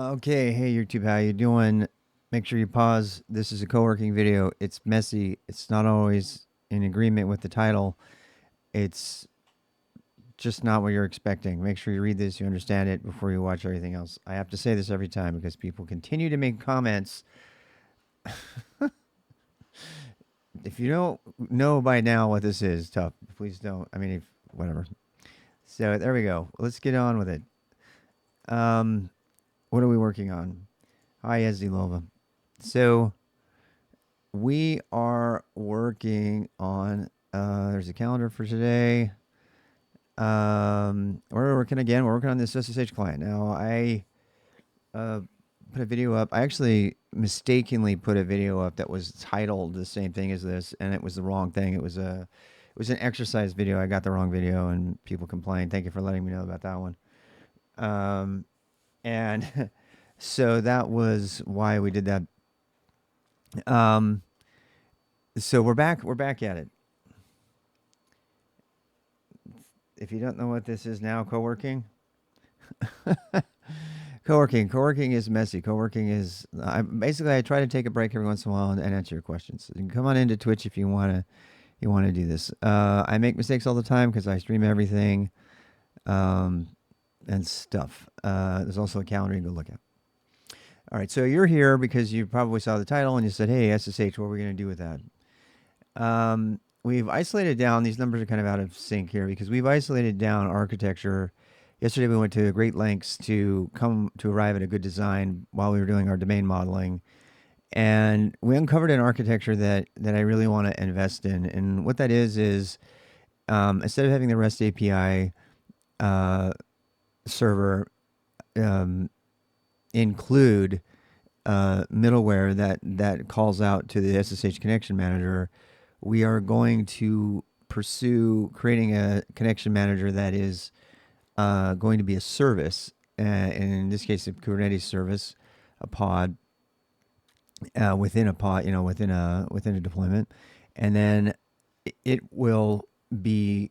Okay, hey YouTube, how you doing? Make sure you pause. This is a co-working video. It's messy. It's not always in agreement with the title. It's just not what you're expecting. Make sure you read this, you understand it before you watch everything else. I have to say this every time because people continue to make comments. If you don't know by now what this is, tough. Please don't. I mean, if, whatever. So there we go. Let's get on with it. Um, what are we working on? Hi, Ezdilova. So we are working on. There's a calendar for today. We're working again. We're working on this SSH client. Now I uh, put a video up. I actually mistakenly put a video up that was titled the same thing as this, and it was the wrong thing. It was an exercise video. I got the wrong video, and people complained. Thank you for letting me know about that one. And so that was why we did that. Um, so we're back. We're back at it. If you don't know what this is now, co-working. Co-working is messy. Co-working is basically I try to take a break every once in a while and answer your questions. You can come on into Twitch if you want to do this. I make mistakes all the time because I stream everything and stuff. There's also a calendar you can go look at. All right, so you're here because you probably saw the title and you said, "Hey, SSH, what are we going to do with that?" We've isolated down. These numbers are kind of out of sync here because we've isolated down architecture. Yesterday we went to great lengths to arrive at a good design while we were doing our domain modeling, and we uncovered an architecture that I really want to invest in. And what that is instead of having the REST API server um, include middleware that calls out to the SSH connection manager, we are going to pursue creating a connection manager that is going to be a service, and in this case, a Kubernetes service, a pod within a pod, within a deployment, and then it will be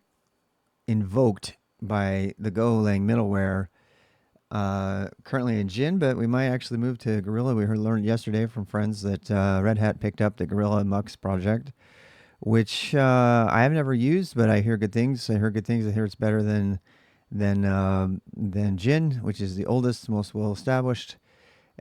invoked by the Golang middleware. Currently in Gin, but we might actually move to Gorilla. We learned yesterday from friends that Red Hat picked up the Gorilla Mux project, which I have never used, but I hear good things. I heard good things. I hear it's better than Gin, which is the oldest, most well established.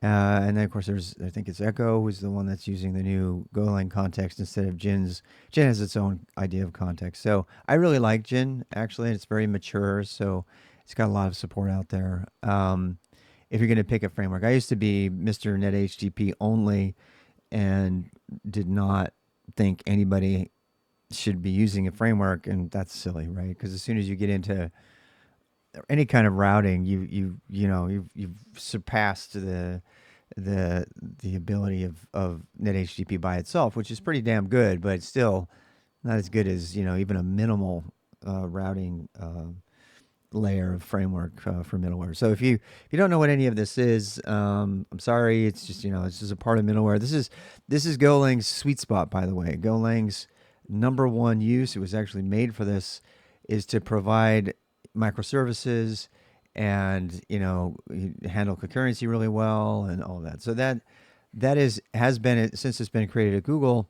And then of course I think it's Echo, who's the one that's using the new Golang context instead of Gin's. Gin has its own idea of context. So I really like Gin, actually. It's very mature, so it's got a lot of support out there. If you're going to pick a framework, I used to be Mr. NetHTTP only and did not think anybody should be using a framework, and that's silly, right? Because as soon as you get into any kind of routing, you've surpassed the ability of NetHTTP by itself, which is pretty damn good, but it's still not as good as even a minimal routing layer of framework for middleware. So if you don't know what any of this is, I'm sorry. It's just it's just a part of middleware. This is Golang's sweet spot, by the way. Golang's number one use, it was actually made for this, is to provide microservices and handle concurrency really well and all of that. So has been it since it's been created at Google.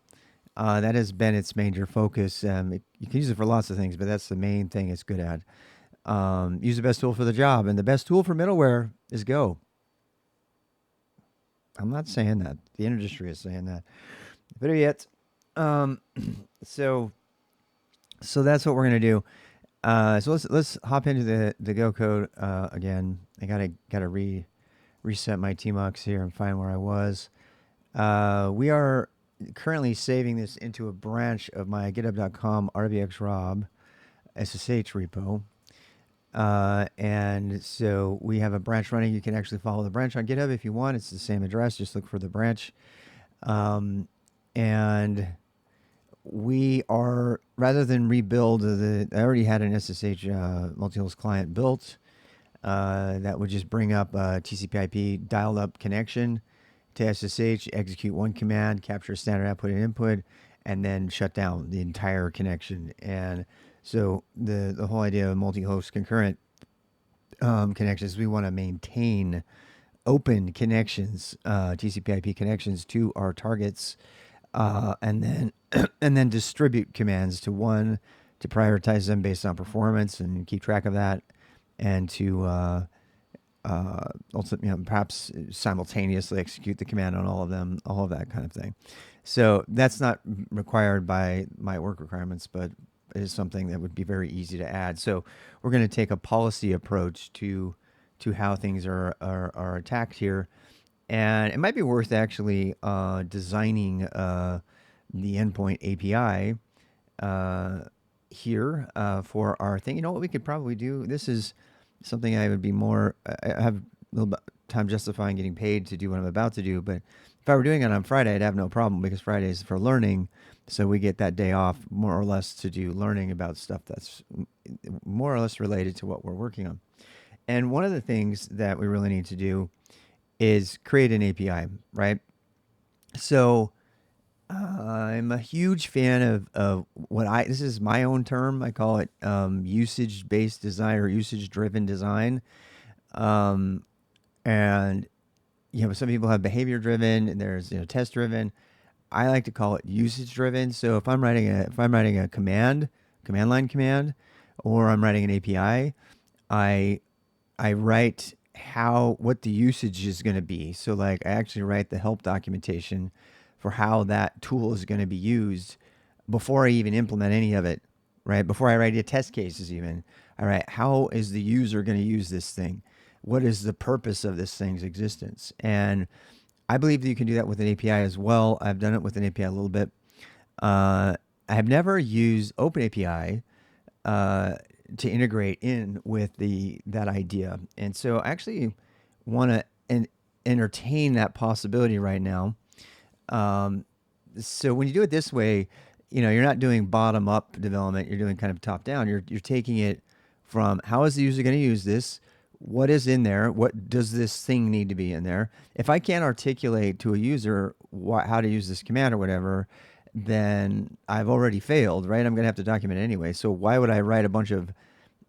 That has been its major focus. You can use it for lots of things, but that's the main thing it's good at. Use the best tool for the job, and the best tool for middleware is Go. I'm not saying that. The industry is saying that. Better yet, so that's what we're gonna do. So let's hop into the Go code again. I gotta reset my tmux here and find where I was. We are currently saving this into a branch of my github.com rbxrob SSH repo. And so we have a branch running. You can actually follow the branch on GitHub if you want. It's the same address. Just look for the branch. And we are, rather than rebuild I already had an SSH multihost client built that would just bring up a TCP/IP dialed up connection to SSH, execute one command, capture standard output and input, and then shut down the entire connection. And so the whole idea of multi-host concurrent connections, we want to maintain open connections, TCP/IP connections to our targets, and then and then distribute commands to one to prioritize them based on performance and keep track of that, and to also, perhaps simultaneously execute the command on all of them, all of that kind of thing. So that's not required by my work requirements, but it is something that would be very easy to add. So we're going to take a policy approach to how things are attacked here, and it might be worth actually designing the endpoint API here for our thing. You know what we could probably do? This is something I would be more. I have a little bit time justifying getting paid to do what I'm about to do, but if I were doing it on Friday, I'd have no problem because Friday is for learning. So we get that day off more or less to do learning about stuff that's more or less related to what we're working on. And one of the things that we really need to do is create an API, right? So I'm a huge fan of this is my own term. I call it usage-based design or usage-driven design. And some people have behavior-driven, and there's test-driven. I like to call it usage-driven. So if I'm writing a command line command, or I'm writing an API, I write what the usage is going to be. So like I actually write the help documentation for how that tool is going to be used before I even implement any of it, right? Before I write the test cases even. All right, how is the user going to use this thing? What is the purpose of this thing's existence? And I believe that you can do that with an API as well. I've done it with an API a little bit. I have never used OpenAPI to integrate in with that idea. And so I actually want to entertain that possibility right now. So when you do it this way, you're not doing bottom up development. You're doing kind of top down. You're taking it from how is the user going to use this? What is in there? What does this thing need to be in there? If I can't articulate to a user how to use this command or whatever, then I've already failed, right? I'm going to have to document it anyway. So why would I write a bunch of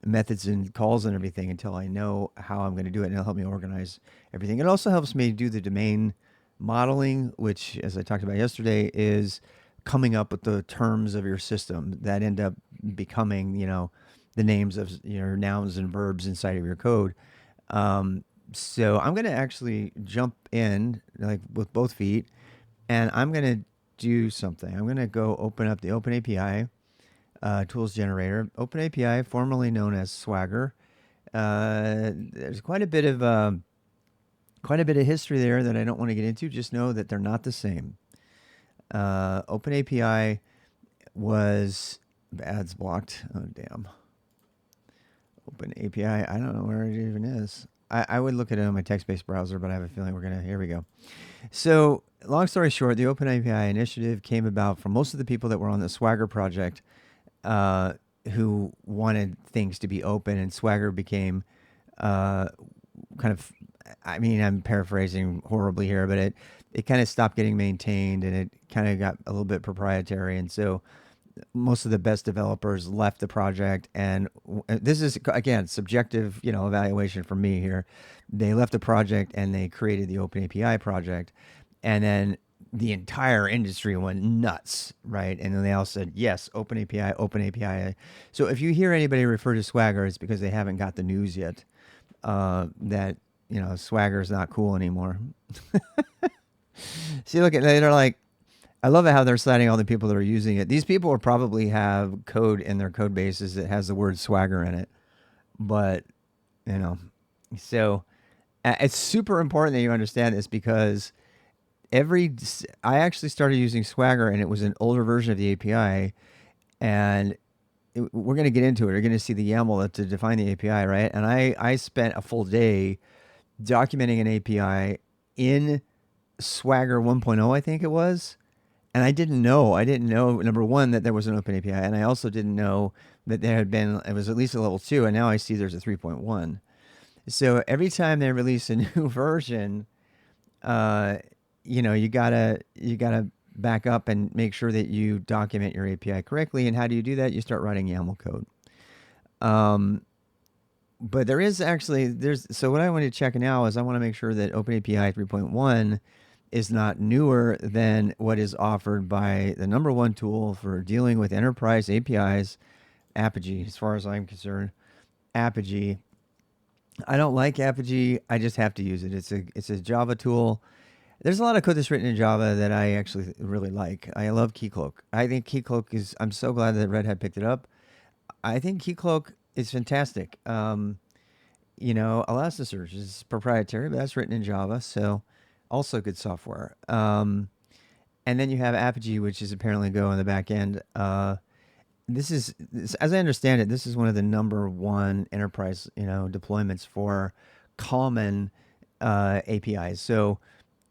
methods and calls and everything until I know how I'm going to do it, and it'll help me organize everything. It also helps me do the domain modeling, which, as I talked about yesterday, is coming up with the terms of your system that end up becoming, the names of your nouns and verbs inside of your code. So I'm going to actually jump in like with both feet, and I'm going to do something. I'm going to go open up the OpenAPI tools generator. OpenAPI, formerly known as Swagger. There's quite a bit of history there that I don't want to get into. Just know that they're not the same. OpenAPI was ads blocked. Oh damn. OpenAPI. I don't know where it even is. I would look at it on my text-based browser, but I have a feeling here we go. So long story short, the OpenAPI initiative came about from most of the people that were on the Swagger project who wanted things to be open, and Swagger became kind of, I'm paraphrasing horribly here, but it kind of stopped getting maintained, and it kind of got a little bit proprietary, and so most of the best developers left the project. And this is, again, subjective, evaluation from me here. They left the project and they created the OpenAPI project, and then the entire industry went nuts, right? And then they all said, yes, OpenAPI, OpenAPI. So if you hear anybody refer to Swagger, it's because they haven't got the news yet that, Swagger is not cool anymore. See, look, they're like, I love how they're citing all the people that are using it. These people will probably have code in their code bases that has the word Swagger in it. But, so it's super important that you understand this, because I actually started using Swagger, and it was an older version of the API, and we're going to get into it. You're going to see the YAML to define the API, right? And I spent a full day documenting an API in Swagger 1.0, I think it was. And I didn't know, number one, that there was an OpenAPI, and I also didn't know that it was at least a level 2, and now I see there's a 3.1. So every time they release a new version, you gotta back up and make sure that you document your API correctly. And how do you do that? You start writing YAML code. but there is actually so what I want to check now is I want to make sure that OpenAPI 3.1 is not newer than what is offered by the number one tool for dealing with enterprise APIs, Apogee. As far as I'm concerned, Apogee. I don't like Apogee. I just have to use it. It's a Java tool. There's a lot of code that's written in Java that I actually really like. I love Keycloak. I think Keycloak is. I'm so glad that Red Hat picked it up. I think Keycloak is fantastic. Elasticsearch is proprietary, but that's written in Java, so also good software. And then you have Apogee, which is apparently Go on the back end. As I understand it, this is one of the number one enterprise, deployments for common APIs. So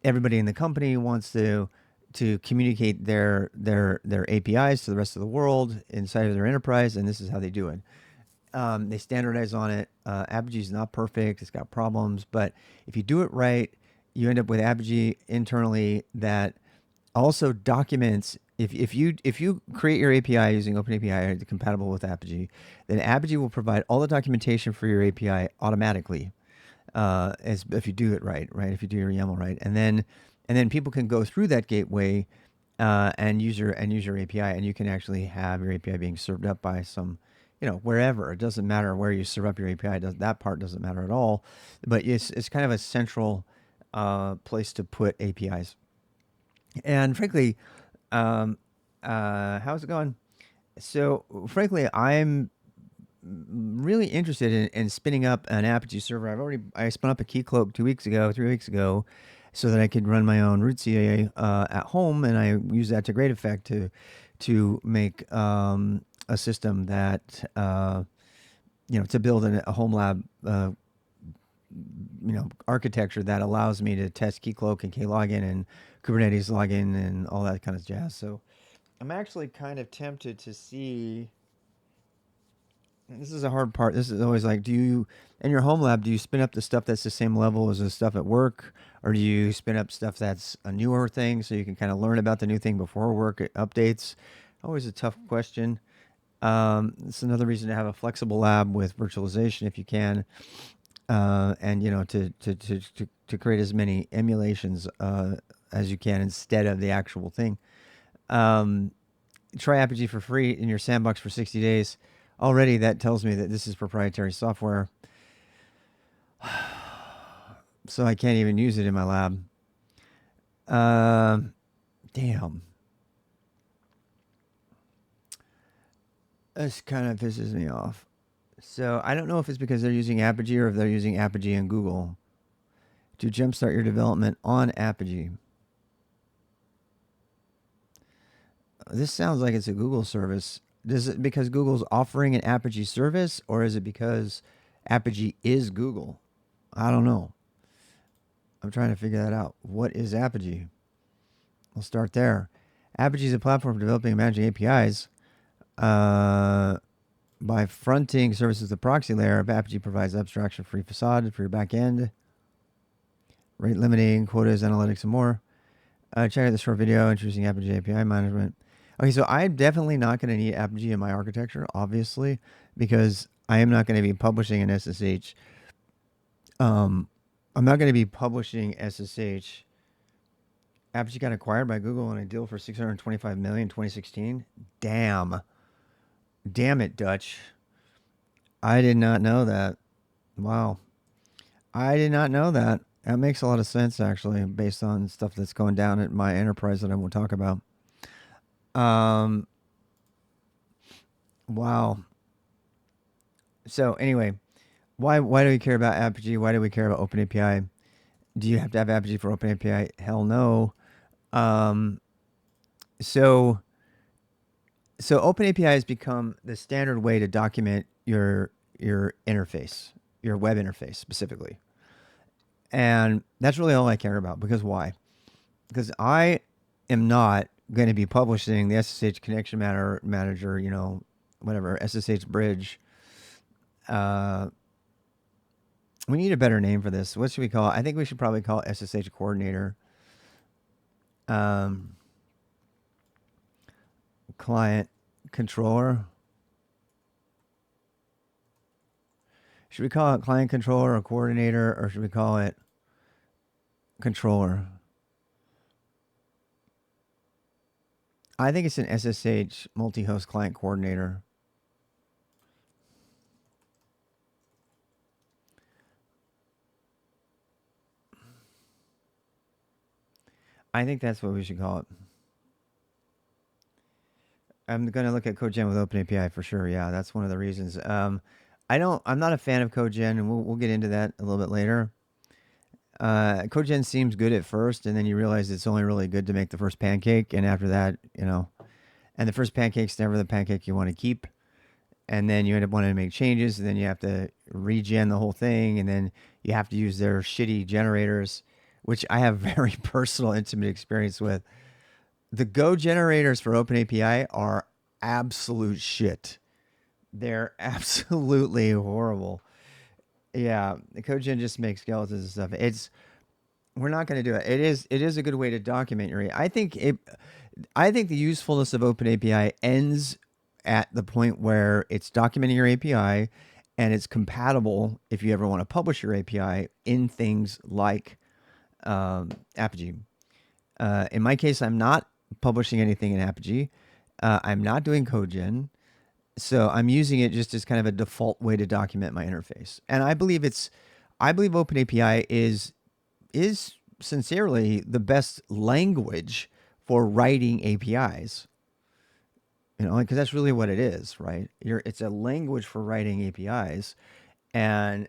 everybody in the company wants to communicate their APIs to the rest of the world inside of their enterprise, and this is how they do it. They standardize on it. Apogee is not perfect; it's got problems, but if you do it right, you end up with Apogee internally that also documents. If you create your API using OpenAPI compatible with Apogee, then Apogee will provide all the documentation for your API automatically, as if you do it right, if you do your YAML right, and then people can go through that gateway and use your API, and you can actually have your API being served up by some, wherever. It doesn't matter where you serve up your API. That part doesn't matter at all, but it's kind of a central place to put APIs. And frankly, how's it going? So frankly, I'm really interested in spinning up an Apogee server. I spun up a Keycloak 3 weeks ago, so that I could run my own root CA at home, and I use that to great effect to make a system that to build a home lab architecture that allows me to test Keycloak and Klogin and Kubernetes login and all that kind of jazz. So I'm actually kind of tempted to see. This is a hard part. This is always like, in your home lab, do you spin up the stuff that's the same level as the stuff at work? Or do you spin up stuff that's a newer thing so you can kind of learn about the new thing before work updates? Always a tough question. It's another reason to have a flexible lab with virtualization if you can. And to create as many emulations as you can instead of the actual thing. Try Apogee for free in your sandbox for 60 days. Already that tells me that this is proprietary software, so I can't even use it in my lab. Damn. This kind of pisses me off. So I don't know if it's because they're using Apogee or if they're using Apogee and Google to jumpstart your development on Apogee. This sounds like it's a Google service. Is it because Google's offering an Apogee service, or is it because Apogee is Google? I don't know. I'm trying to figure that out. What is Apogee? We'll start there. Apogee is a platform for developing and managing APIs. By fronting services to the proxy layer, Apogee provides abstraction-free facade for your backend, rate limiting, quotas, analytics, and more. Check out the short video introducing Apogee API management. Okay, so I'm definitely not going to need Apogee in my architecture, obviously, because I am not going to be publishing an SSH. I'm not going to be publishing SSH. Apogee got acquired by Google in a deal for $625 million in 2016. Damn it, Dutch. I did not know that. Wow. I did not know that. That makes a lot of sense, actually, based on stuff that's going down at my enterprise that I won't talk about. Wow. So anyway, why do we care about Apogee? Why do we care about OpenAPI? Do you have to have Apogee for OpenAPI? Hell no. So OpenAPI has become the standard way to document your interface, your web interface specifically. And that's really all I care about. Because why? Because I am not going to be publishing the SSH connection manager, whatever, SSH bridge. We need a better name for this. What should we call it? I think we should probably call it SSH coordinator. Client controller. Should we call it client controller or coordinator, or should we call it controller? I think it's an SSH multi-host client coordinator. I think that's what we should call it. I'm going to look at CodeGen with OpenAPI for sure. Yeah, that's one of the reasons. I'm not a fan of CodeGen, and we'll get into that a little bit later. CodeGen seems good at first, and then you realize it's only really good to make the first pancake, and after that, and the first pancake's never the pancake you want to keep, and then you end up wanting to make changes, and then you have to regen the whole thing, and then you have to use their shitty generators, which I have very personal, intimate experience with. The Go generators for OpenAPI are absolute shit. They're absolutely horrible. Yeah, the CodeGen just makes skeletons and stuff. We're not going to do it. It is a good way to document your. I think the usefulness of OpenAPI ends at the point where it's documenting your API, and it's compatible if you ever want to publish your API in things like Apogee. In my case, I'm not publishing anything in Apogee. I'm not doing CodeGen. So I'm using it just as kind of a default way to document my interface. And I believe OpenAPI is sincerely the best language for writing APIs. Because that's really what it is, right? It's a language for writing APIs, and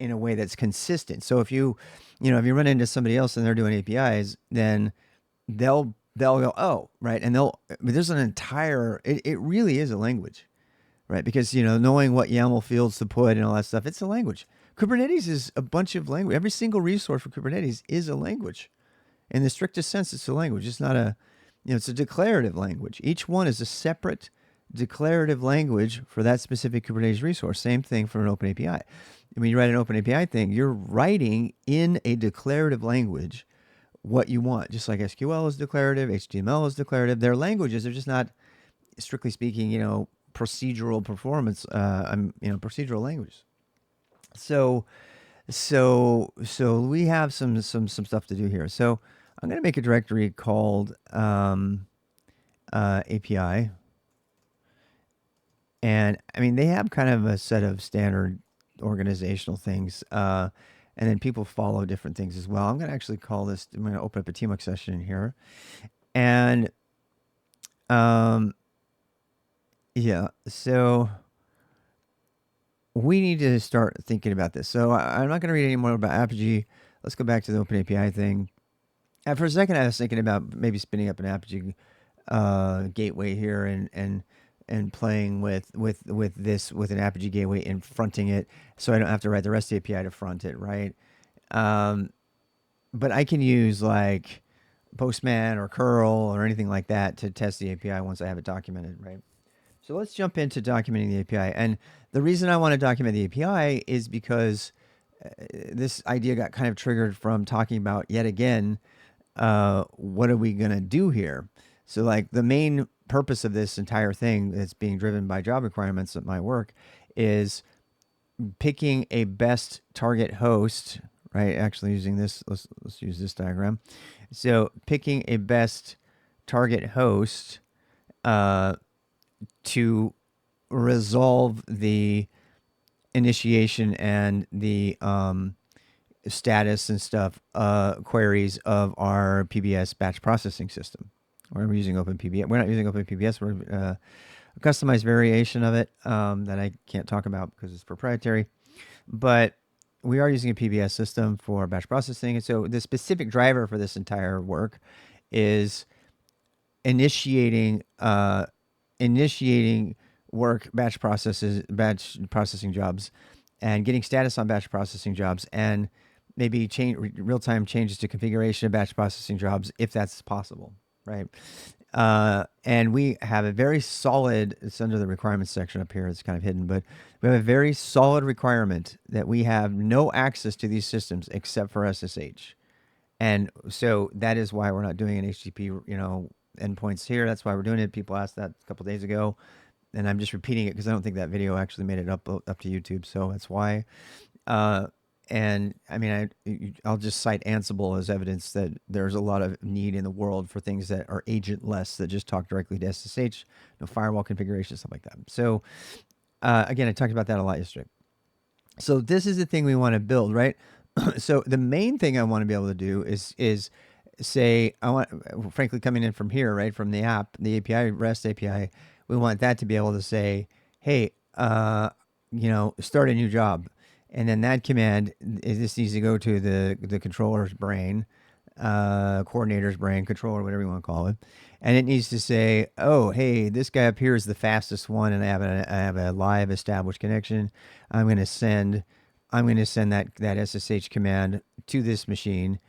in a way that's consistent. So if you run into somebody else and they're doing APIs, then they'll go, oh, right, and there's an entire. It really is a language, right? Because knowing what YAML fields to put and all that stuff, it's a language. Kubernetes is a bunch of language. Every single resource for Kubernetes is a language. In the strictest sense, it's a language. It's not it's a declarative language. Each one is a separate declarative language for that specific Kubernetes resource. Same thing for an OpenAPI. When you write an OpenAPI thing, you're writing in a declarative language what you want. Just like SQL is declarative, HTML is declarative. They're languages. They're just not, strictly speaking, procedural performance. Procedural languages. So we have some stuff to do here. So I'm going to make a directory called API. And they have kind of a set of standard organizational things. And then people follow different things as well. I'm going to actually call this, I'm going to open up a teamwork session in here. And yeah, so we need to start thinking about this. So I'm not going to read any more about Apogee. Let's go back to the OpenAPI thing. And for a second, I was thinking about maybe spinning up an Apogee gateway here and playing with this with an Apogee gateway and fronting it, so I don't have to write the REST API to front it, right? But I can use like Postman or curl or anything like that to test the API once I have it documented, right? So let's jump into documenting the API. And the reason I want to document the API is because this idea got kind of triggered from talking about, yet again, what are we going to do here? So like the main purpose of this entire thing that's being driven by job requirements at my work is picking a best target host, right? Actually using this, let's use this diagram. So picking a best target host to resolve the initiation and the status and stuff queries of our PBS batch processing system. We're using OpenPBS. We're not using OpenPBS. We're a customized variation of it that I can't talk about because it's proprietary. But we are using a PBS system for batch processing. And so the specific driver for this entire work is initiating work batch processing jobs, and getting status on batch processing jobs, and maybe real-time changes to configuration of batch processing jobs if that's possible, right? And we have a very solid, it's under the requirements section up here, it's kind of hidden, but we have a very solid requirement that we have no access to these systems except for SSH. And so that is why we're not doing an HTTP, endpoints here. That's why we're doing it. People asked that a couple days ago. and I'm just repeating it because I don't think that video actually made it up to YouTube, so that's why. Uh, and I mean, I'll just cite Ansible as evidence that there's a lot of need in the world for things that are agentless, that just talk directly to SSH, no firewall configuration, stuff like that. So again, I talked about that a lot yesterday. So this is the thing we want to build, right? So the main thing I want to be able to do is say, I want, frankly, coming in from here, right, from the app, the API, REST API, we want that to be able to say, hey, start a new job. And then that command, this needs to go to the controller's brain, coordinator's brain, controller, whatever you want to call it. And it needs to say, oh, hey, this guy up here is the fastest one, and I have a live established connection. I'm going to send that SSH command to this machine.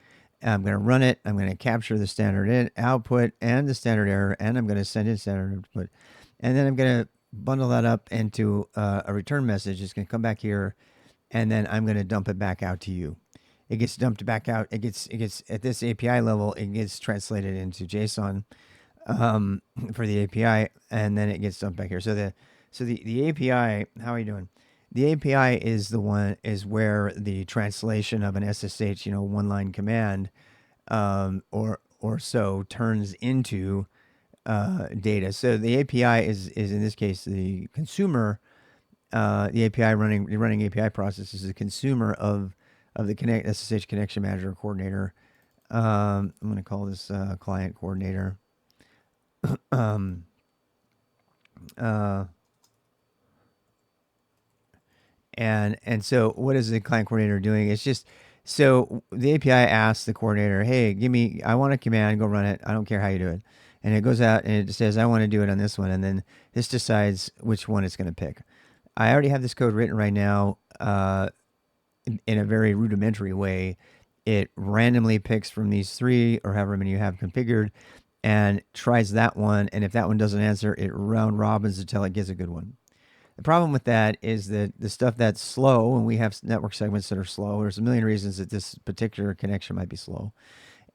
I'm going to run it. I'm going to capture the standard output and the standard error, and I'm going to send in standard output. And then I'm going to bundle that up into a return message. It's going to come back here, and then I'm going to dump it back out to you. It gets dumped back out. It gets at this API level, it gets translated into JSON for the API, and then it gets dumped back here. So the API, how are you doing? The API is where the translation of an SSH, one line command, or so, turns into data. So the API is in this case the consumer. The API running API process is the consumer of the SSH connection manager coordinator. I'm going to call this client coordinator. um, uh, and so what is the client coordinator doing? It's just, so the API asks the coordinator, hey, I want a command, go run it. I don't care how you do it. And it goes out and it says, I want to do it on this one. And then this decides which one it's going to pick. I already have this code written right now in a very rudimentary way. It randomly picks from these three or however many you have configured and tries that one. And if that one doesn't answer, it round robins until it gets a good one. The problem with that is that the stuff that's slow, and we have network segments that are slow, there's a million reasons that this particular connection might be slow.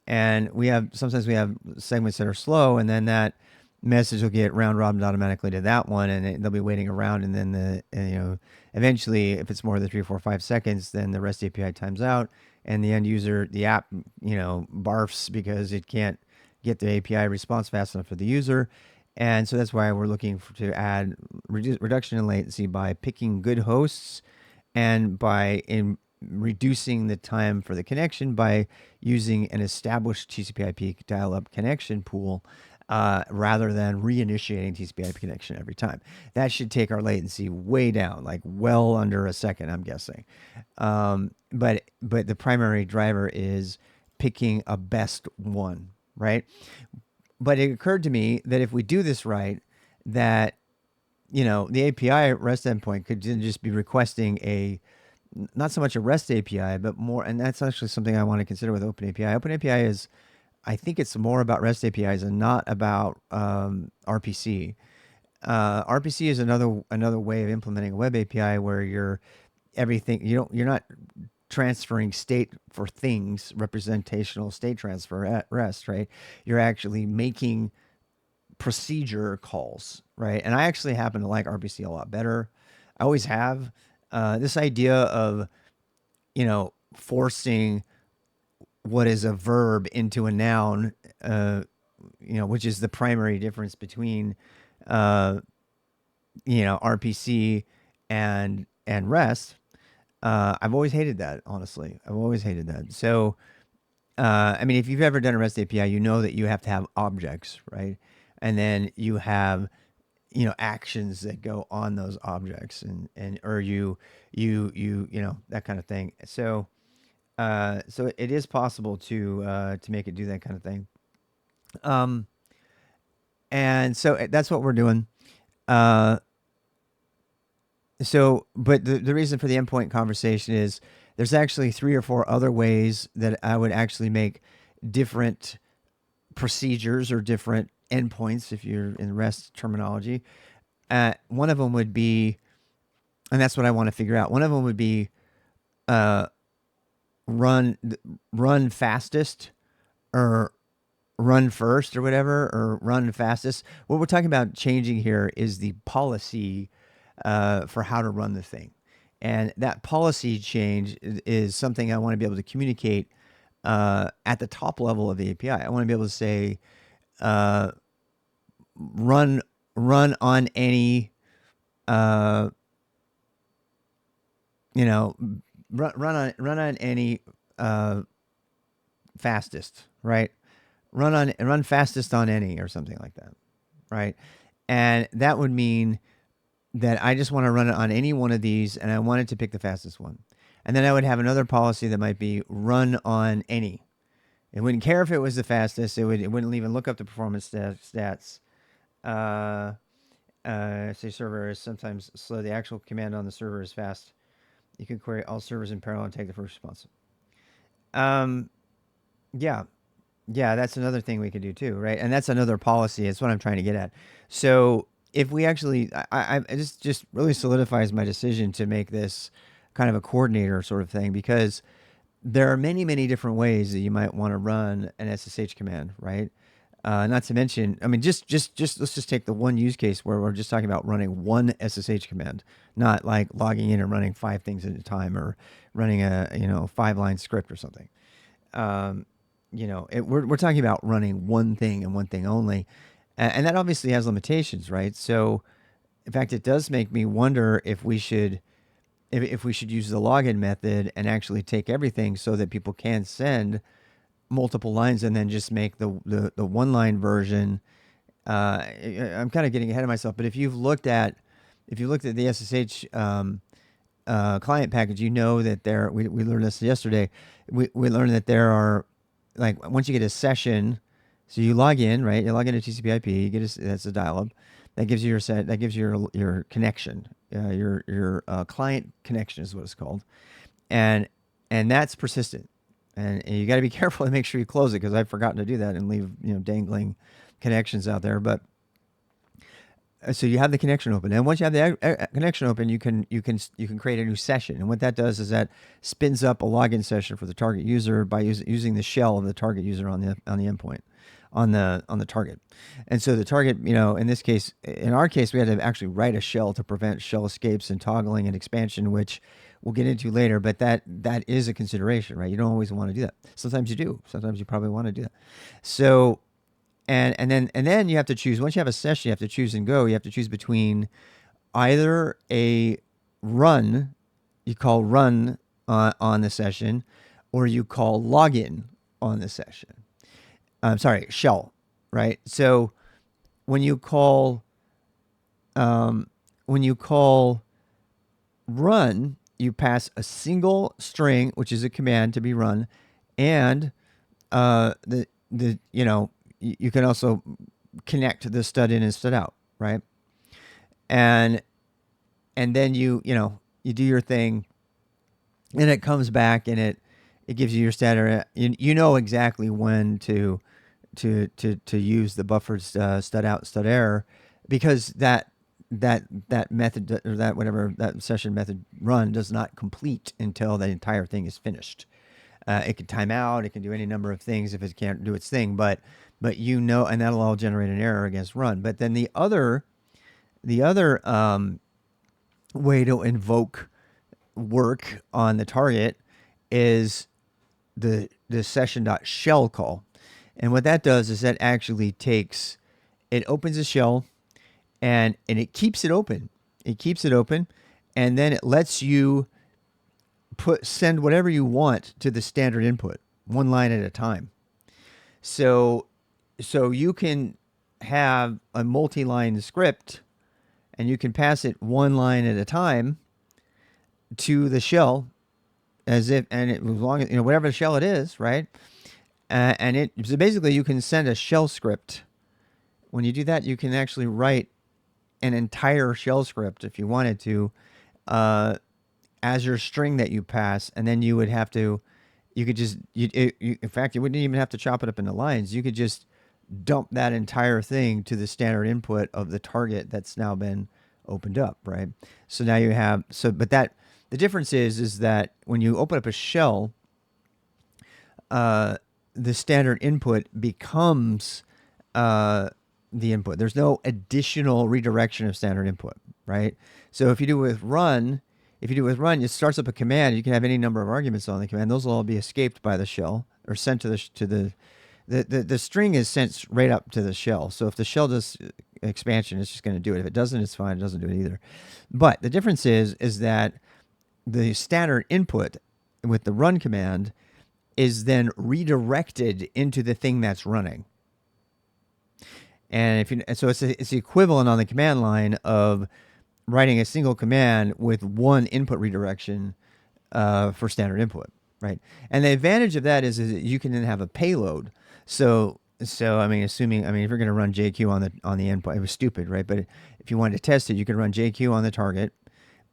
And sometimes we have segments that are slow, and then that message will get round robin automatically to that one, and they'll be waiting around. And then eventually, if it's more than 3, 4, 5 seconds, then the REST API times out, and the end user, the app, barfs because it can't get the API response fast enough for the user. And so that's why we're looking to add reduction in latency by picking good hosts, and by reducing the time for the connection by using an established TCP/IP dial-up connection pool rather than reinitiating TCP/IP connection every time. That should take our latency way down, like well under a second, I'm guessing. But the primary driver is picking a best one, right? But it occurred to me that if we do this right, that the API REST endpoint could just be requesting not so much a REST API, but more, and that's actually something I want to consider with OpenAPI. OpenAPI is, I think it's more about REST APIs and not about RPC. RPC is another way of implementing a web API where you're not transferring state for things, representational state transfer at rest, right? You're actually making procedure calls, right? And I actually happen to like RPC a lot better. I always have. This idea of, forcing what is a verb into a noun, which is the primary difference between, RPC and REST. I've always hated that, honestly. I've always hated that. So, if you've ever done a REST API, you know that you have to have objects, right? And then you have, actions that go on those objects, or you that kind of thing. So, so it is possible to make it do that kind of thing. And so that's what we're doing. But the reason for the endpoint conversation is there's actually 3 or 4 other ways that I would actually make different procedures or different endpoints, if you're in REST terminology. One of them would be, and that's what I want to figure out. One of them would be run fastest, or run first or whatever, or run fastest. What we're talking about changing here is the policy for how to run the thing. And that policy change is something I want to be able to communicate at the top level of the API. I want to be able to say, uh, run run on any, uh, you know, run on any uh, fastest, right? Run fastest on any or something like that, right? And that would mean that I just want to run it on any one of these, and I wanted to pick the fastest one. And then I would have another policy that might be run on any. It wouldn't care if it was the fastest. It wouldn't even look up the performance stats. Uh, say server is sometimes slow. The actual command on the server is fast. You can query all servers in parallel and take the first response. Um, yeah, yeah, that's another thing we could do too, right? And that's another policy. It's what I'm trying to get at. So if we actually, just really solidifies my decision to make this kind of a coordinator sort of thing, because there are many, many different ways that you might want to run an SSH command, right? Not to mention, I mean, just let's just take the one use case where we're just talking about running one SSH command, not like logging in and running 5 things at a time, or running a 5-line script or something. Um, we're talking about running one thing and one thing only, and that obviously has limitations, right? So, in fact, it does make me wonder if we should if we should use the login method and actually take everything so that people can send multiple lines and then just make the one line version. I'm kind of getting ahead of myself, but if you've looked at the SSH client package, you know that we learned this yesterday. We learned that there are, like, once you get a session, so you log in, right? You log into TCP/IP. You get that's a dial-up. That gives you your connection. Your client connection is what it's called, and that's persistent. And you got to be careful to make sure you close it, because I've forgotten to do that and leave dangling connections out there. But so you have the connection open, and once you have the connection open, you can create a new session. And what that does is that spins up a login session for the target user by using the shell of the target user on the endpoint, on the target. And so the target, in this case, in our case, we had to actually write a shell to prevent shell escapes and toggling and expansion, which we'll get into later. But that is a consideration, right? You don't always want to do that. Sometimes you do. Sometimes you probably want to do that. So. And then you have to choose. Once you have a session, you have to choose and go. You have to choose between either a run, you call run on the session, or you call login on the session. Sorry, shell, right? So when you call run, you pass a single string, which is a command to be run, and you can also connect the stud in and stud out, right? And then you do your thing, and it comes back, and it gives you your stat error. You know exactly when to use the buffered stud out, stud error, because that method, or that session method run, does not complete until the entire thing is finished. It can time out. It can do any number of things if it can't do its thing, but and that'll all generate an error against run. But then the other way to invoke work on the target is the session.shell call. And what that does is that actually it opens a shell, and it keeps it open. It keeps it open, and then it lets you send whatever you want to the standard input, one line at a time. So you can have a multi-line script, and you can pass it one line at a time to the shell, as long as whatever the shell it is, right? So basically you can send a shell script. When you do that, you can actually write an entire shell script if you wanted to, as your string that you pass, and then you could just, in fact, you wouldn't even have to chop it up into lines. You could just dump that entire thing to the standard input of the target that's now been opened up, right? So now you have, but the difference is that when you open up a shell, the standard input becomes the input. There's no additional redirection of standard input, right? So if you do it with run, it starts up a command. You can have any number of arguments on the command. Those will all be escaped by the shell or sent to the string is sent right up to the shell. So if the shell does expansion, it's just going to do it. If it doesn't, it's fine. It doesn't do it either. But the difference is that the standard input with the run command is then redirected into the thing that's running. And so it's the equivalent on the command line of writing a single command with one input redirection for standard input, right? And the advantage of that is that you can then have a payload. So if you're going to run JQ on the endpoint, it was stupid, right? But if you wanted to test it, you could run JQ on the target,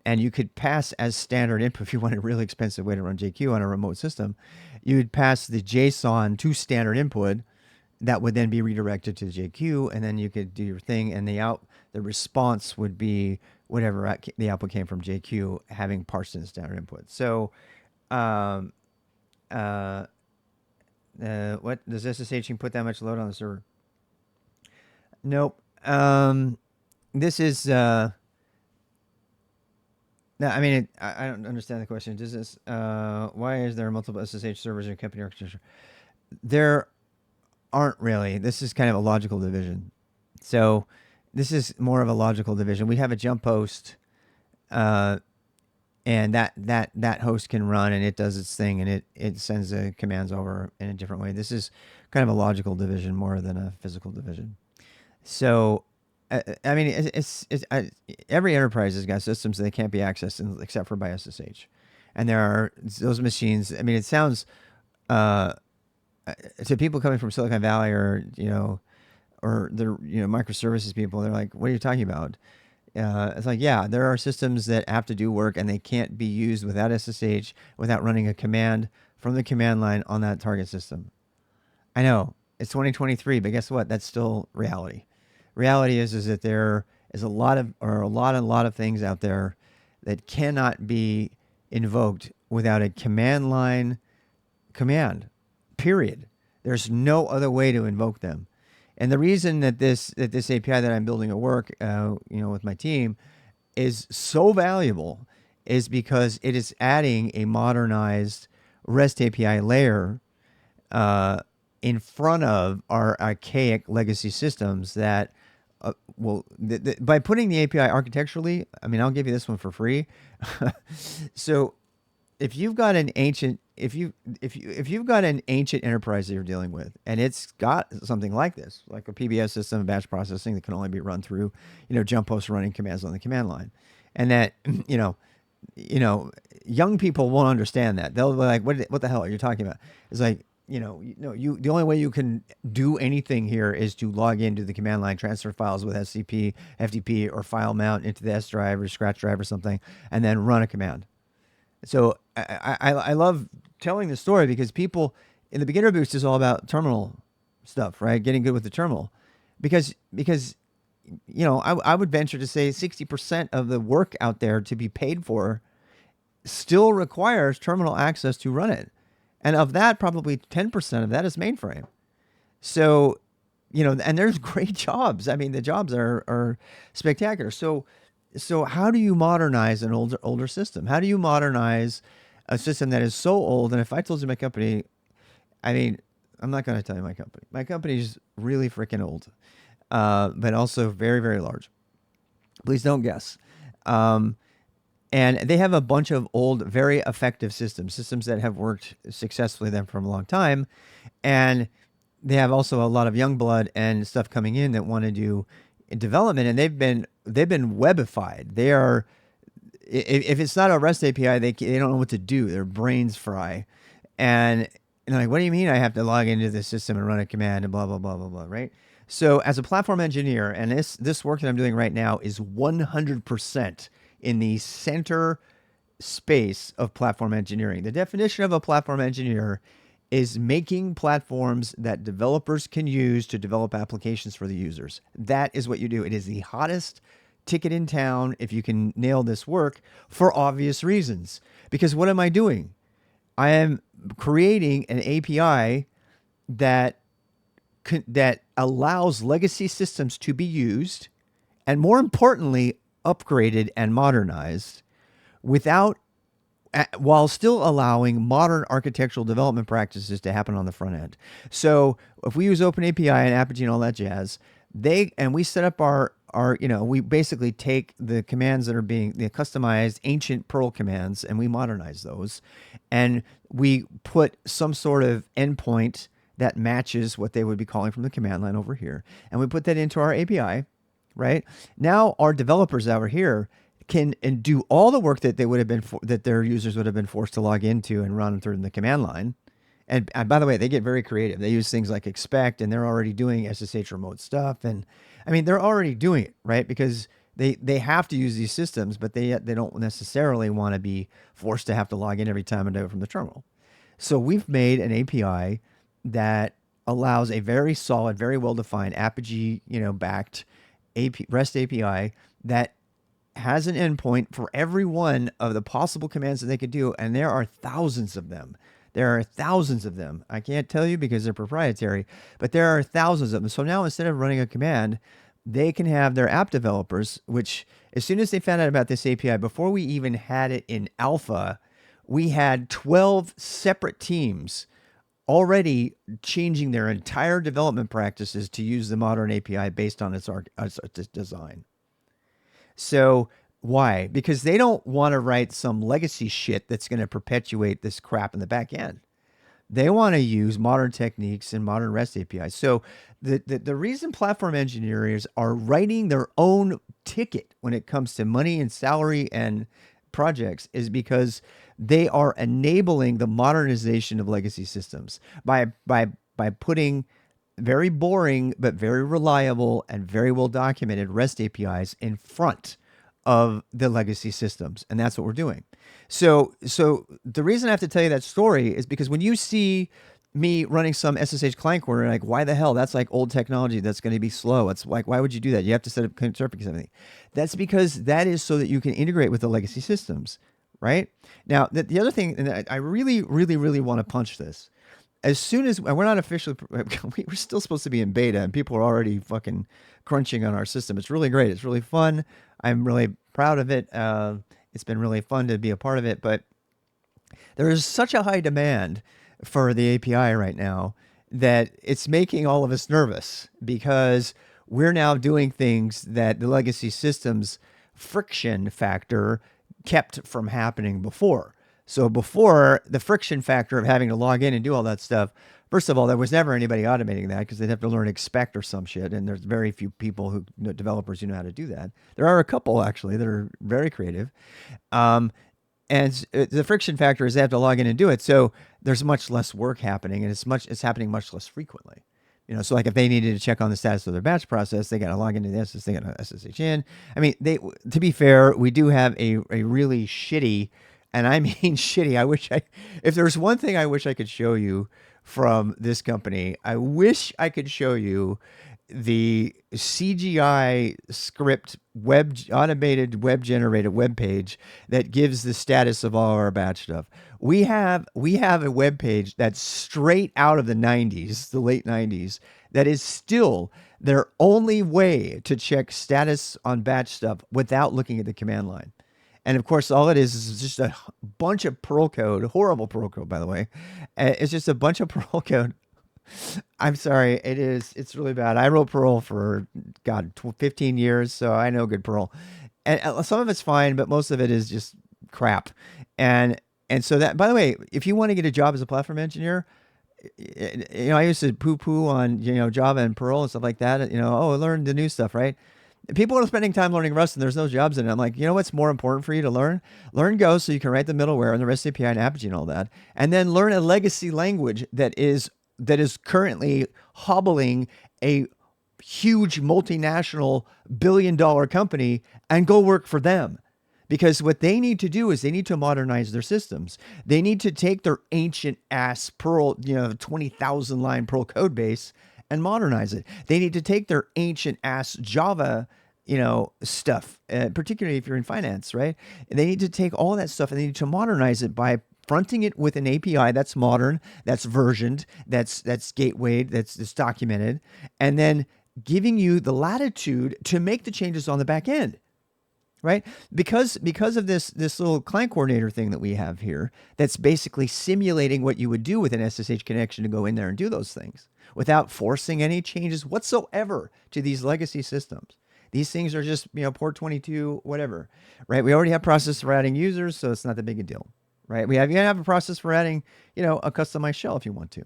and you could pass as standard input. If you want a really expensive way to run JQ on a remote system, you would pass the JSON to standard input. That would then be redirected to the JQ, and then you could do your thing, and the response would be whatever the output came from JQ, having parsed in the standard input. So, what does SSH put that much load on the server? Nope. This is no. I mean, I don't understand the question. Does this? Why is there multiple SSH servers in company architecture? There aren't really. This is kind of a logical division. So this is more of a logical division. We have a jump host, and that host can run, and it does its thing, and it sends the commands over in a different way. This is kind of a logical division more than a physical division. So, I mean, every enterprise has got systems that can't be accessed except for by SSH, and there are those machines. I mean, it sounds to people coming from Silicon Valley or the microservices people, they're like, what are you talking about? It's like, yeah, there are systems that have to do work and they can't be used without SSH, without running a command from the command line on that target system. I know it's 2023, but guess what? That's still reality. Reality is that there is a lot of things out there that cannot be invoked without a command line command. Period. There's no other way to invoke them. And the reason that this API that I'm building at work, with my team, is so valuable is because it is adding a modernized REST API layer in front of our archaic legacy systems that by putting the API architecturally, I mean, I'll give you this one for free. So if you've got an ancient enterprise that you're dealing with, and it's got something like this, like a PBS system, batch processing that can only be run through, jump hosts running commands on the command line, and that, young people won't understand that. They'll be like, what the hell are you talking about? It's like, the only way you can do anything here is to log into the command line, transfer files with SCP, FTP, or file mount into the S drive or scratch drive or something, and then run a command. So I love telling the story because people in the beginner boost is all about terminal stuff, right? Getting good with the terminal, because I would venture to say 60% of the work out there to be paid for still requires terminal access to run it, and of that, probably 10% of that is mainframe. So, and there's great jobs. I mean, the jobs are spectacular. So how do you modernize an older system? How do you modernize a system that is so old? And if I told you my company, I mean, I'm not going to tell you my company. My company is really freaking old, but also very, very large. Please don't guess. And they have a bunch of old, very effective systems that have worked successfully then for a long time. And they have also a lot of young blood and stuff coming in that want to do development, and they've been webified. They are, if it's not a REST API, they don't know what to do. Their brains fry, and they're like, what do you mean I have to log into this system and run a command and blah blah blah blah blah, right? So as a platform engineer, and this work that I'm doing right now is 100% in the center space of platform engineering. The definition of a platform engineer is making platforms that developers can use to develop applications for the users. That is what you do. It is the hottest ticket in town if you can nail this work, for obvious reasons. Because what am I doing? I am creating an API that that allows legacy systems to be used, and more importantly, upgraded and modernized without while still allowing modern architectural development practices to happen on the front end. So if we use OpenAPI and Apigee and all that jazz, we set up our we basically take the commands that are being the customized ancient Perl commands and we modernize those, and we put some sort of endpoint that matches what they would be calling from the command line over here, and we put that into our API. Right now, our developers over here can and do all the work that they would have been that their users would have been forced to log into and run through the command line. And by the way, they get very creative. They use things like expect, and they're already doing SSH remote stuff. And I mean, they're already doing it, right? Because they have to use these systems, but they don't necessarily want to be forced to have to log in every time and do it from the terminal. So we've made an API that allows a very solid, very well-defined Apigee, backed REST API that has an endpoint for every one of the possible commands that they could do, and there are thousands of them. There are thousands of them. I can't tell you because they're proprietary, but there are thousands of them. So now instead of running a command, they can have their app developers, which as soon as they found out about this API, before we even had it in alpha, we had 12 separate teams already changing their entire development practices to use the modern API based on its design. So why? Because they don't want to write some legacy shit that's going to perpetuate this crap in the back end. They want to use modern techniques and modern REST APIs. So the reason platform engineers are writing their own ticket when it comes to money and salary and projects is because they are enabling the modernization of legacy systems by putting very boring but very reliable and very well documented REST APIs in front of the legacy systems, and that's what we're doing. So the reason I have to tell you that story is because when you see me running some SSH client corner, like, why the hell? That's like old technology that's going to be slow. It's like, why would you do that? You have to set up certificates and everything. That's because that is so that you can integrate with the legacy systems, right? Now, the other thing, and I really, really, really want to punch this. As soon as we're not officially, we're still supposed to be in beta, and people are already fucking crunching on our system. It's really great. It's really fun. I'm really proud of it. It's been really fun to be a part of it. But there is such a high demand for the API right now that it's making all of us nervous because we're now doing things that the legacy systems friction factor kept from happening before. So before, the friction factor of having to log in and do all that stuff, first of all, there was never anybody automating that because they'd have to learn expect or some shit, and there's very few people developers who know how to do that. There are a couple actually that are very creative, and the friction factor is they have to log in and do it. So there's much less work happening, and it's happening much less frequently. So like if they needed to check on the status of their batch process, they got to log into this, they got to SSH in. I mean, to be fair, we do have a really shitty. And I mean shitty. If there's one thing I wish I could show you from this company, I wish I could show you the CGI script automated web generated web page that gives the status of all our batch stuff. We have a web page that's straight out of the 90s, the late 90s, that is still their only way to check status on batch stuff without looking at the command line. And of course, all it is just a bunch of Perl code, horrible Perl code, by the way. It's just a bunch of Perl code. I'm sorry, it's really bad. I wrote Perl for, 15 years, so I know good Perl. And some of it's fine, but most of it is just crap. And so that, by the way, if you want to get a job as a platform engineer, I used to poo-poo on, Java and Perl and stuff like that. Learn the new stuff, right? People are spending time learning Rust and there's no jobs in it. I'm like, what's more important for you to learn? Learn Go so you can write the middleware and the REST API and Apigee and all that. And then learn a legacy language that is currently hobbling a huge multinational billion-dollar company and go work for them. Because what they need to do is they need to modernize their systems. They need to take their ancient ass Perl, 20,000 line Perl code base and modernize it. They need to take their ancient ass Java, stuff, particularly if you're in finance, right? And they need to take all that stuff and they need to modernize it by fronting it with an API that's modern, that's versioned, that's gatewayed, that's documented, and then giving you the latitude to make the changes on the back end, right? Because of this little client coordinator thing that we have here, that's basically simulating what you would do with an SSH connection to go in there and do those things without forcing any changes whatsoever to these legacy systems. These things are just, port 22, whatever, right? We already have process for adding users, so it's not that big a deal, right? You have a process for adding, a customized shell if you want to.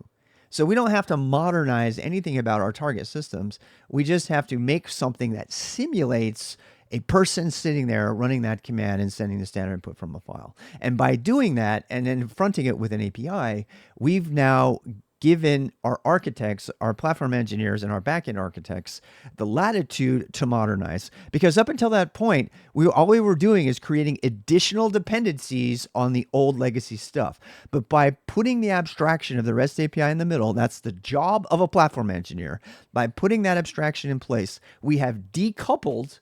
So we don't have to modernize anything about our target systems. We just have to make something that simulates a person sitting there running that command and sending the standard input from a file. And by doing that and then fronting it with an API, we've now given our architects, our platform engineers, and our backend architects the latitude to modernize. Because up until that point, all we were doing is creating additional dependencies on the old legacy stuff. But by putting the abstraction of the REST API in the middle, that's the job of a platform engineer. By putting that abstraction in place, we have decoupled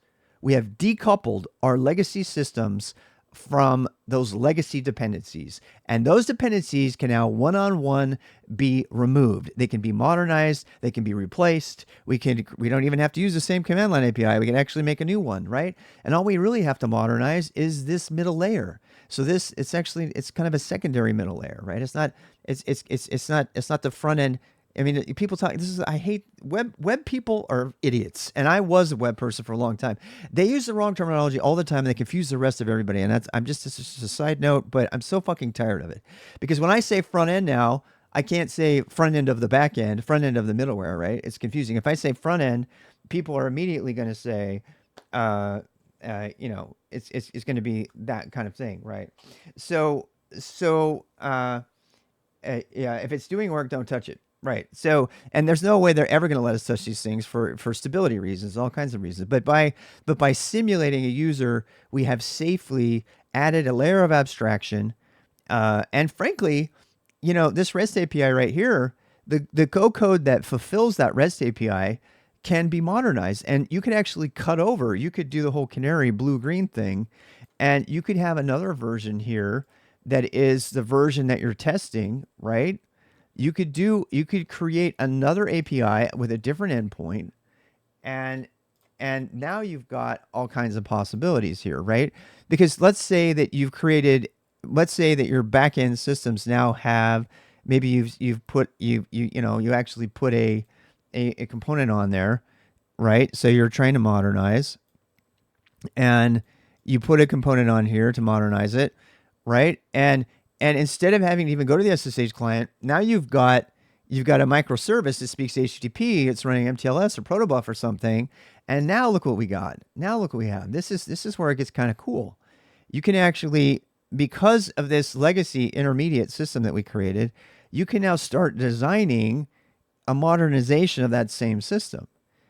our legacy systems from those legacy dependencies. And those dependencies can now one-on-one be removed. They can be modernized. They can be replaced. We don't even have to use the same command line API. We can actually make a new one, right? And all we really have to modernize is this middle layer. So it's kind of a secondary middle layer, right? It's not the front end. I mean, people talk. I hate web people are idiots, and I was a web person for a long time. They use the wrong terminology all the time, and they confuse the rest of everybody. And it's just a side note, but I'm so fucking tired of it. Because when I say front end now, I can't say front end of the back end, front end of the middleware, right? It's confusing. If I say front end, people are immediately going to say, it's going to be that kind of thing, right? So yeah, if it's doing work, don't touch it. Right. So, and there's no way they're ever going to let us touch these things for stability reasons, all kinds of reasons. But by simulating a user, we have safely added a layer of abstraction. And frankly, this REST API right here, the Go code that fulfills that REST API can be modernized, and you could actually cut over. You could do the whole canary blue-green thing, and you could have another version here that is the version that you're testing, right? You could create another API with a different endpoint, and now you've got all kinds of possibilities here, right? Because let's say that your backend systems now have, maybe you actually put a component on there, right? So you're trying to modernize, and you put a component on here to modernize it, right? And instead of having to even go to the SSH client, now you've got a microservice that speaks HTTP. It's running MTLS or protobuf or something. And now look what we got. Now look what we have. This is where it gets kind of cool. You can actually, because of this legacy intermediate system that we created, you can now start designing a modernization of that same system.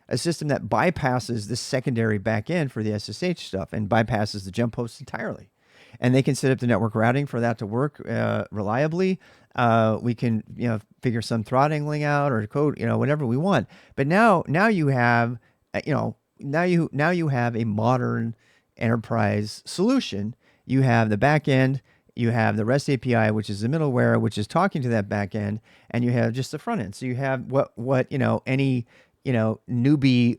A system that bypasses the secondary backend for the SSH stuff and bypasses the jump hosts entirely. And they can set up the network routing for that to work reliably. We can, figure some throttling out or code, whatever we want. But now you have, now you have a modern enterprise solution. You have the back end, you have the REST API, which is the middleware, which is talking to that back end, and you have just the front end. So you have what any newbie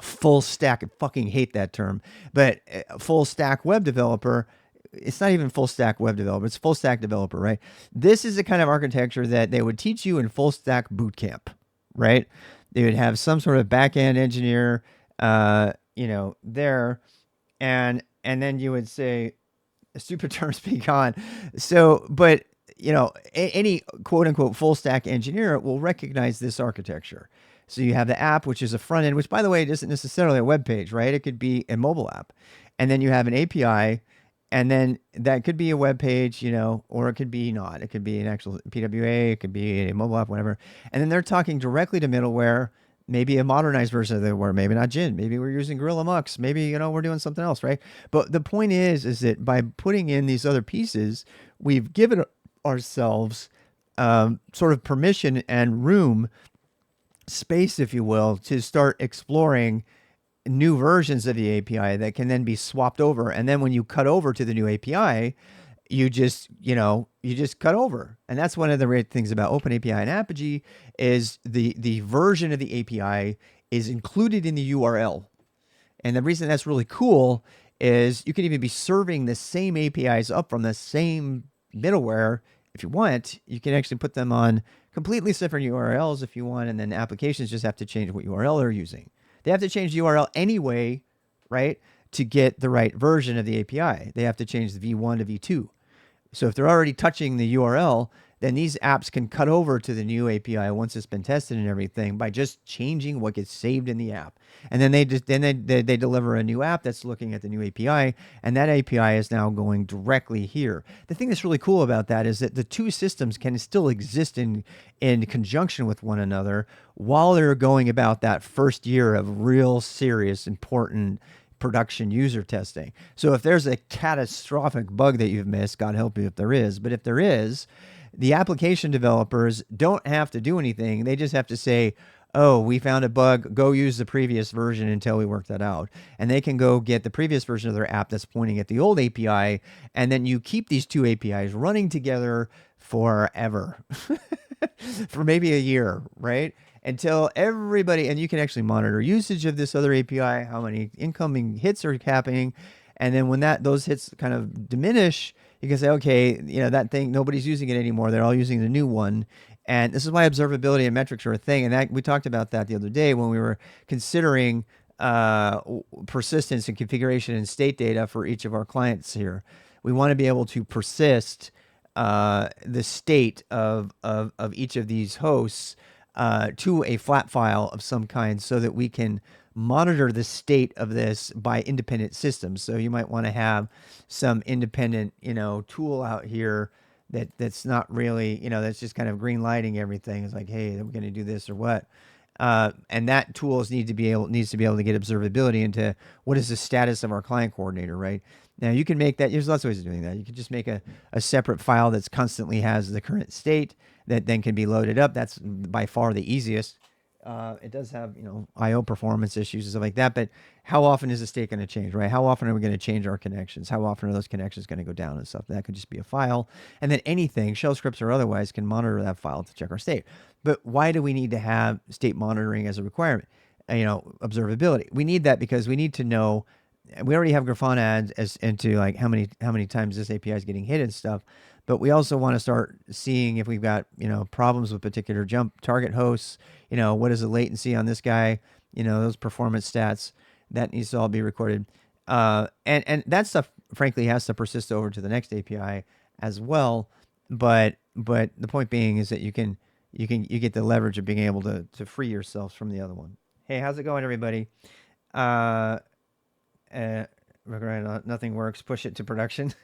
full stack, I fucking hate that term, but full stack web developer. It's not even full stack web developer. It's full stack developer, right? This is the kind of architecture that they would teach you in full stack boot camp, right? They would have some sort of back end engineer, there, and then you would say, stupid terms be gone. So, but any quote unquote full stack engineer will recognize this architecture. So you have the app, which is a front end, which by the way, isn't necessarily a web page, right? It could be a mobile app. And then you have an API, and then that could be a web page, or it could be not. It could be an actual PWA, it could be a mobile app, whatever. And then they're talking directly to middleware, maybe a modernized version of the middleware, maybe not Gin, maybe we're using Gorilla Mux, maybe, we're doing something else, right? But the point is that by putting in these other pieces, we've given ourselves sort of permission and room, space, if you will, to start exploring new versions of the API that can then be swapped over. And then when you cut over to the new API, you just, you just cut over. And that's one of the great things about OpenAPI and Apogee is the version of the API is included in the URL. And the reason that's really cool is you can even be serving the same APIs up from the same middleware if you want. You can actually put them on completely different URLs if you want, and then applications just have to change what URL they're using. They have to change the URL anyway, right, to get the right version of the API. They have to change the V1 to V2. So if they're already touching the URL, then these apps can cut over to the new API once it's been tested and everything by just changing what gets saved in the app. And then they deliver a new app that's looking at the new API, and that API is now going directly here. The thing that's really cool about that is that the two systems can still exist in conjunction with one another while they're going about that first year of real serious important production user testing. So if there's a catastrophic bug that you've missed, God help you if there is, but if there is, the application developers don't have to do anything. They just have to say, oh, we found a bug, go use the previous version until we work that out. And they can go get the previous version of their app that's pointing at the old API, and then you keep these two APIs running together forever, for maybe a year, right? Until everybody, and you can actually monitor usage of this other API, how many incoming hits are happening. And then when those hits kind of diminish, you can say, okay, that thing, nobody's using it anymore. They're all using the new one. And this is why observability and metrics are a thing. And we talked about that the other day when we were considering persistence and configuration and state data for each of our clients here. We want to be able to persist the state of each of these hosts to a flat file of some kind so that we can monitor the state of this by independent systems. So you might want to have some independent, tool out here that's not really, that's just kind of green lighting everything. It's like, hey, we're going to do this or what. And that tools needs to be able to get observability into what is the status of our client coordinator, right? Now you can make that, there's lots of ways of doing that. You can just make a separate file that's constantly has the current state that then can be loaded up. That's by far the easiest. It does have, IO performance issues and stuff like that, but how often is the state going to change, right? How often are we going to change our connections? How often are those connections going to go down and stuff? That could just be a file. And then anything, shell scripts or otherwise, can monitor that file to check our state. But why do we need to have state monitoring as a requirement? Observability. We need that because we need to know, we already have Grafana as into like how many times this API is getting hit and stuff. But we also want to start seeing if we've got, problems with particular jump target hosts, what is the latency on this guy, those performance stats, that needs to all be recorded. And that stuff, frankly, has to persist over to the next API as well. But the point being is that you get the leverage of being able to free yourselves from the other one. Hey, how's it going, everybody? Nothing works. Push it to production.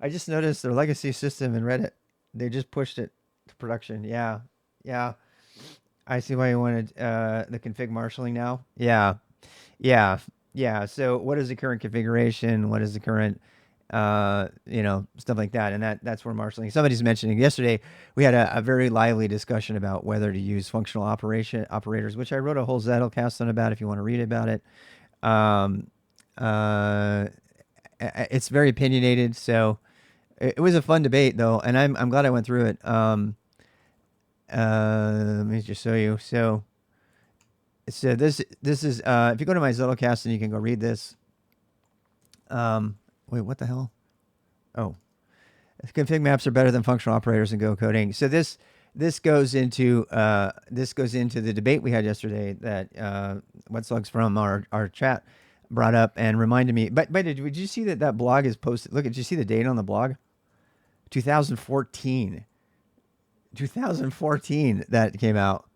I just noticed their legacy system in Reddit. They just pushed it to production. Yeah. I see why you wanted the config marshalling now. Yeah. So what is the current configuration? What is the current, stuff like that? And that's where marshalling. Somebody's mentioning yesterday, we had a very lively discussion about whether to use functional operators, which I wrote a whole Zettelcast on about if you want to read about it. It's very opinionated, so it was a fun debate though, and I'm glad I went through it. Let me just show you. So this is if you go to my Zettelcast and you can go read this. Wait, what the hell? Oh, config maps are better than functional operators in Go coding. So this goes into the debate we had yesterday that What Slugs from our chat brought up and reminded me. But did you see that blog is posted? Look, did you see the date on the blog? 2014 that came out.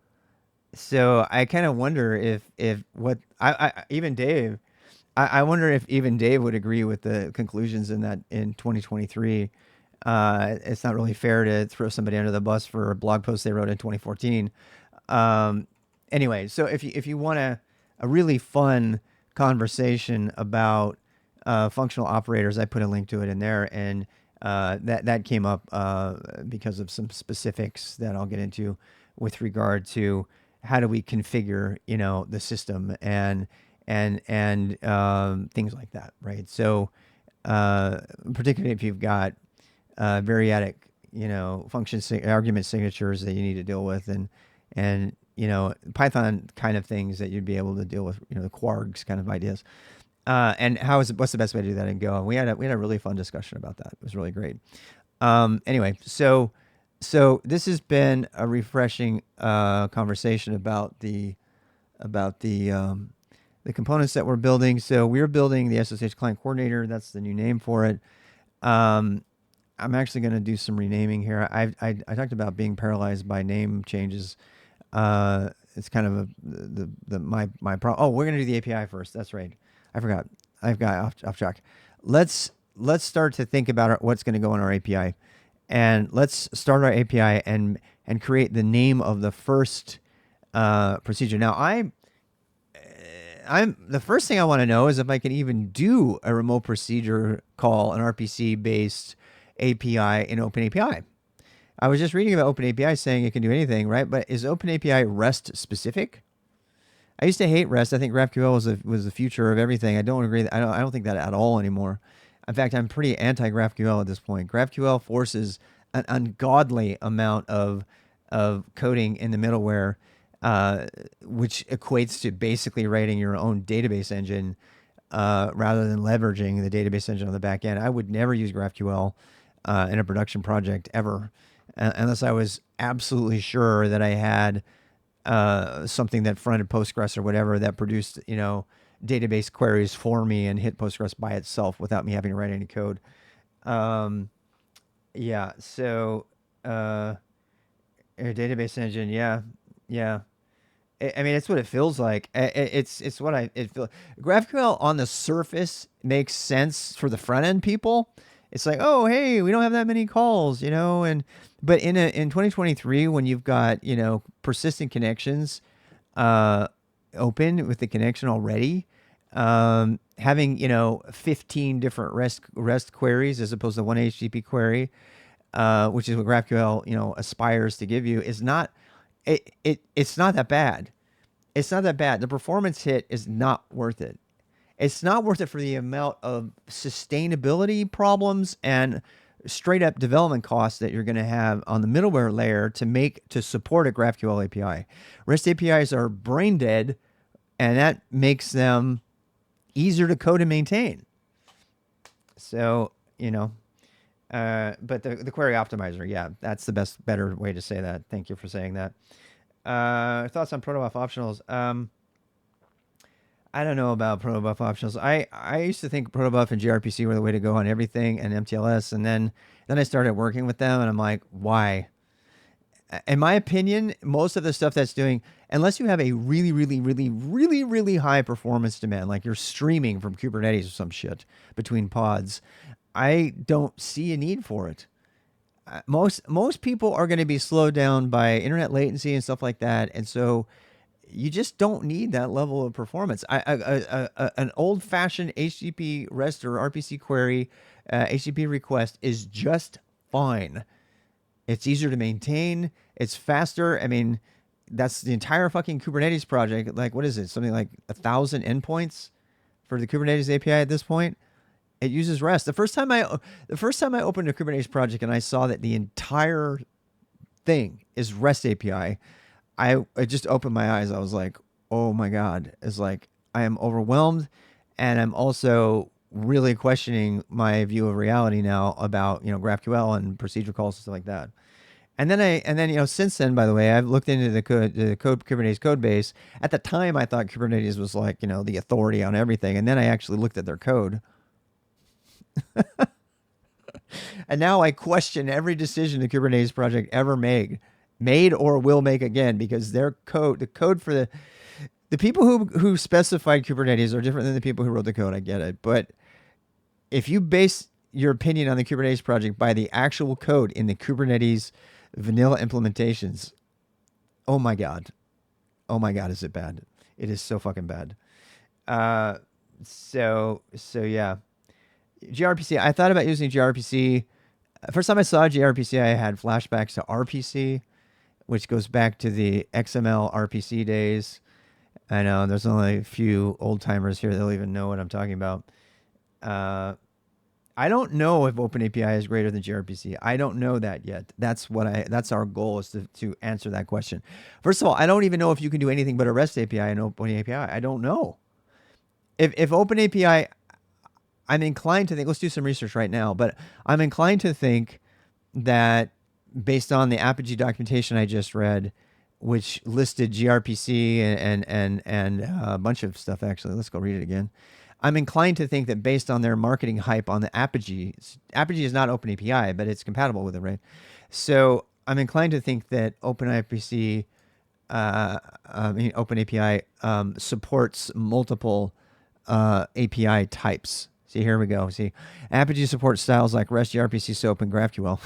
So I kind of wonder if what I even Dave, I wonder if even Dave would agree with the conclusions in 2023. It's not really fair to throw somebody under the bus for a blog post they wrote in 2014. Anyway, so if you want a really fun conversation about functional operators, I put a link to it in there, and that came up because of some specifics that I'll get into with regard to how do we configure, the system and things like that, right? So particularly if you've got variadic, argument signatures that you need to deal with, and Python kind of things that you'd be able to deal with, the quargs kind of ideas. And what's the best way to do that in Go? And we had a really fun discussion about that. It was really great. Anyway, so this has been a refreshing conversation about the components that we're building. So we're building the SSH client coordinator. That's the new name for it. I'm actually going to do some renaming here. I talked about being paralyzed by name changes. It's kind of my problem. Oh, we're going to do the API first. That's right. I forgot. I've got off track. Let's start to think about what's going to go on our API, and let's start our API and create the name of the first procedure. Now, I'm the first thing I want to know is if I can even do a remote procedure call, an RPC based API in OpenAPI. I was just reading about OpenAPI saying it can do anything, right? But is OpenAPI REST specific? I used to hate REST. I think GraphQL was the future of everything. I don't agree. I don't think that at all anymore. In fact, I'm pretty anti-GraphQL at this point. GraphQL forces an ungodly amount of coding in the middleware, which equates to basically writing your own database engine rather than leveraging the database engine on the back end. I would never use GraphQL in a production project ever, unless I was absolutely sure that I had something that fronted Postgres or whatever that produced, database queries for me and hit Postgres by itself without me having to write any code. Yeah. So, a database engine. Yeah. Yeah. I mean, it's what it feels like. It's what it feels. GraphQL on the surface makes sense for the front end people. It's like, oh, hey, we don't have that many calls, but in 2023, when you've got persistent connections open with the connection already, having 15 different REST queries as opposed to one HTTP query, which is what GraphQL aspires to give you, is not. It's not that bad. It's not that bad. The performance hit is not worth it. It's not worth it for the amount of sustainability problems and straight up development costs that you're going to have on the middleware layer to support a GraphQL API. REST APIs are brain dead, and that makes them easier to code and maintain. So, but the query optimizer, yeah, that's the better way to say that. Thank you for saying that. Thoughts on protobuf optionals? I don't know about protobuf optionals. I used to think protobuf and gRPC were the way to go on everything, and MTLS, and then I started working with them, and I'm like, why? In my opinion, most of the stuff that's doing, unless you have a really, really, really, really, really high performance demand, like you're streaming from Kubernetes or some shit between pods, I don't see a need for it. Most people are going to be slowed down by internet latency and stuff like that, and so you just don't need that level of performance. An old-fashioned HTTP REST or RPC query, HTTP request is just fine. It's easier to maintain. It's faster. I mean, that's the entire fucking Kubernetes project. Like, what is it? Something like 1,000 endpoints for the Kubernetes API at this point. It uses REST. The first time I opened a Kubernetes project and I saw that the entire thing is REST API, I just opened my eyes. I was like, oh my God. It's like, I am overwhelmed. And I'm also really questioning my view of reality now about, GraphQL and procedure calls and stuff like that. And then since then, by the way, I've looked into the Kubernetes code base. At the time, I thought Kubernetes was like, the authority on everything. And then I actually looked at their code. And now I question every decision the Kubernetes project ever made or will make again, because the code for the people who specified Kubernetes are different than the people who wrote the code. I get it. But if you base your opinion on the Kubernetes project by the actual code in the Kubernetes vanilla implementations, oh my God, is it bad? It is so fucking bad. So yeah. gRPC, I thought about using gRPC. First time I saw gRPC, I had flashbacks to RPC, which goes back to the XML RPC days. I know there's only a few old timers here that'll even know what I'm talking about. I don't know if OpenAPI is greater than gRPC. I don't know that yet. That's our goal, is to answer that question. First of all, I don't even know if you can do anything but a REST API in OpenAPI. I don't know. If OpenAPI, I'm inclined to think, let's do some research right now, but I'm inclined to think that based on the Apogee documentation I just read, which listed gRPC and a bunch of stuff, actually. Let's go read it again. I'm inclined to think that based on their marketing hype on the Apogee is not OpenAPI, but it's compatible with it, right? So I'm inclined to think that OpenAPI supports multiple API types. See, here we go. See, Apogee supports styles like REST, gRPC, SOAP, and GraphQL.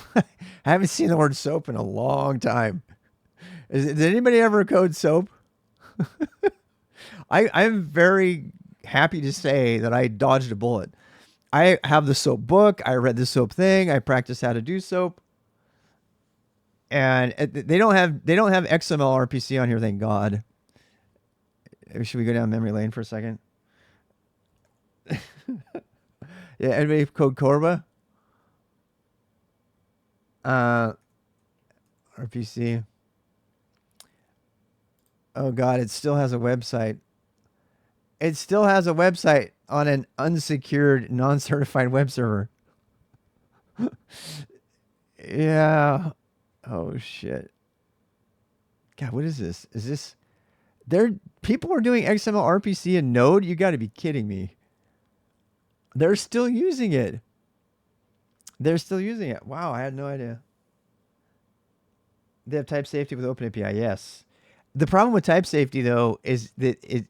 I haven't seen the word SOAP in a long time. Did anybody ever code SOAP? I'm very happy to say that I dodged a bullet. I have the SOAP book. I read the SOAP thing. I practiced how to do SOAP. And they don't have XML RPC on here, thank God. Should we go down memory lane for a second? Yeah, anybody code Corba? RPC. Oh God, it still has a website. It still has a website on an unsecured, non-certified web server. Yeah. Oh shit. God, what is this? Is this people are doing XML RPC in Node? You got to be kidding me. They're still using it. Wow, I had no idea. They have type safety with OpenAPI, yes. The problem with type safety, though, is that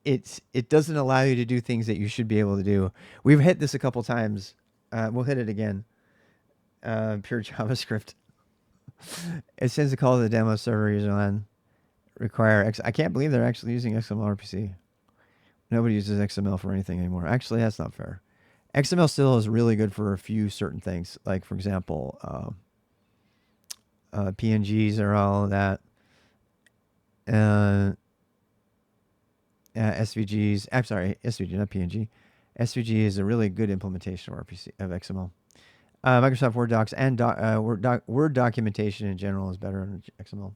it doesn't allow you to do things that you should be able to do. We've hit this a couple times. We'll hit it again. Pure JavaScript. It sends a call to the demo server user line. I can't believe they're actually using XML RPC. Nobody uses XML for anything anymore. Actually, that's not fair. XML still is really good for a few certain things. Like, for example, PNGs or all of that. SVGs. I'm sorry, SVG, not PNG. SVG is a really good implementation of RPC of XML. Microsoft Word docs and Word documentation in general is better in XML.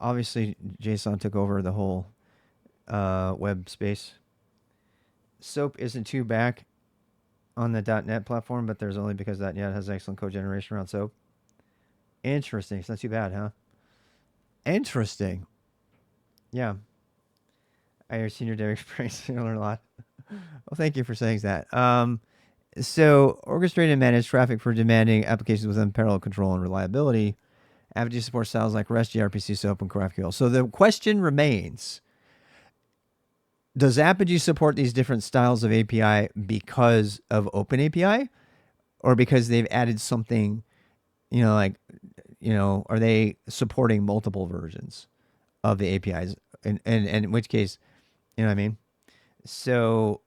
Obviously, JSON took over the whole web space. SOAP isn't too back on the .NET platform, but there's only because .NET has excellent code generation around SOAP. Interesting. It's not too bad, huh? Interesting. Yeah. Your senior dev experience, you learn a lot. Well, thank you for saying that. So, orchestrate and manage traffic for demanding applications with unparalleled control and reliability. Apogee supports styles like REST, gRPC, SOAP, and GraphQL. So the question remains, does Apogee support these different styles of API because of OpenAPI, or because they've added something, are they supporting multiple versions of the APIs? And in which case, you know what I mean? So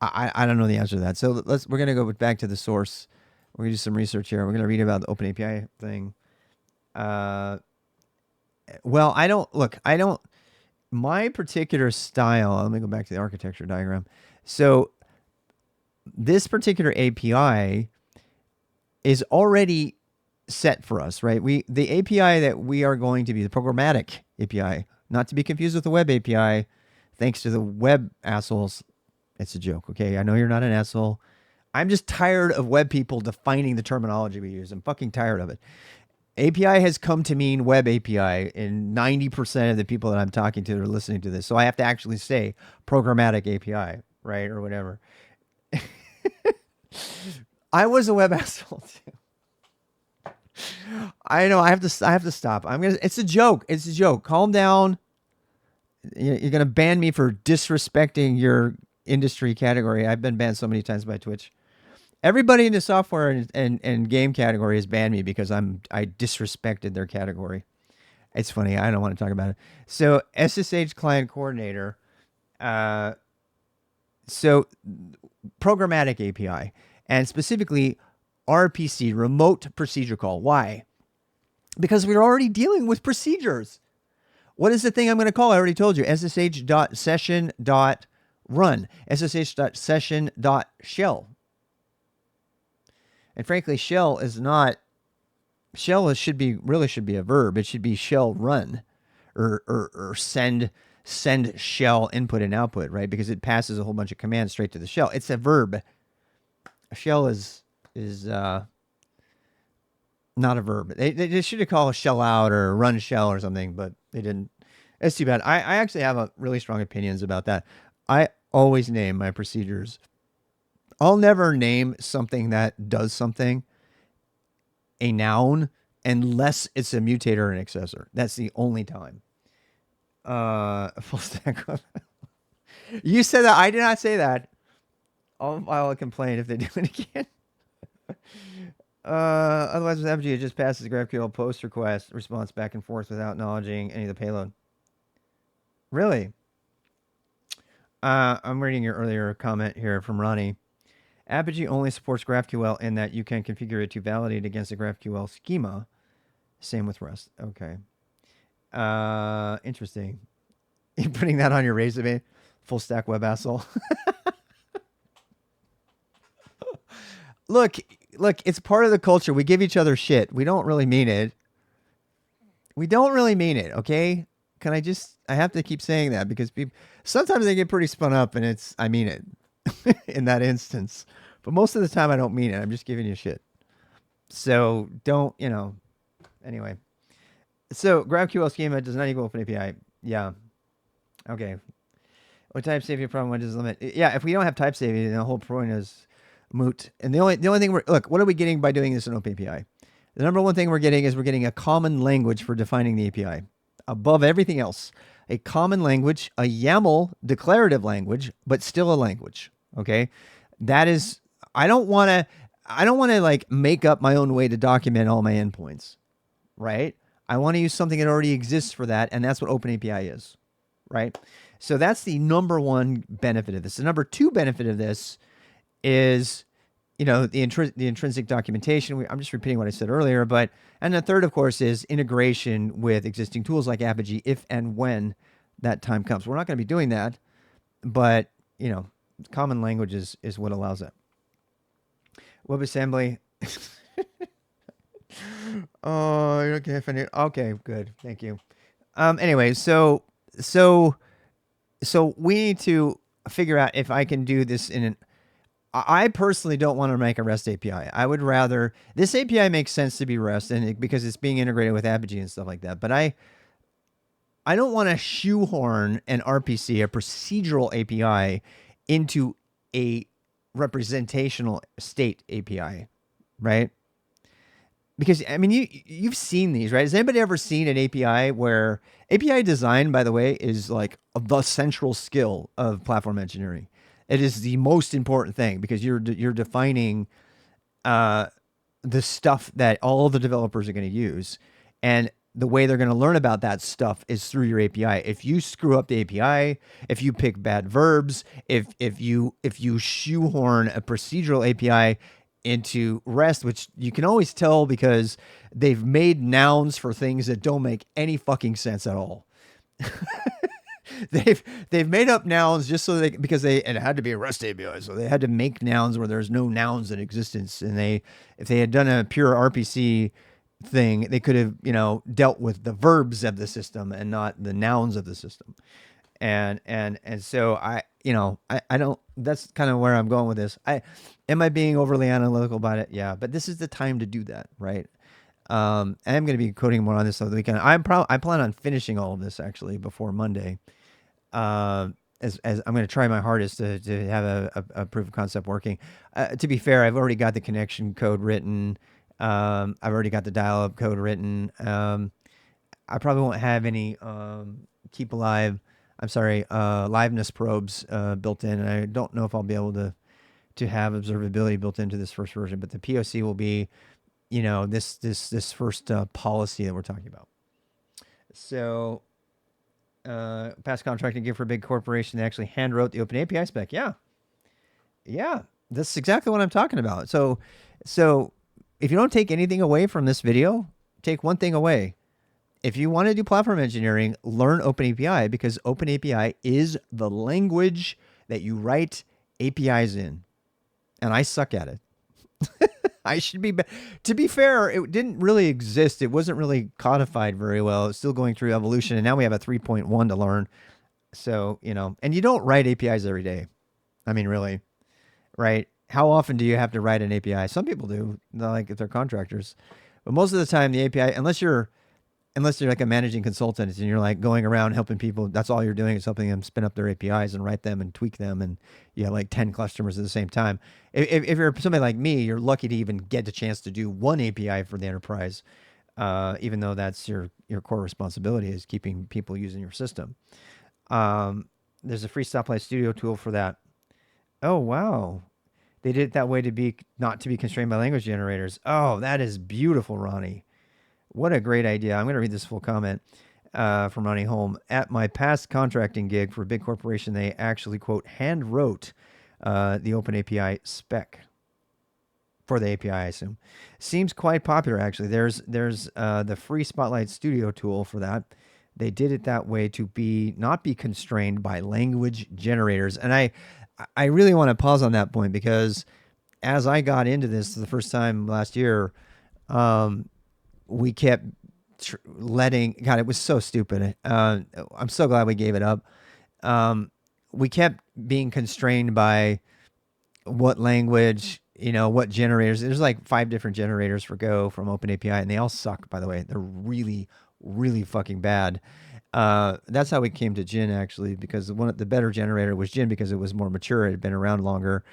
I don't know the answer to that. So we're going to go back to the source. We're going to do some research here. We're going to read about the OpenAPI thing. Well, my particular style, let me go back to the architecture diagram. So this particular API is already set for us, right? The API that we are going to be, the programmatic API, not to be confused with the web API, thanks to the web assholes. It's a joke, okay? I know you're not an asshole. I'm just tired of web people defining the terminology we use. I'm fucking tired of it. API has come to mean web API, and 90% of the people that I'm talking to are listening to this. So I have to actually say programmatic API, right? Or whatever. I was a web asshole too. I know. I have to stop. It's a joke. It's a joke. Calm down. You're gonna ban me for disrespecting your industry category. I've been banned so many times by Twitch. Everybody in the software and game category has banned me because I disrespected their category. It's funny. I don't want to talk about it. So SSH client coordinator. So programmatic API, and specifically RPC, remote procedure call. Why? Because we're already dealing with procedures. What is the thing I'm going to call? I already told you. ssh.session.run. ssh.session.shell. And frankly, shell is not should be a verb. It should be shell run or send shell input and output, right? Because it passes a whole bunch of commands straight to the shell. It's a verb. A shell is not a verb. They should have called shell out or run shell or something, but they didn't. It's too bad. I actually have a really strong opinions about that. I always name my procedures. I'll never name something that does something a noun unless it's a mutator or an accessor. That's the only time. Full stack. You said that. I did not say that. I'll file a complaint if they do it again. Otherwise, with FG, it just passes GraphQL post request response back and forth without acknowledging any of the payload. Really? I'm reading your earlier comment here from Ronnie. Apogee only supports GraphQL in that you can configure it to validate against a GraphQL schema. Same with Rust. Okay. Interesting. You putting that on your resume? Full stack web asshole. Look, it's part of the culture. We give each other shit. We don't really mean it. Okay? I have to keep saying that because sometimes they get pretty spun up and I mean it in that instance. But most of the time I don't mean it. I'm just giving you shit. So don't, anyway. So GraphQL schema does not equal OpenAPI. Yeah. Okay. What type saving problem? What does limit? Yeah, if we don't have type saving, then the whole point is moot. And the only thing what are we getting by doing this in OpenAPI? The number one thing we're getting is a common language for defining the API. Above everything else, a common language, a YAML declarative language, but still a language. Okay, that is. I don't want to like make up my own way to document all my endpoints, right? I want to use something that already exists for that, and that's what OpenAPI is, right? So that's the number one benefit of this. The number two benefit of this is, the intrinsic documentation. I'm just repeating what I said earlier, and the third, of course, is integration with existing tools like Apogee if and when that time comes. We're not going to be doing that, but, common language is what allows that. WebAssembly. Oh, you're okay. Okay, good. Thank you. Anyway, so we need to figure out if I can do this I personally don't want to make a REST API. I would rather, this API makes sense to be REST because it's being integrated with Apogee and stuff like that. But I don't want to shoehorn an RPC, a procedural API, into a representational state API, right? Because, you've seen these, right? Has anybody ever seen an API where API design, by the way, is like the central skill of platform engineering? It is the most important thing because you're defining the stuff that all the developers are going to use, and the way they're going to learn about that stuff is through your API. If you screw up the API, if you pick bad verbs, if you shoehorn a procedural API into REST, which you can always tell because they've made nouns for things that don't make any fucking sense at all. They've made up nouns just so because it had to be a REST API, so they had to make nouns where there's no nouns in existence. And if they had done a pure RPC thing, they could have dealt with the verbs of the system and not the nouns of the system. And so I don't. That's kind of where I'm going with this. Am I being overly analytical about it? Yeah, but this is the time to do that, right? And I'm going to be coding more on this over the weekend. I plan on finishing all of this actually before Monday. As I'm going to try my hardest to have a proof of concept working. To be fair, I've already got the connection code written. I've already got the dial-up code written. I probably won't have any keep alive. Liveness probes built in, and I don't know if I'll be able to have observability built into this first version. But the POC will be, this first policy that we're talking about. So. Past contracting gig for a big corporation. They actually hand wrote the OpenAPI spec. Yeah, that's exactly what I'm talking about. So if you don't take anything away from this video, take one thing away. If you want to do platform engineering, learn OpenAPI because OpenAPI is the language that you write APIs in, and I suck at it. I should be. To be fair, it didn't really exist. It wasn't really codified very well. It's still going through evolution, and now we have a 3.1 to learn. So and you don't write APIs every day. I mean, really, right? How often do you have to write an API? Some people do, like if they're contractors, but most of the time, the API, unless you're like a managing consultant and you're like going around helping people, that's all you're doing is helping them spin up their APIs and write them and tweak them, and you have like 10 customers at the same time. If you're somebody like me, you're lucky to even get the chance to do one API for the enterprise, even though that's your core responsibility is keeping people using your system. There's a free Stoplight Studio tool for that. Oh, wow. They did it that way to be not to be constrained by language generators. Oh, that is beautiful, Ronnie. What a great idea. I'm going to read this full comment from Ronnie Holm. At my past contracting gig for a big corporation, they actually, quote, hand wrote the OpenAPI spec for the API, I assume. Seems quite popular, actually. There's the free Spotlight Studio tool for that. They did it that way to not be constrained by language generators. And I really want to pause on that point because as I got into this the first time last year, we kept letting, God, it was so stupid. I'm so glad we gave it up. We kept being constrained by what language, what generators. There's like 5 different generators for Go from OpenAPI, and they all suck, by the way. They're really, really fucking bad. That's how we came to Gin, actually, because the better generator was Gin because it was more mature. It had been around longer.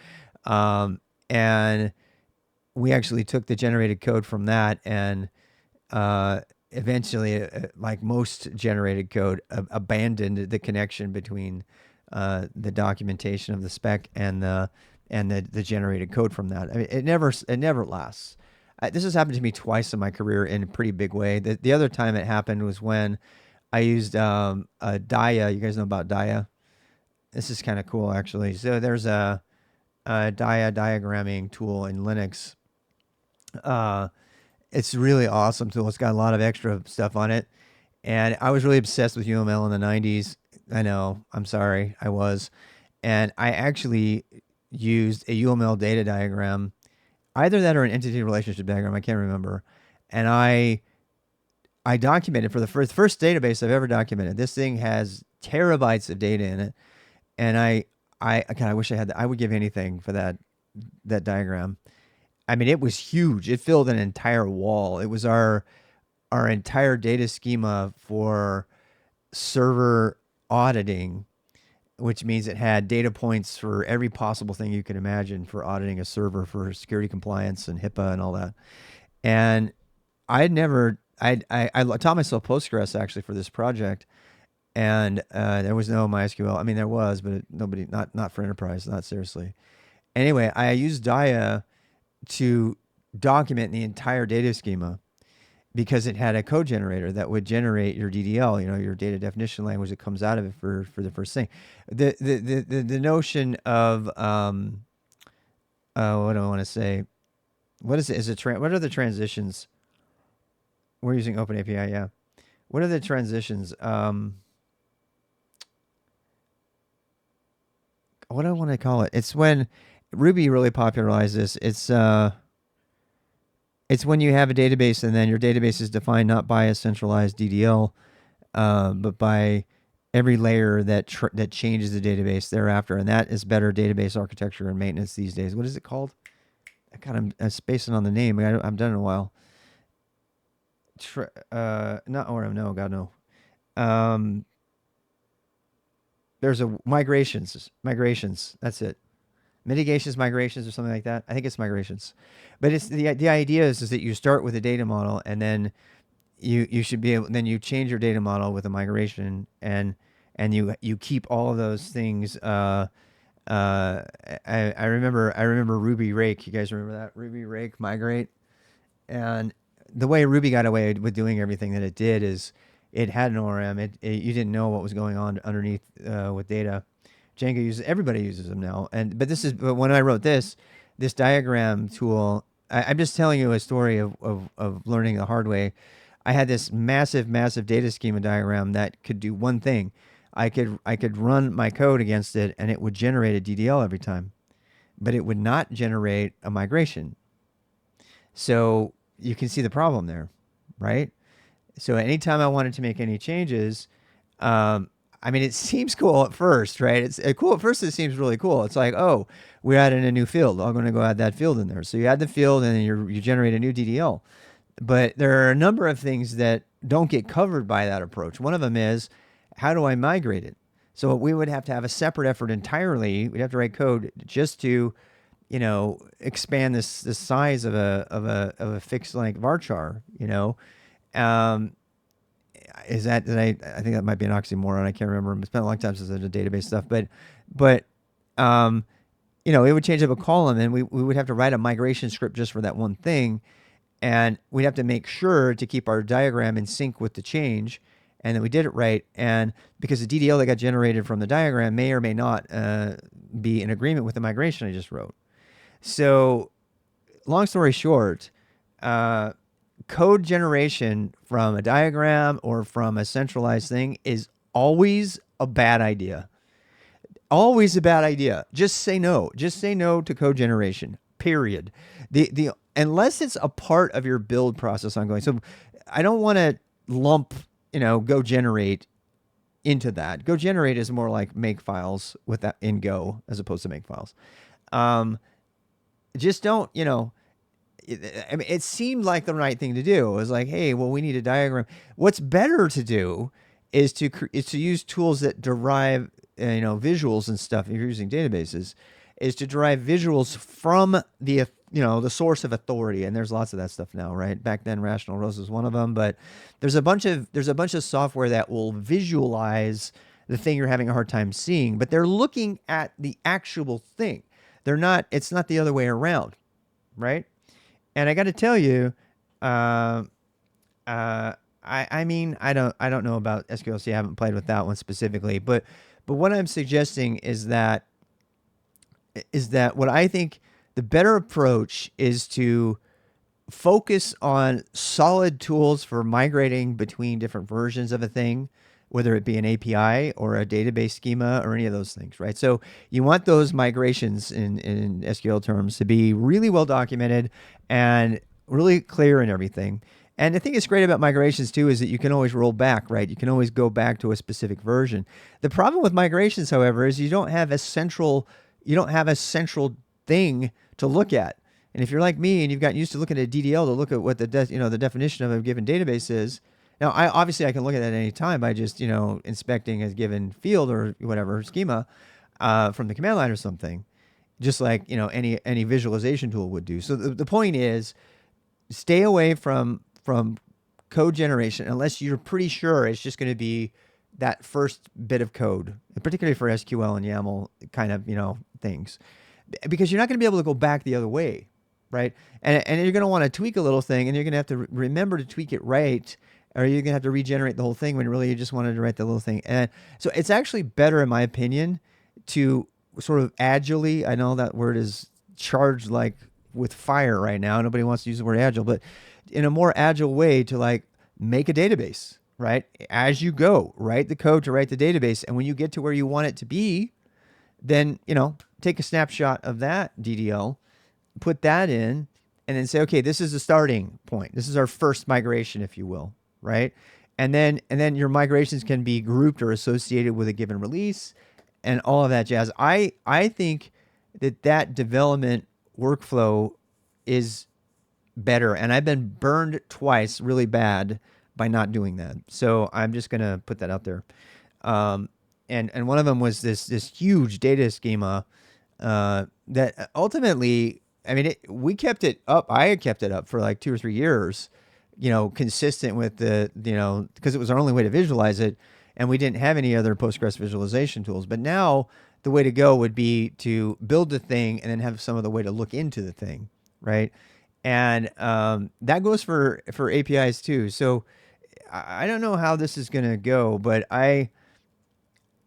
And we actually took the generated code from that and eventually, like most generated code, abandoned the connection between the documentation of the spec and the generated code from that. I mean, it never lasts. This has happened to me twice in my career in a pretty big way. The other time it happened was when I used a Dia. You guys know about Dia? This is kind of cool, actually. So there's a Dia diagramming tool in Linux. It's really awesome tool. It's got a lot of extra stuff on it. And I was really obsessed with UML in the 90s. I know, I'm sorry, I was. And I actually used a UML data diagram, either that or an entity relationship diagram, I can't remember. And I documented for the first database I've ever documented. This thing has terabytes of data in it. And God, I wish I had that. I would give anything for that diagram. I mean, it was huge. It filled an entire wall. It was our entire data schema for server auditing, which means it had data points for every possible thing you could imagine for auditing a server for security compliance and HIPAA and all that. And I taught myself Postgres actually for this project, and there was no MySQL. I mean, there was, but not for enterprise, not seriously. Anyway, I used Dia to document the entire data schema because it had a code generator that would generate your DDL, your data definition language that comes out of it for the first thing. The notion of what do I want to say? What is it? What are the transitions? We're using OpenAPI, yeah. What are the transitions? What do I want to call it? It's when Ruby really popularized this. It's when you have a database and then your database is defined not by a centralized DDL, but by every layer that changes the database thereafter, and that is better database architecture and maintenance these days. What is it called? I'm spacing on the name. I've done it in a while. Not ORM. No, God no. There's a migrations. That's it. Mitigations, migrations, or something like that. I think it's migrations, but it's the idea is that you start with a data model and then you should be able. Then you change your data model with a migration and you keep all of those things. I remember Ruby Rake. You guys remember that Ruby Rake migrate? And the way Ruby got away with doing everything that it did is it had an ORM. You didn't know what was going on underneath with data. Django everybody uses them now. But when I wrote this diagram tool, I'm just telling you a story of learning the hard way. I had this massive data schema diagram that could do one thing. I could run my code against it and it would generate a DDL every time, but it would not generate a migration. So you can see the problem there, right? So anytime I wanted to make any changes, I mean, it seems cool at first, right? It's cool at first. It seems really cool. It's like, oh, we're adding a new field. I'm going to go add that field in there. So you add the field, and then you generate a new DDL. But there are a number of things that don't get covered by that approach. One of them is, how do I migrate it? So we would have to have a separate effort entirely. We'd have to write code just to, expand this size of a fixed length varchar. Um, is that I think that might be an oxymoron. I can't remember. It's been a long time since I did database stuff, but um, it would change up a column, and we would have to write a migration script just for that one thing, and we'd have to make sure to keep our diagram in sync with the change, and then we did it right. And because the DDL that got generated from the diagram may or may not be in agreement with the migration I just wrote. So, long story short, code generation from a diagram or from a centralized thing is always a bad idea. Always a bad idea. Just say no. Just say no to code generation. Period. The unless it's a part of your build process ongoing. So I don't want to lump, Go generate into that. Go generate is more like make files with that in Go as opposed to make files. Just don't, I mean, it seemed like the right thing to do. It was like, hey, well, we need a diagram. What's better to do is to use tools that derive, visuals and stuff. If you're using databases, is to derive visuals from the source of authority. And there's lots of that stuff now, right? Back then, Rational Rose was one of them, but there's a bunch of software that will visualize the thing you're having a hard time seeing, but they're looking at the actual thing. It's not the other way around, right? And I got to tell you, I mean, I don't know about SQLC. I haven't played with that one specifically, but what I'm suggesting is that what I think the better approach is to focus on solid tools for migrating between different versions of a thing, whether it be an API or a database schema or any of those things, right? So you want those migrations in SQL terms to be really well documented and really clear and everything. And the thing that's great about migrations too is that you can always roll back, right? You can always go back to a specific version. The problem with migrations, however, is you don't have a central thing to look at. And if you're like me and you've gotten used to looking at a DDL to look at what the definition of a given database is, now I can look at that at any time by just inspecting a given field or whatever schema from the command line or something, just like any visualization tool would do. So the point is, stay away from code generation unless you're pretty sure it's just going to be that first bit of code, particularly for SQL and YAML kind of things, because you're not going to be able to go back the other way, right? And you're going to want to tweak a little thing, and you're going to have to remember to tweak it right, or you're going to have to regenerate the whole thing when really you just wanted to write the little thing. And so it's actually better, in my opinion, to sort of agilely, I know that word is charged like with fire right now. Nobody wants to use the word agile, but in a more agile way to like make a database, right? As you go, write the code to write the database. And when you get to where you want it to be, then, take a snapshot of that DDL, put that in, and then say, okay, this is the starting point. This is our first migration, if you will, right? And then your migrations can be grouped or associated with a given release and all of that jazz. I think that development workflow is better, and I've been burned twice really bad by not doing that. So I'm just going to put that out there. And one of them was this huge data schema that ultimately, I mean, we kept it up. I had kept it up for like 2 or 3 years, consistent with because it was our only way to visualize it, and we didn't have any other Postgres visualization tools. But now the way to go would be to build the thing and then have some of the way to look into the thing, right? And that goes for APIs too. So I don't know how this is going to go, but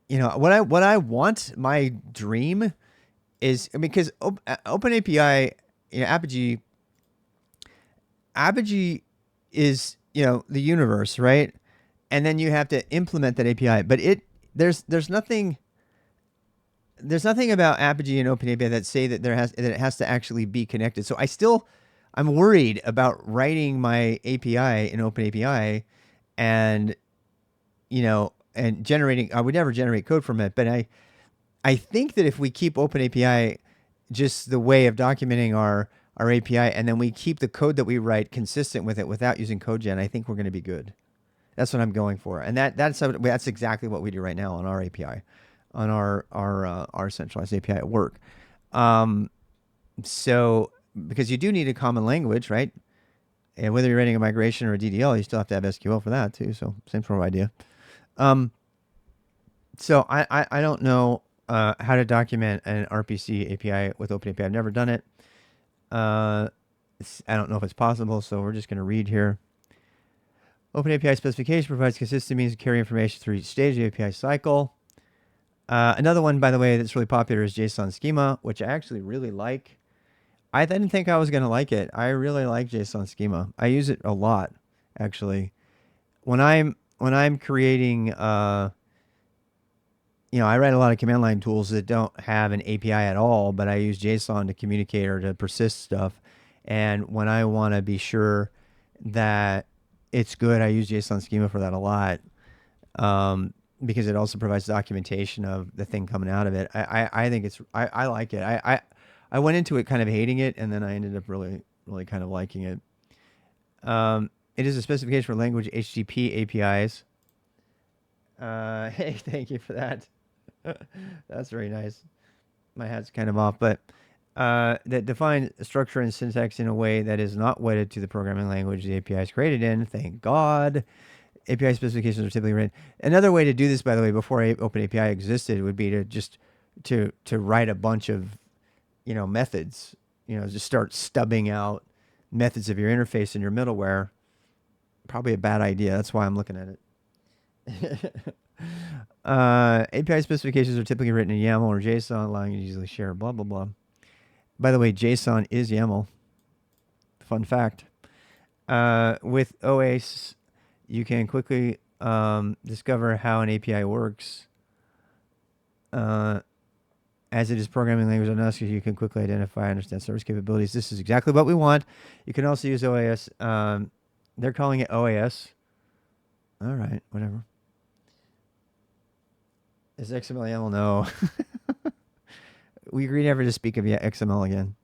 what I want, my dream is, because OpenAPI, Apigee is, the universe, right? And then you have to implement that API, but there's nothing about Apigee and OpenAPI that say that it has to actually be connected. So I still I'm worried about writing my API in OpenAPI and, and generating. I would never generate code from it, but I think that if we keep OpenAPI just the way of documenting our API, and then we keep the code that we write consistent with it without using CodeGen, I think we're going to be good. That's what I'm going for, and that's exactly what we do right now on our API, on our centralized API at work. So because you do need a common language, right? And whether you're writing a migration or a DDL, you still have to have SQL for that too. So same sort of idea. So I don't know how to document an RPC API with OpenAPI. I've never done it. I don't know if it's possible, so we're just going to read here. OpenAPI specification provides consistent means to carry information through each stage of the API cycle. Another one, by the way, that's really popular is JSON schema, which I actually really like. I didn't think I was going to like it. I really like JSON schema. I use it a lot, actually. When I'm creating, I write a lot of command line tools that don't have an API at all, but I use JSON to communicate or to persist stuff. And when I want to be sure that it's good, I use JSON schema for that a lot, because it also provides documentation of the thing coming out of it. I think I like it. I went into it kind of hating it, and then I ended up really, really kind of liking it. It is a specification for language HTTP APIs. Hey, thank you for that. That's very nice. My hat's kind of off, but that define structure and syntax in a way that is not wedded to the programming language the API is created in. Thank God. API specifications are typically written. Another way to do this, by the way, before OpenAPI existed, would be to just to write a bunch of methods. Just start stubbing out methods of your interface and your middleware. Probably a bad idea. That's why I'm looking at it. API specifications are typically written in YAML or JSON, allowing you to easily share, blah, blah, blah. By the way, JSON is YAML. Fun fact. With OAS, you can quickly discover how an API works. As it is programming language on us, you can quickly identify and understand service capabilities. This is exactly what we want. You can also use OAS. They're calling it OAS. All right, whatever. Is XML YAML? No. We agree never to speak of XML again.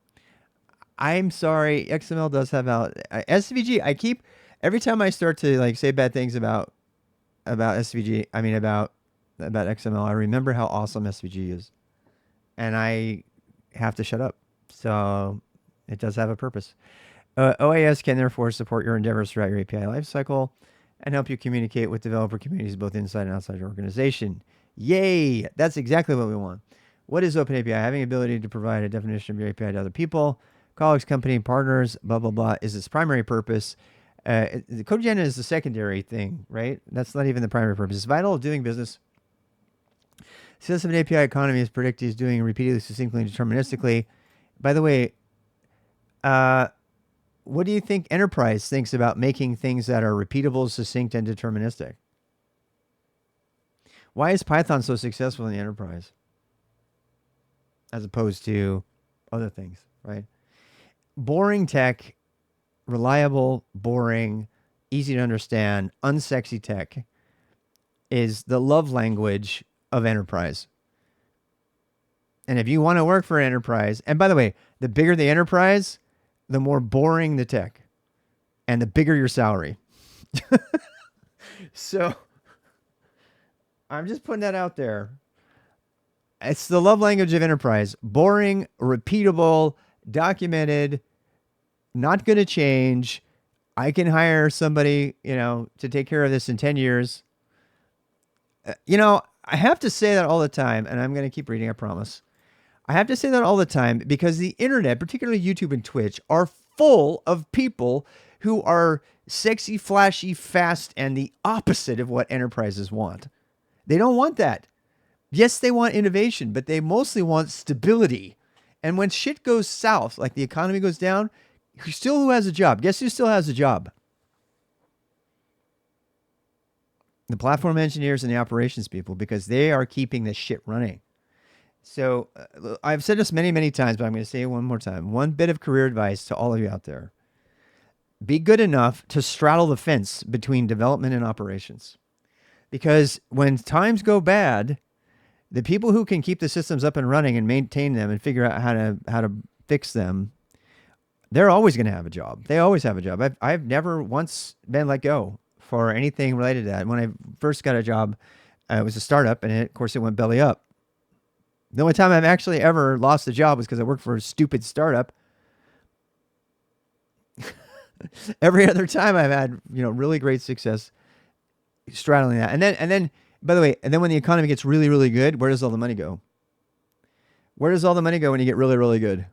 I'm sorry. XML does have out SVG. Every time I start to say bad things about SVG, about XML, I remember how awesome SVG is, and I have to shut up. So it does have a purpose. OAS can therefore support your endeavors throughout your API lifecycle and help you communicate with developer communities both inside and outside your organization. Yay! That's exactly what we want. What is OpenAPI? Having the ability to provide a definition of your API to other people, colleagues, company, partners, blah, blah, blah, is its primary purpose. The CodeGen is the secondary thing, right? That's not even the primary purpose. It's vital to doing business. Success of an API economy is predicted as doing repeatedly, succinctly, and deterministically. By the way, what do you think enterprise thinks about making things that are repeatable, succinct, and deterministic? Why is Python so successful in the enterprise as opposed to other things, right? Boring tech, reliable, boring, easy to understand, unsexy tech is the love language of enterprise. And if you want to work for an enterprise, and by the way, the bigger the enterprise, the more boring the tech and the bigger your salary. So I'm just putting that out there. It's the love language of enterprise. Boring, repeatable, documented, not going to change. I can hire somebody, to take care of this in 10 years. I have to say that all the time, and I'm going to keep reading, I promise. I have to say that all the time because the internet, particularly YouTube and Twitch, are full of people who are sexy, flashy, fast, and the opposite of what enterprises want. They don't want that. Yes, they want innovation, but they mostly want stability. And when shit goes south, like the economy goes down, who has a job? Guess who still has a job? The platform engineers and the operations people, because they are keeping the shit running. So I've said this many, many times, but I'm going to say it one more time. One bit of career advice to all of you out there. Be good enough to straddle the fence between development and operations. Because when times go bad, the people who can keep the systems up and running and maintain them and figure out how to fix them, they're always going to have a job. They always have a job. I've never once been let go for anything related to that. When I first got a job, it was a startup, and of course it went belly up. The only time I've actually ever lost a job was because I worked for a stupid startup. Every other time I've had, really great success straddling that. And then, by the way, and then when the economy gets really, really good, where does all the money go? Where does all the money go when you get really, really good?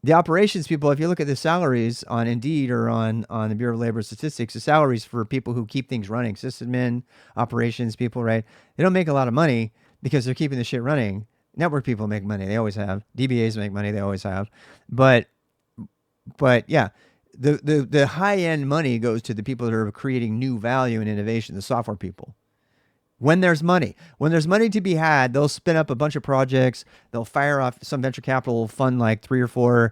The operations people, if you look at the salaries on Indeed or on the Bureau of Labor Statistics, the salaries for people who keep things running, sysadmin, operations people, right? They don't make a lot of money because they're keeping the shit running. Network people make money. They always have. DBAs make money. They always have. But yeah, the high end money goes to the people that are creating new value and innovation, the software people. When there's money to be had, they'll spin up a bunch of projects. They'll fire off some venture capital fund, like 3 or 4,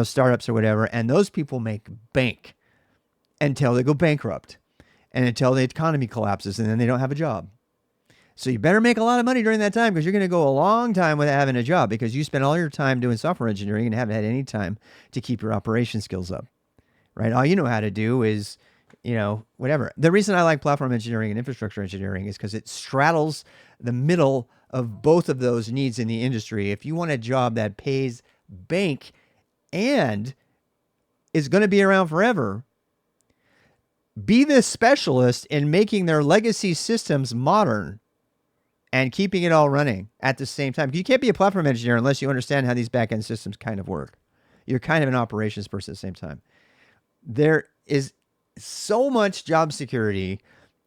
startups or whatever. And those people make bank until they go bankrupt and until the economy collapses, and then they don't have a job. So you better make a lot of money during that time, because you're going to go a long time without having a job, because you spend all your time doing software engineering and haven't had any time to keep your operation skills up, right? All you know how to do is, whatever. The reason I like platform engineering and infrastructure engineering is because it straddles the middle of both of those needs in the industry. If you want a job that pays bank and is going to be around forever, be the specialist in making their legacy systems modern and keeping it all running at the same time. You can't be a platform engineer unless you understand how these back-end systems kind of work. You're kind of an operations person at the same time. There is so much job security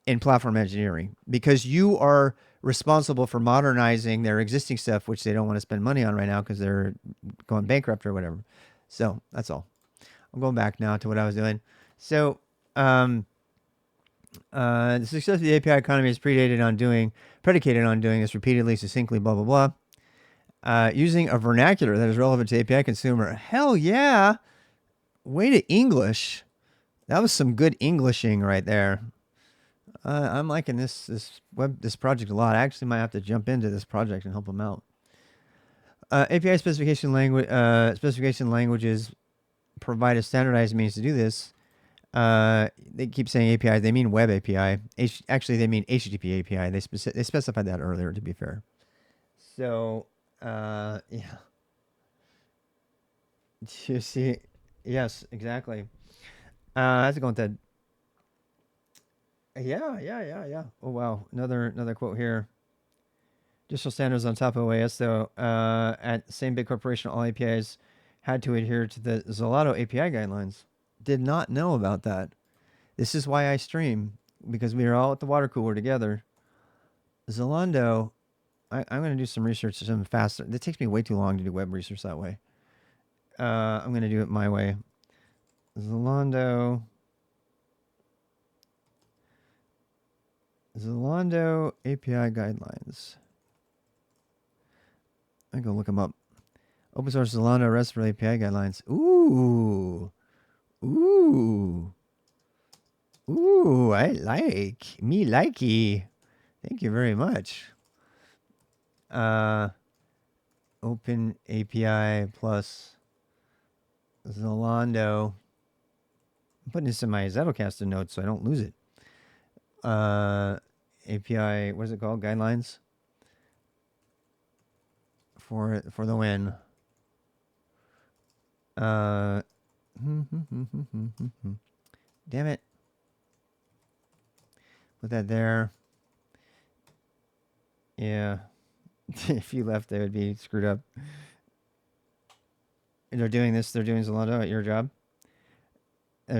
in platform engineering because you are responsible for modernizing their existing stuff, which they don't want to spend money on right now because they're going bankrupt or whatever. So that's all. I'm going back now to what I was doing. So the success of the API economy is predicated on doing this repeatedly, succinctly, blah, blah, blah. Using a vernacular that is relevant to API consumer. Hell yeah. Way to English. That was some good Englishing right there. I'm liking this project a lot. I actually might have to jump into this project and help them out. API specification languages provide a standardized means to do this. They keep saying API. They mean web API. Actually, they mean HTTP API. They specified that earlier, to be fair. So, yeah. You see, yes, exactly. How's it going, Ted? Yeah. Oh, wow. Another quote here. Additional standards on top of OAS, though. At the same big corporation, all APIs had to adhere to the Zolado API guidelines. Did not know about that. This is why I stream, because we are all at the water cooler together. Zalando, I'm going to do some research some faster. It takes me way too long to do web research that way. I'm going to do it my way. Zalando API guidelines. I go look them up. Open source Zalando RESTful API guidelines. Ooh, I like. Me likey. Thank you very much. Open API plus Zalando. I'm putting this in my Zettelkasten notes so I don't lose it. API, what is it called? Guidelines for the win. Damn it. Put that there. Yeah. If you left, they would be screwed up. And they're doing Zalando at your job.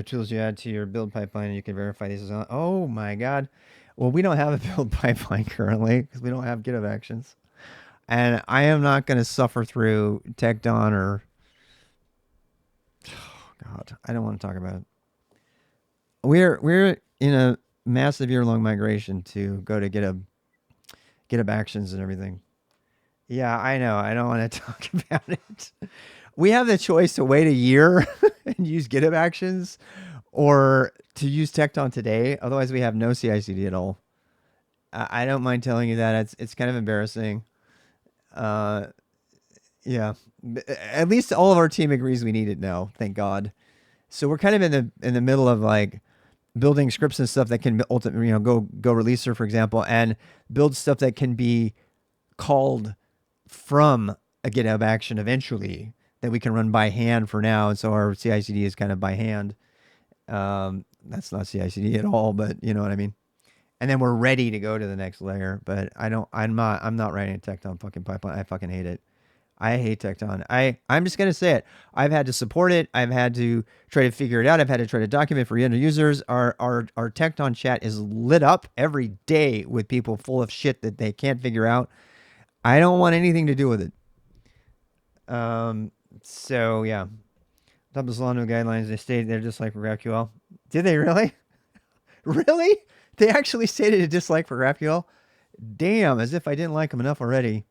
Tools you add to your build pipeline, and you can verify these. Oh my God. Well, we don't have a build pipeline currently because we don't have GitHub Actions. And I am not going to suffer through TechDawn or... Oh, God. I don't want to talk about it. We're in a massive year-long migration to go to GitHub Actions and everything. Yeah, I know. I don't want to talk about it. we have the choice to wait a year and use GitHub Actions, or to use Tecton today. Otherwise, we have no CI/CD at all. I don't mind telling you that it's kind of embarrassing. Uh, yeah, at least all of our team agrees we need it now. Thank God. So we're kind of in the middle of like building scripts and stuff that can ultimately, go releaser, for example, and build stuff that can be called from a GitHub action eventually that we can run by hand for now. And so our CI/CD is kind of by hand. That's not CI/CD at all, but you know what I mean. And then we're ready to go to the next layer. But I'm not writing a Tecton fucking pipeline. I fucking hate it. I hate Tecton. I'm just gonna say it. I've had to support it. I've had to try to figure it out. I've had to try to document for end users. Our Tecton chat is lit up every day with people full of shit that they can't figure out. I don't want anything to do with it. So yeah, Double Solano guidelines. They stayed there just like for GraphQL. Did they really? Really? They actually stated a dislike for GraphQL. Damn, as if I didn't like them enough already.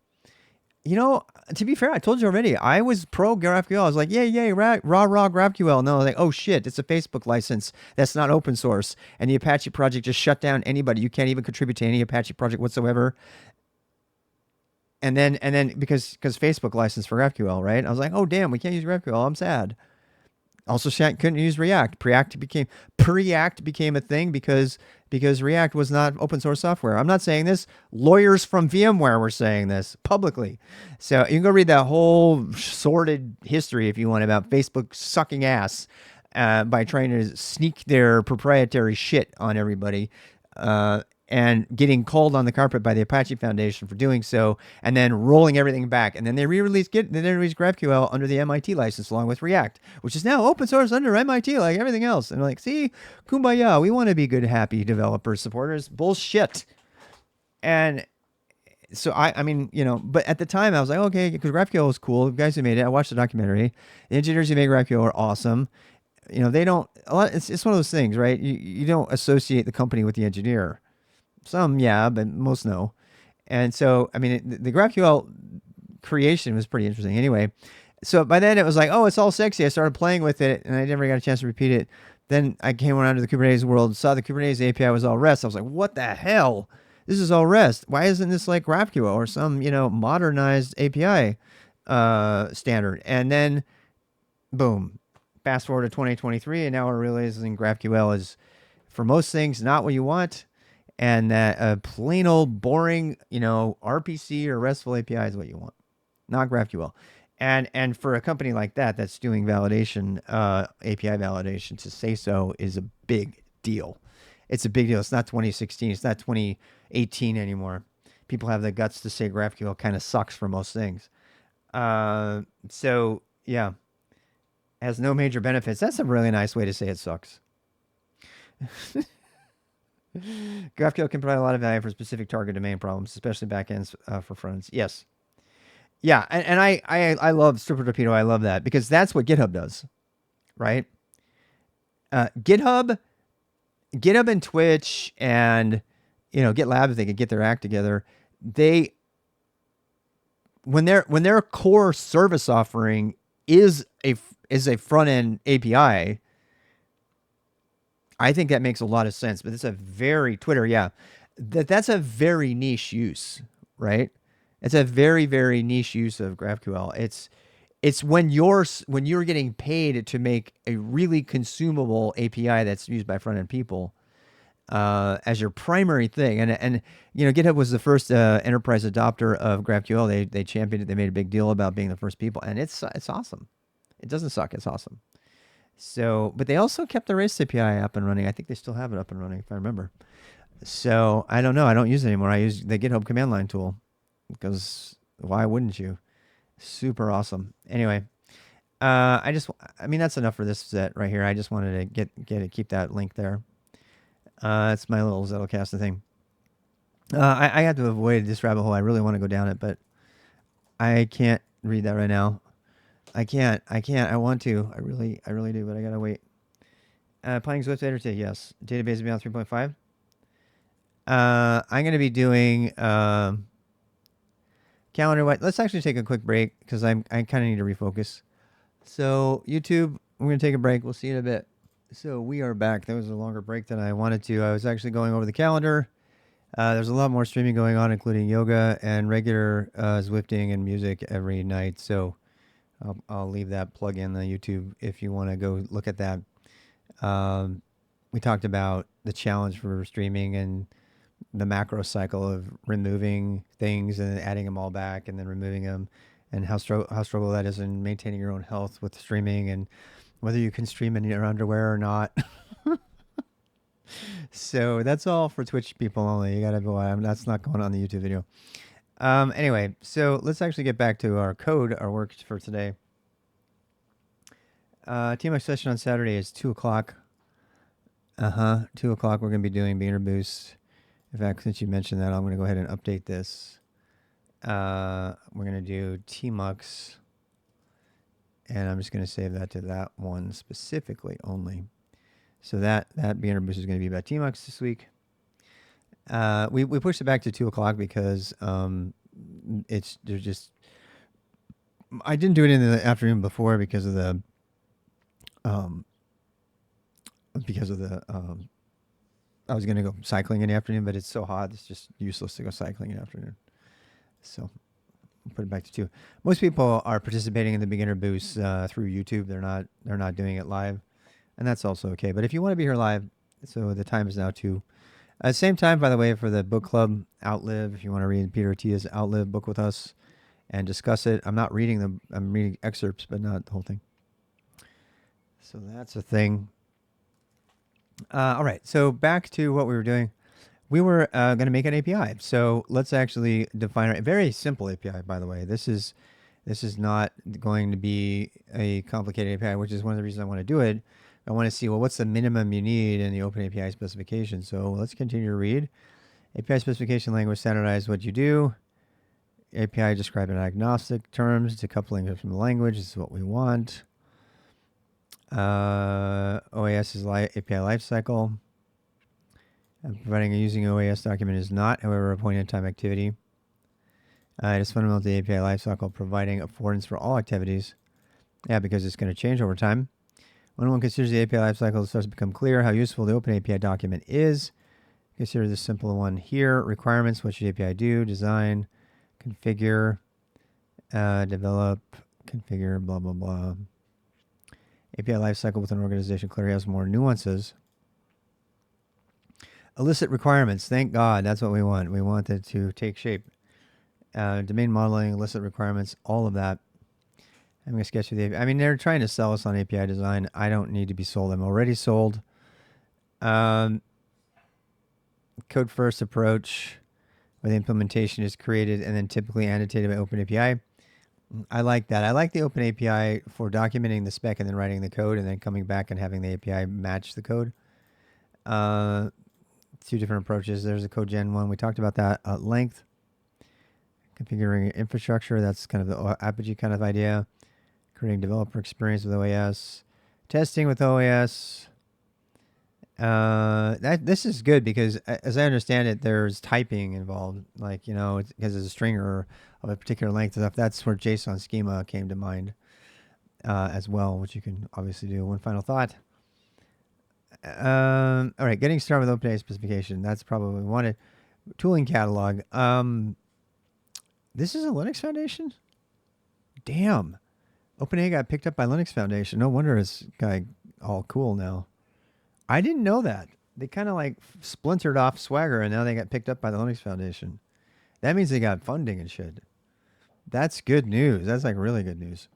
To be fair, I told you already, I was pro GraphQL. I was like, yay, raw GraphQL. And then I was like, oh shit, it's a Facebook license. That's not open source. And the Apache project just shut down anybody. You can't even contribute to any Apache project whatsoever. And then because Facebook licensed for GraphQL, right? I was like, oh damn, we can't use GraphQL. I'm sad. Also, couldn't use React. Preact became a thing because React was not open source software. I'm not saying this. Lawyers from VMware were saying this publicly. So you can go read that whole sordid history if you want about Facebook sucking ass by trying to sneak their proprietary shit on everybody. And getting called on the carpet by the Apache Foundation for doing so, and then rolling everything back. And then they re-released GraphQL under the MIT license along with React, which is now open source under MIT like everything else. And like, see, kumbaya, we want to be good, happy developer supporters. Bullshit. And so I mean, but at the time I was like, okay, because GraphQL was cool. The guys who made it, I watched the documentary. The engineers who made GraphQL are awesome. They don't, it's one of those things, right? You don't associate the company with the engineer. Some, yeah, but most no. And so, I mean, the GraphQL creation was pretty interesting. Anyway, so by then it was like, oh, it's all sexy. I started playing with it, and I never got a chance to repeat it. Then I came around to the Kubernetes world, saw the Kubernetes API was all REST. I was like, what the hell? This is all REST. Why isn't this like GraphQL or some, modernized API standard? And then, boom, fast forward to 2023, and now we're realizing GraphQL is, for most things, not what you want. And that a plain old boring, RPC or RESTful API is what you want, not GraphQL. And for a company like that that's doing validation, API validation, to say so is a big deal. It's a big deal. It's not 2016. It's not 2018 anymore. People have the guts to say GraphQL kind of sucks for most things. So yeah, has no major benefits. That's a really nice way to say it sucks. GraphQL can provide a lot of value for specific target domain problems, especially backends for frontends. Yes. Yeah, and I love Stripper Torpedo. I love that because that's what GitHub does, right? GitHub and Twitch and GitLab, if they could get their act together, when their core service offering is a front end API. I think that makes a lot of sense, but it's a very Twitter, yeah. That's a very niche use, right? It's a very, very niche use of GraphQL. It's when you're getting paid to make a really consumable API that's used by front end people as your primary thing. And GitHub was the first enterprise adopter of GraphQL. They championed it. They made a big deal about being the first people, and it's awesome. It doesn't suck. It's awesome. So, but they also kept the REST API up and running. I think they still have it up and running, if I remember. So I don't know. I don't use it anymore. I use the GitHub command line tool because why wouldn't you? Super awesome. Anyway, I mean, that's enough for this set right here. I just wanted to keep that link there. It's my little Zettelkasten thing. I have to avoid this rabbit hole. I really want to go down it, but I can't read that right now. I can't. I want to. I really do, but I gotta wait. Planning Swift editor, yes. Database is beyond 3.5. I'm gonna be doing calendar. Let's actually take a quick break because I kind of need to refocus. So YouTube, we're gonna take a break. We'll see you in a bit. So we are back. That was a longer break than I wanted to. I was actually going over the calendar. There's a lot more streaming going on, including yoga and regular Zwifting and music every night. So I'll leave that plug in the YouTube if you want to go look at that. Um, we talked about the challenge for streaming and the macro cycle of removing things and then adding them all back and then removing them, and how struggle that is in maintaining your own health with streaming and whether you can stream in your underwear or not. So that's all for Twitch people only. You gotta go. That's not going on the YouTube video. Anyway, so let's actually get back to our code, our work for today. TMX session on Saturday is 2 o'clock. 2 o'clock. We're gonna be doing beginner boost. In fact, since you mentioned that, I'm gonna go ahead and update this. We're gonna do TMUX, and I'm just gonna save that to that one specifically only. So that beginner boost is gonna be about TMUX this week. We pushed it back to 2 o'clock because there's just I didn't do it in the afternoon before because of the I was gonna go cycling in the afternoon, but it's so hot it's just useless to go cycling in the afternoon. So we'll put it back to 2. Most people are participating in the beginner boost through YouTube. They're not doing it live, and that's also okay. But if you want to be here live, so the time is now 2. Same time, by the way, for the book club Outlive. If you want to read Peter Attia's Outlive book with us and discuss it, I'm not reading them. I'm reading excerpts, but not the whole thing. So that's a thing. All right. So back to what we were doing. We were going to make an API. So let's actually define a very simple API. By the way, this is not going to be a complicated API, which is one of the reasons I want to do it. I want to see, well, what's the minimum you need in the OpenAPI specification. So let's continue to read. API specification language standardize what you do. API describe in agnostic terms, decoupling from the language. This is what we want. OAS is API lifecycle. Providing a using OAS document is not, however, a point-in-time activity. It is fundamental to the API lifecycle, providing affordance for all activities. Yeah, because it's going to change over time. When one considers the API lifecycle, it starts to become clear how useful the OpenAPI document is. Consider this simple one here. Requirements, what should the API do? Design, configure, develop, configure, blah, blah, blah. API lifecycle with an organization clearly has more nuances. Elicit requirements. Thank God. That's what we want. We want it to take shape. Domain modeling, elicit requirements, all of that. I'm going to sketch the API. I mean, they're trying to sell us on API design. I don't need to be sold. I'm already sold. Code first approach, where the implementation is created and then typically annotated by OpenAPI. I like that. I like the OpenAPI for documenting the spec and then writing the code and then coming back and having the API match the code. 2 different approaches. There's a code gen one. We talked about that at length. Configuring infrastructure. That's kind of the Apogee kind of idea. Creating developer experience with OAS. Testing with OAS. This is good because, as I understand it, there's typing involved. Like, because it's a stringer of a particular length stuff. That's where JSON schema came to mind as well, which you can obviously do. One final thought. All right, getting started with OpenAPI specification. That's probably what we wanted. Tooling catalog. This is a Linux Foundation? Damn. OpenAPI got picked up by Linux Foundation. No wonder it's all cool now. I didn't know that. They kind of splintered off Swagger and now they got picked up by the Linux Foundation. That means they got funding and shit. That's good news. That's really good news.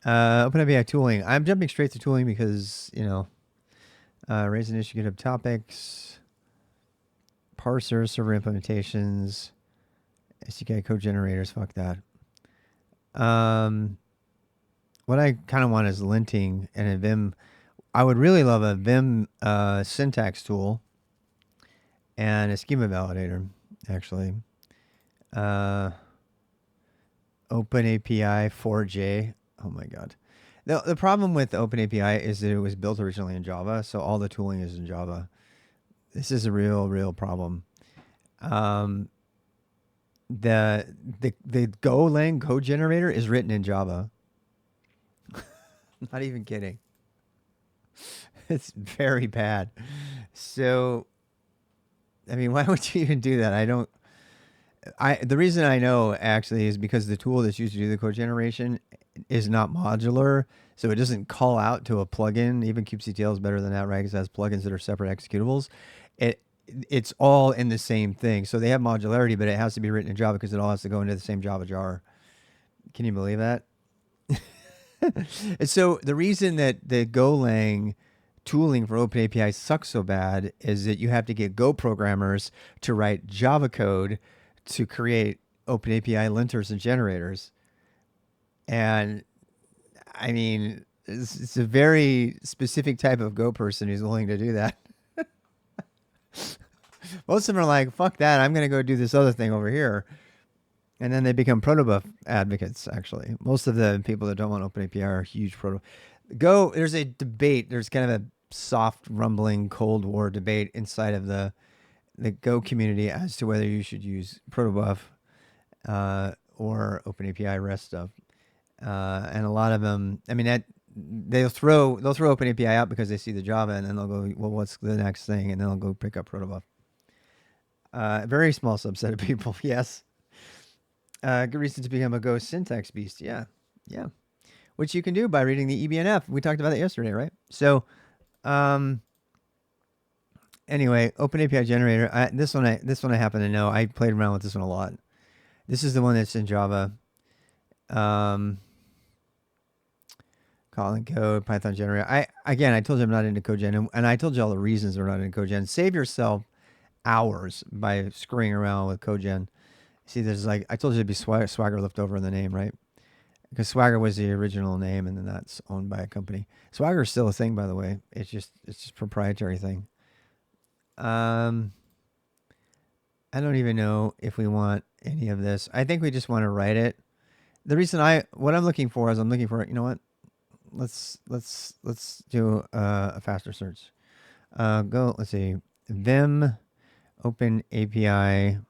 OpenAPI tooling. I'm jumping straight to tooling because, raise an issue, GitHub topics, parsers, server implementations, SDK code generators. Fuck that. What I kind of want is linting and a Vim. I would really love a Vim syntax tool and a schema validator, actually. OpenAPI 4J. Oh my God. The problem with OpenAPI is that it was built originally in Java, so all the tooling is in Java. This is a real problem. The Golang code generator is written in Java. Not even kidding. It's very bad. So, I mean, why would you even do that? The reason I know actually is because the tool that's used to do the code generation is not modular, so it doesn't call out to a plugin. Even kubectl is better than that, right? Because it has plugins that are separate executables. It it's all in the same thing. So they have modularity, but it has to be written in Java because it all has to go into the same Java jar. Can you believe that? And so the reason that the Golang tooling for OpenAPI sucks so bad is that you have to get Go programmers to write Java code to create OpenAPI linters and generators. And I mean, it's a very specific type of Go person who's willing to do that. Most of them are like, fuck that, I'm going to go do this other thing over here. And then they become protobuf advocates, actually. Most of the people that don't want OpenAPI are huge proto. Go, there's a debate. There's kind of a soft, rumbling Cold War debate inside of the Go community as to whether you should use protobuf or OpenAPI REST stuff. And a lot of them, I mean, they'll throw OpenAPI out because they see the Java, and then they'll go, well, what's the next thing? And then they'll go pick up protobuf. A very small subset of people, yes. Good reason to become a Go syntax beast. Yeah. Yeah. Which you can do by reading the EBNF. We talked about that yesterday, right? So, anyway, OpenAPI generator. This one I happen to know. I played around with this one a lot. This is the one that's in Java. Kotlin code, Python generator. I told you I'm not into CodeGen, and I told you all the reasons we're not into CodeGen. Save yourself hours by screwing around with CodeGen. See, there's like, I told you it'd be Swagger left over in the name, right? Because Swagger was the original name, and then that's owned by a company. Swagger is still a thing, by the way. It's just proprietary thing. I don't even know if we want any of this. I think we just want to write it. The reason what I'm looking for is you know what? Let's do a faster search. Let's see, Vim OpenAPI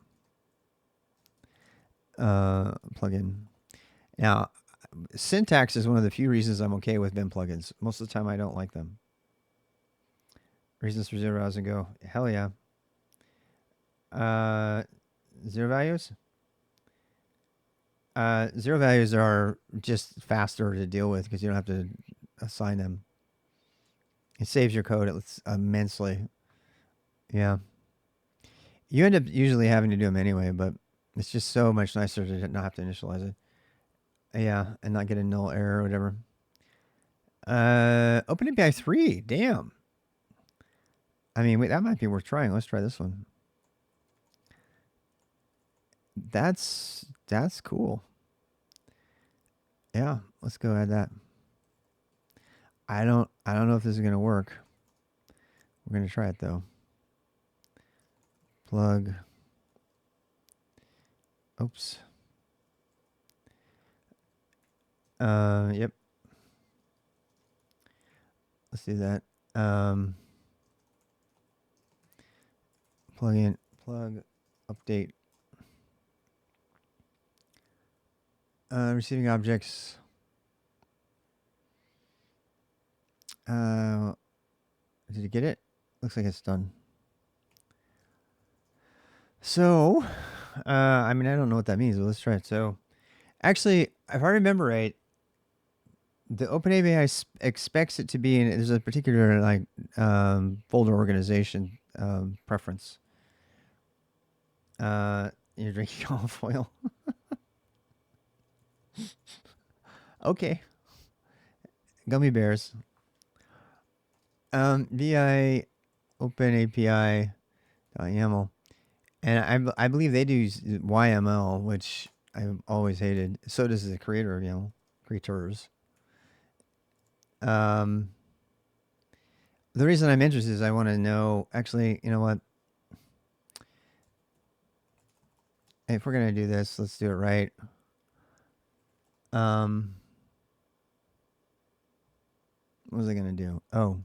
plugin. Now, syntax is one of the few reasons I'm okay with Vim plugins. Most of the time, I don't like them. Reasons for 0 hours ago. Hell yeah. Zero values? Zero values are just faster to deal with because you don't have to assign them. It saves your code immensely. Yeah. You end up usually having to do them anyway, but it's just so much nicer to not have to initialize it. Yeah, and not get a null error or whatever. OpenAPI 3, damn. I mean, wait, that might be worth trying. Let's try this one. That's cool. Yeah, let's go add that. I don't know if this is gonna work. We're gonna try it though. Plug. Oops. Yep. Let's do that. Plug update. Receiving objects. Did you get it? Looks like it's done. So, I mean, I don't know what that means, but let's try it. So, actually, if I remember right, the OpenAPI expects it to be in. There's a particular folder organization preference. You're drinking olive oil. Okay. Gummy bears. VI OpenAPI YAML. And I believe they do use YML, which I've always hated. So does the creator of YAML. Creators. The reason I'm interested is I want to know, actually, you know what? If we're going to do this, let's do it right. What was I going to do? Oh.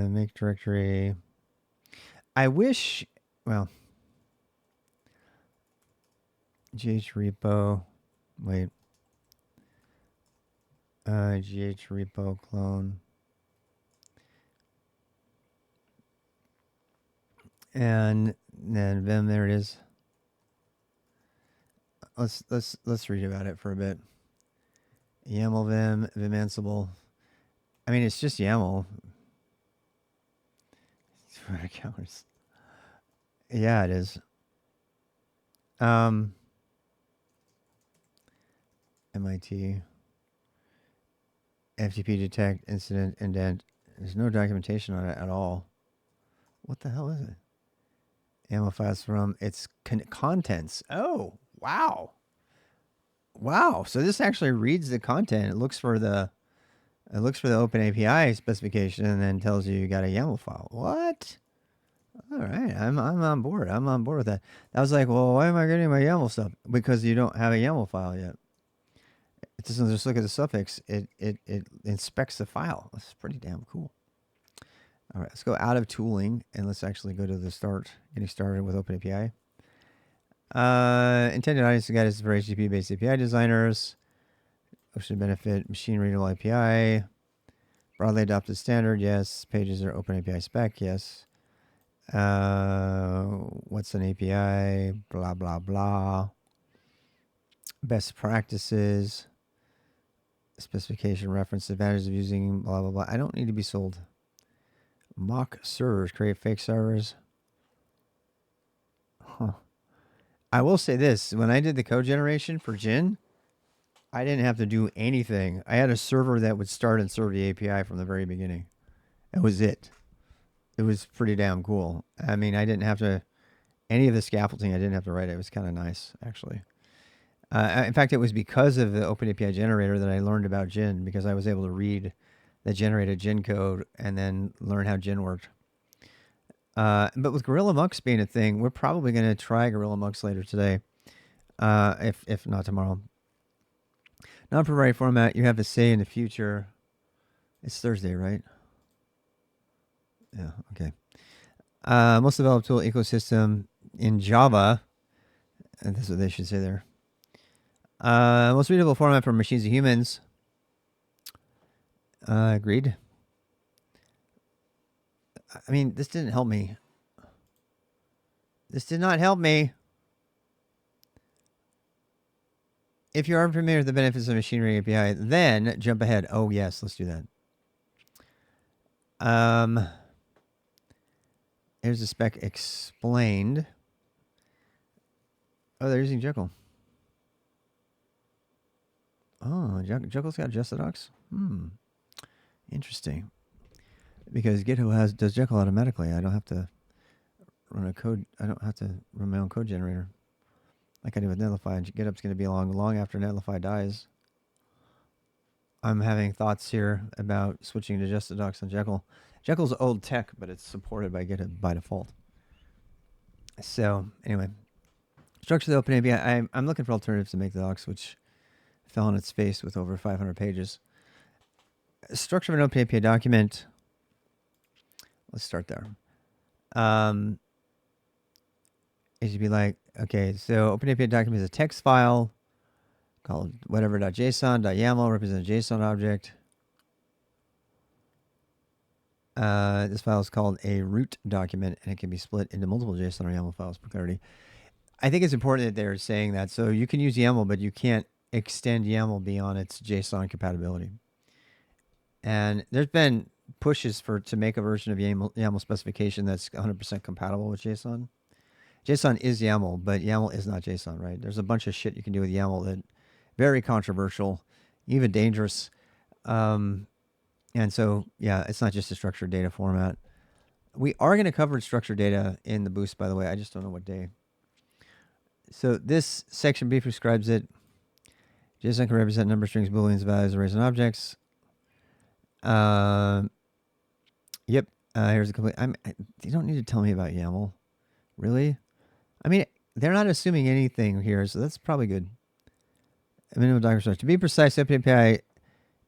Make directory. I wish, well, GH repo. Wait. GH repo clone. And then Vim, there it is. Let's read about it for a bit. YAML Vim, Vim Ansible. I mean, it's just YAML. Yeah, it is. MIT. FTP detect, incident, indent. There's no documentation on it at all. What the hell is it? YAML files from its contents. Oh, wow. Wow. So this actually reads the content. It looks for the OpenAPI specification and then tells you got a YAML file. What? All right, I'm on board. I'm on board with that. I was like, well, why am I getting my YAML stuff? Because you don't have a YAML file yet. It doesn't just look at the suffix. It inspects the file. That's pretty damn cool. All right, let's go out of tooling and let's actually go to the start. Getting started with OpenAPI. Intended audience guide is for HTTP-based API designers. Ocean benefit machine readable API. Broadly adopted standard, yes. Pages are OpenAPI spec, yes. What's an API? Blah, blah, blah. Best practices. Specification reference advantages of using blah, blah, blah. I don't need to be sold. Mock servers. Create fake servers. Huh. I will say this. When I did the code generation for Gin, I didn't have to do anything. I had a server that would start and serve the API from the very beginning. That was it. It was pretty damn cool. I mean, I didn't have to, any of the scaffolding, I didn't have to write it. It was kind of nice, actually. In fact, it was because of the OpenAPI generator that I learned about Gin, because I was able to read the generated Gin code and then learn how Gin worked. But with Gorilla Mux being a thing, we're probably going to try Gorilla Mux later today, if not tomorrow. Non-proprietary format, you have a say in the future. It's Thursday, right? Yeah, okay. Most developed tool ecosystem in Java. And that's what they should say there. Most readable format for machines and humans. Agreed. I mean, this didn't help me. This did not help me. If you are familiar with the benefits of machine reading API, then jump ahead. Oh, yes, let's do that. Here's the spec explained. Oh, they're using Jekyll. Oh, Jekyll's got JustDocs? Interesting. Because GitHub does Jekyll automatically. I don't have to run a code. I don't have to run my own code generator like I do with Netlify. GitHub's going to be along long after Netlify dies. I'm having thoughts here about switching to JustDocs on Jekyll. Jekyll's old tech, but it's supported by GitHub by default. So anyway, structure the OpenAPI. I'm looking for alternatives to make the docs, which fell on its face with over 500 pages. Structure of an OpenAPI document. Let's start there. It should be like, okay, so OpenAPI document is a text file called whatever.json.yaml, represents a JSON object. This file is called a root document, and it can be split into multiple JSON or YAML files for clarity. I think it's important that they're saying that. So you can use YAML, but you can't extend YAML beyond its JSON compatibility. And there's been pushes to make a version of YAML specification that's 100% compatible with JSON. JSON is YAML, but YAML is not JSON, right? There's a bunch of shit you can do with YAML that very controversial, even dangerous. And so, yeah, it's not just a structured data format. We are going to cover structured data in the boost, by the way. I just don't know what day. So this section briefly describes it. JSON can represent number strings, booleans, values, arrays, and objects. Yep. Here's a complete. You don't need to tell me about YAML. Really? I mean, they're not assuming anything here, so that's probably good. A minimum document structure. To be precise, OpenAPI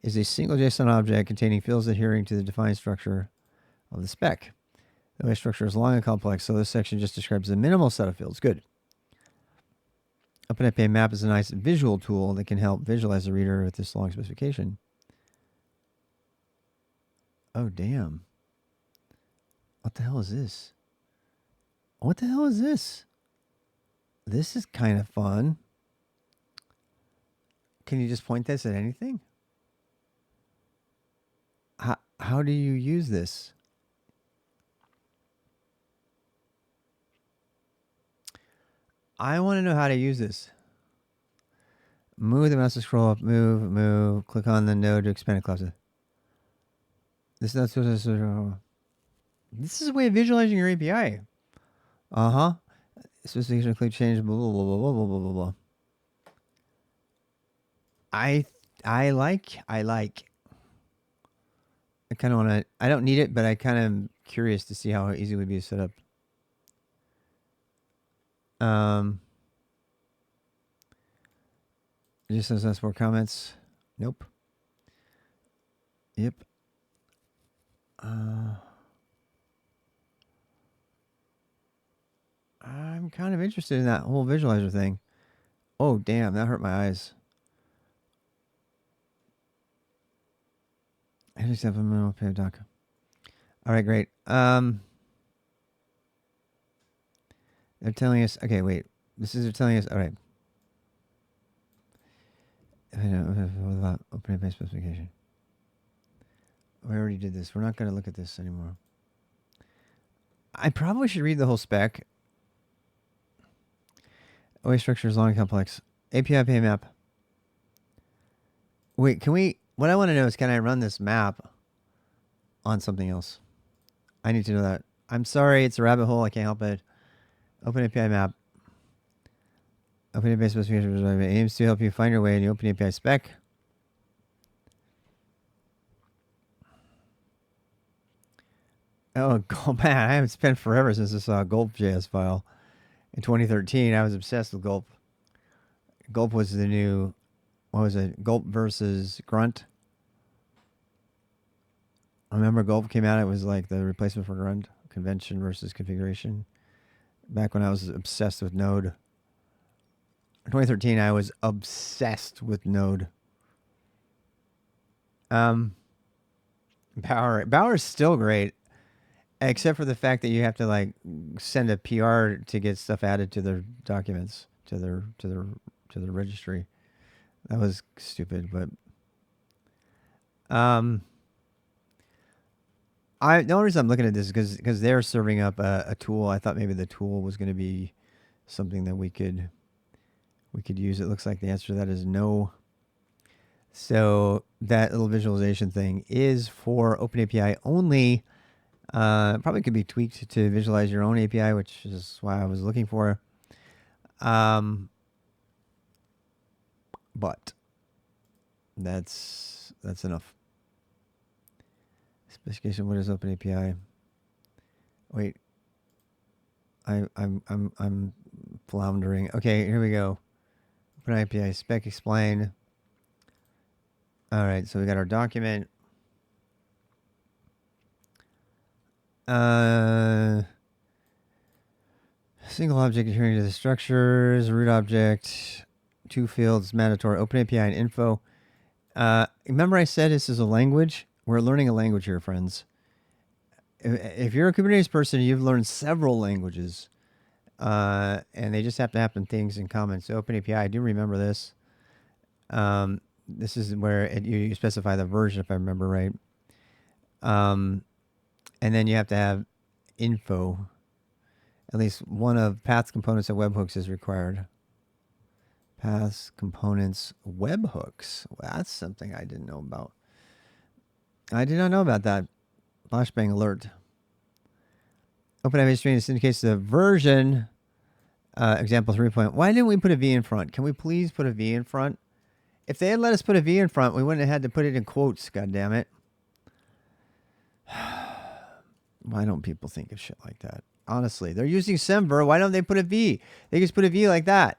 is a single JSON object containing fields adhering to the defined structure of the spec. The way structure is long and complex, so this section just describes the minimal set of fields. Good. OpenAPI map is a nice visual tool that can help visualize the reader with this long specification. Oh, damn. What the hell is this? What the hell is this? This is kind of fun. Can you just point this at anything? How do you use this? I want to know how to use this. Move the mouse to scroll up. Move. Click on the node to expand a cluster. This is a way of visualizing your API. Specification click change. Blah blah blah blah blah blah blah blah. I like. I kind of want to. I don't need it, but I kind of am curious to see how easy it would be to set up. Just says that's more comments. Nope. Yep. I'm kind of interested in that whole visualizer thing. Oh, damn, that hurt my eyes. I just have a minimal pay doc. All right, great. They're telling us. Okay, wait. They're telling us. All right. OpenAPI specification. We already did this. We're not going to look at this anymore. I probably should read the whole spec. OA structure is long and complex. API pay map. Wait, can we... What I want to know is, can I run this map on something else? I need to know that. I'm sorry, it's a rabbit hole. I can't help it. OpenAPI map. OpenAPI specification aims to help you find your way in the OpenAPI spec. Oh, man, I haven't spent forever since I saw a Gulp.js file. In 2013, I was obsessed with Gulp. Gulp was the new... What was it? Gulp versus Grunt. I remember Gulp came out. It was like the replacement for Grunt. Convention versus configuration. Back when I was obsessed with Node. In 2013, I was obsessed with Node. Bower is still great, except for the fact that you have to like send a PR to get stuff added to their documents, to their registry. That was stupid, but the only reason I'm looking at this is because they're serving up a tool. I thought maybe the tool was going to be something that we could use. It looks like the answer to that is no. So that little visualization thing is for OpenAPI only. Probably could be tweaked to visualize your own API, which is why I was looking for. But that's enough. Specification. What is OpenAPI? Wait, I'm floundering. Okay, here we go. OpenAPI spec explain. All right, so we got our document. Single object adhering to the structures, root object, 2 fields, mandatory, OpenAPI and info. Remember I said this is a language? We're learning a language here, friends. If you're a Kubernetes person, you've learned several languages. And they just have to happen things in common. So OpenAPI, I do remember this. This is where you specify the version, if I remember right. And then you have to have info. At least one of paths, components, and webhooks is required. Paths, components, webhooks. Well, that's something I didn't know about. I did not know about that. Flashbang alert. OpenAPI stream indicates the version. Example 3. Why didn't we put a V in front? Can we please put a V in front? If they had let us put a V in front, we wouldn't have had to put it in quotes, goddammit. Why don't people think of shit like that? Honestly, they're using Semver. Why don't they put a V? They just put a V like that.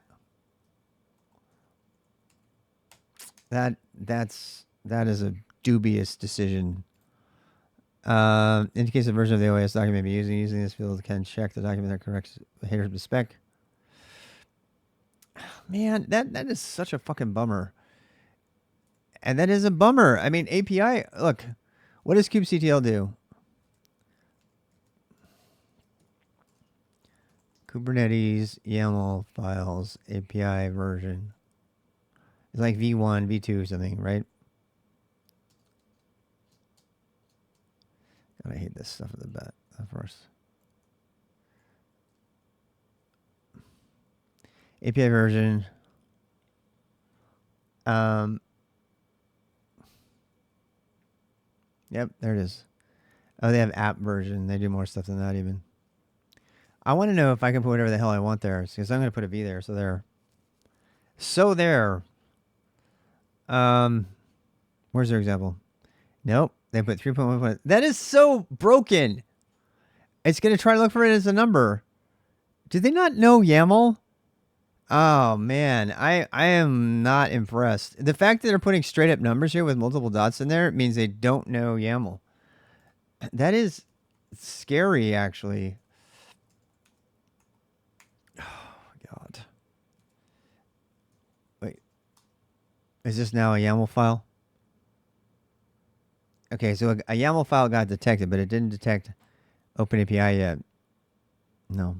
That is a dubious decision. Indicates the version of the OS document using this field can check the document that corrects the header of the spec. Man, that is such a fucking bummer. And that is a bummer. I mean, API, look, what does kubectl do? Kubernetes YAML files API version. It's like V1, V2 something, right? God, I hate this stuff at the bat first. API version. Yep, there it is. Oh, they have app version. They do more stuff than that even. I want to know if I can put whatever the hell I want there, because I'm going to put a V there. So there. So there. Where's their example? Nope. They put 3.1. That is so broken. It's going to try to look for it as a number. Do they not know YAML? Oh man, I am not impressed. The fact that they're putting straight up numbers here with multiple dots in there means they don't know YAML. That is scary, actually. Oh God. Wait, is this now a YAML file? Okay, so a YAML file got detected, but it didn't detect OpenAPI yet. No.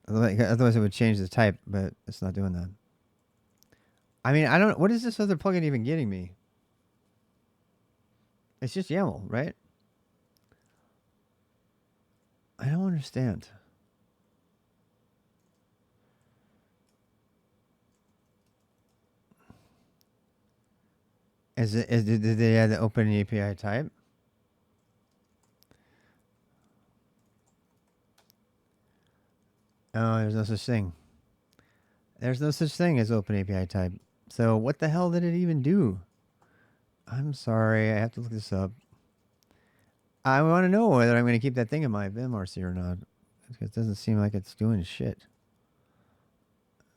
Otherwise, it would change the type, but it's not doing that. I mean, I don't. What is this other plugin even getting me? It's just YAML, right? I don't understand. Did they add the OpenAPI type? Oh, there's no such thing. There's no such thing as OpenAPI type. So what the hell did it even do? I'm sorry, I have to look this up. I want to know whether I'm going to keep that thing in my vimRC or not. Because it doesn't seem like it's doing shit.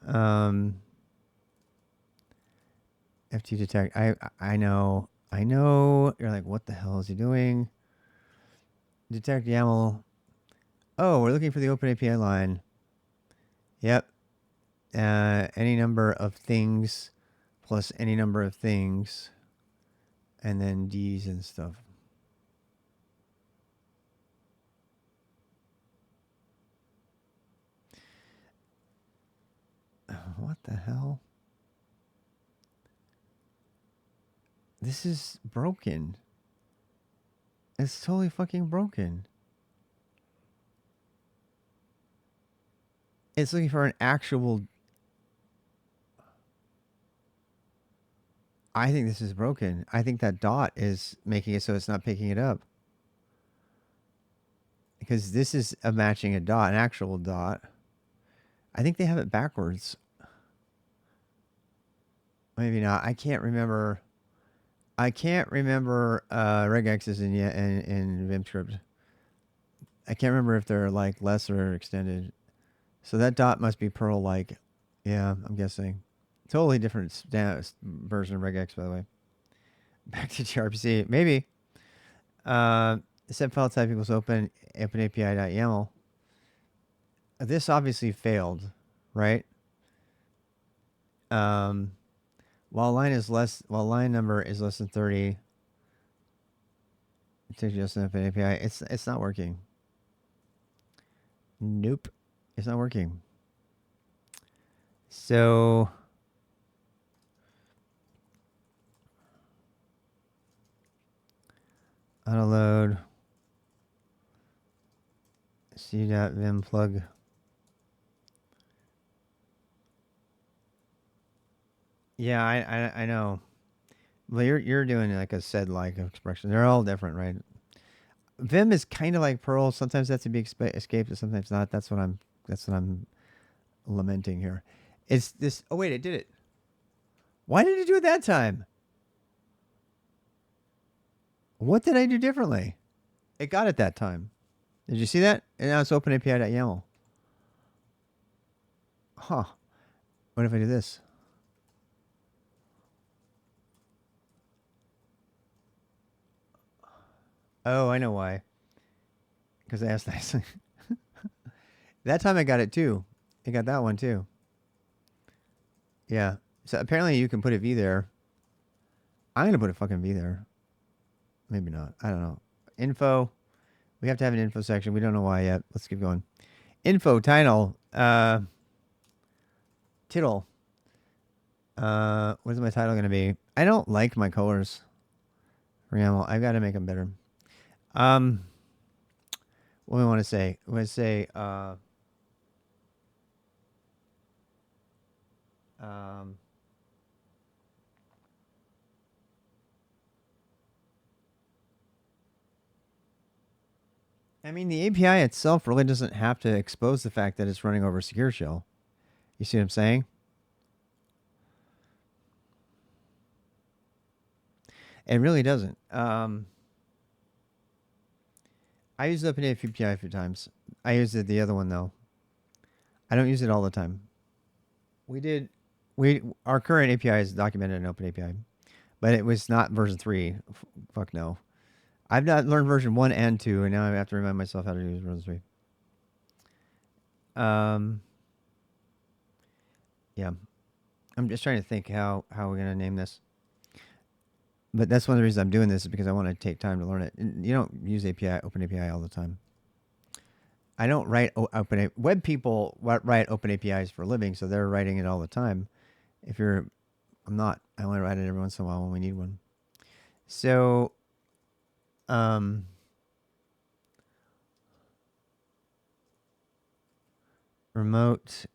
FT detect. I know. You're like, what the hell is he doing? Detect YAML. Oh, we're looking for the OpenAPI line. Yep. Any number of things plus any number of things. And then D's and stuff. What the hell? This is broken. It's totally fucking broken. It's looking for an actual... I think this is broken. I think that dot is making it so it's not picking it up. Because this is matching a dot, an actual dot. I think they have it backwards. Maybe not. I can't remember. Regexes in VimScript. I can't remember if they're like less or extended. So that dot must be Perl-like. Yeah, I'm guessing. Totally different version of regex, by the way. Back to gRPC. Maybe. Set file type equals OpenAPI.yaml. This obviously failed, right? While line number is less than 30, it takes just an OpenAPI. It's not working. Nope, it's not working. So autoload c.vim plug. Yeah, I know. Well, you're doing like a sed like expression. They're all different, right? Vim is kind of like Perl. Sometimes that's to be escaped, and sometimes not. That's what I'm lamenting here. It's this. Oh wait, it did it. Why did it do it that time? What did I do differently? It got it that time. Did you see that? And now it's OpenAPI.yaml. Huh. What if I do this? Oh, I know why. Because I asked nicely. That time I got it too. You got that one too. Yeah. So apparently you can put a V there. I'm gonna put a fucking V there. Maybe not. I don't know. Info. We have to have an info section. We don't know why yet. Let's keep going. Info title. Title. What is my title gonna be? I don't like my colors. YAML. I've got to make them better. What do we want to say? We want to say I mean, the API itself really doesn't have to expose the fact that it's running over a secure shell. You see what I'm saying? It really doesn't. I used OpenAPI a few times. I used it the other one though. I don't use it all the time. Our current API is documented in OpenAPI, but it was not version 3. Fuck no. I've not learned version 1 and 2, and now I have to remind myself how to use version 3. Yeah. I'm just trying to think how we're going to name this. But that's one of the reasons I'm doing this is because I want to take time to learn it. And you don't use OpenAPI all the time. I don't write OpenAPI. Web people write OpenAPIs for a living, so they're writing it all the time. I'm not. I only write it every once in a while when we need one. So, remote,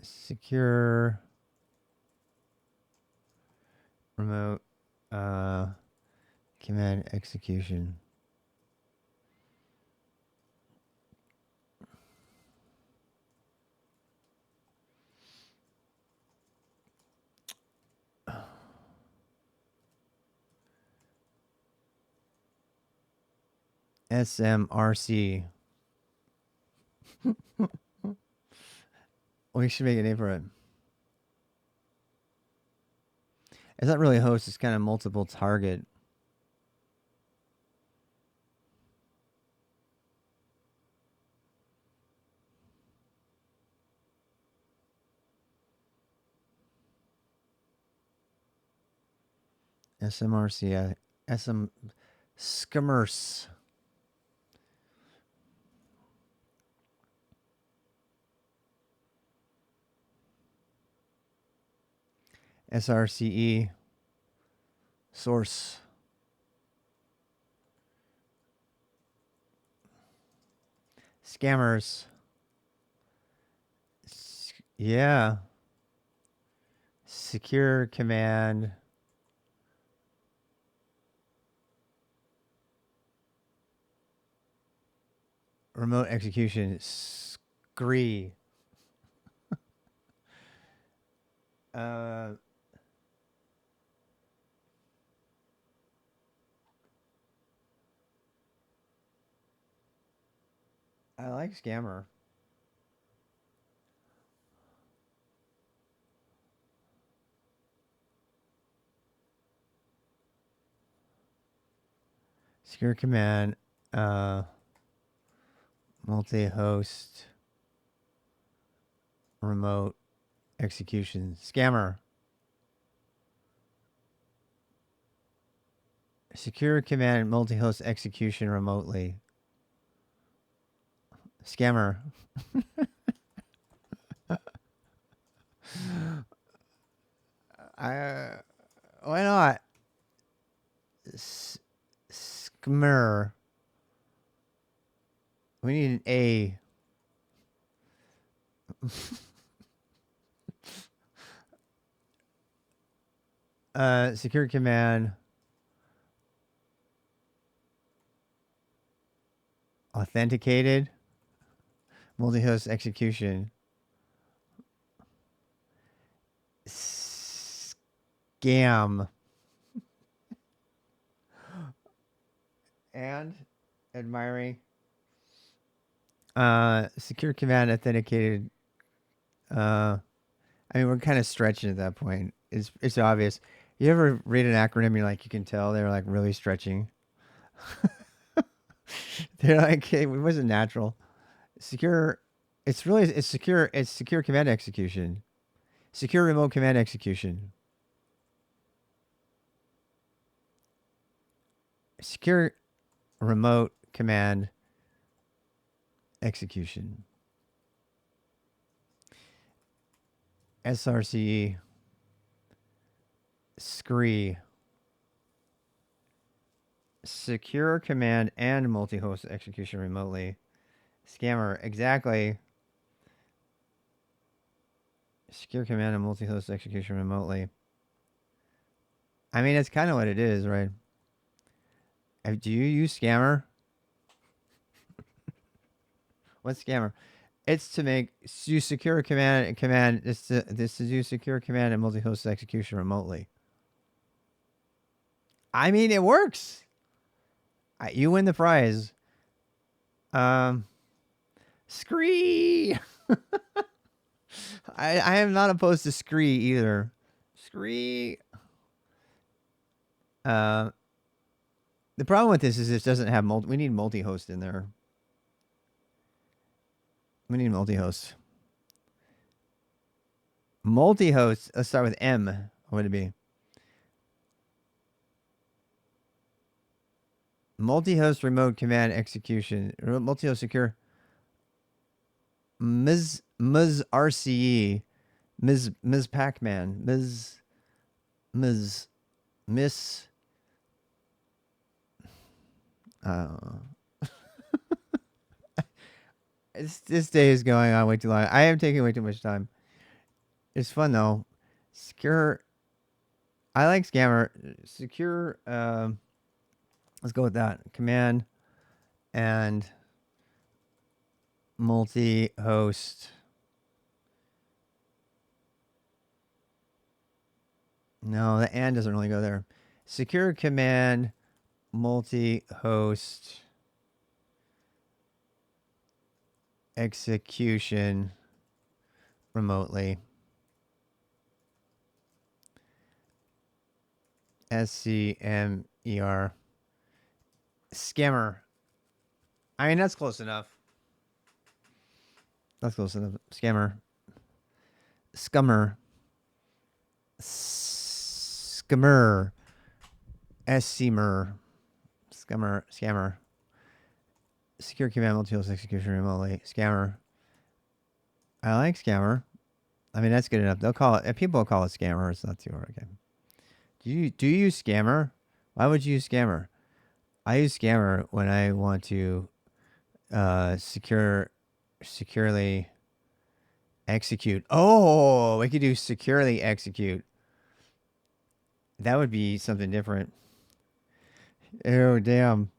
secure, remote, command execution. SMRC. We should make a name for it. It's not really a host, it's kind of multiple target. SMRC. Scammers. SRCE. Source. Scammers. Yeah. Secure command. Remote execution. SCREE. I like scammer. Secure command. Multi-host. Remote execution. Scammer. Secure command multi-host execution remotely. Scammer. Why not? Scammer. We need an A. Secure command. Authenticated. Multi-host execution. Scam. And admiring. Secure command authenticated. I mean, we're kind of stretching at that point. It's obvious. You ever read an acronym? You're like, you can tell they're like really stretching. They're like, it wasn't natural. Secure. It's secure. It's secure command execution. Secure remote command execution. Secure remote command execution. SRCE. SCRE. Secure command and multi-host execution remotely. Scammer. Exactly. Secure command and multi-host execution remotely. I mean, it's kind of what it is, right? Do you use Scammer? What's Scammer? It's to make use secure command. This to do secure command and multi-host execution remotely. I mean, it works. You win the prize. Scree. I am not opposed to Scree either. Scree. The problem with this is it doesn't have we need multi-host in there. We need multi-host. Multi-host. Let's start with M. What would it be? Multi-host remote command execution. Multi-host secure. Ms. RCE. Ms. Pac-Man. Miss. This day is going on way too long. I am taking way too much time. It's fun though. Secure. I like Scammer. Secure. Let's go with that. Command and multi-host. No, the and doesn't really go there. Secure command, multi-host, execution remotely. SCMER. Scammer. I mean, that's close enough. That's close enough. Scammer. Scummer. Scammer. SCMER. Scammer. Secure command multi-host execution remotely. Scammer. I like Scammer. I mean, that's good enough. They'll call it. People will call it Scammer. It's not too hard. Okay. Do you use Scammer? Why would you use Scammer? I use Scammer when I want to securely execute. Oh, we could do securely execute. That would be something different. Oh, damn.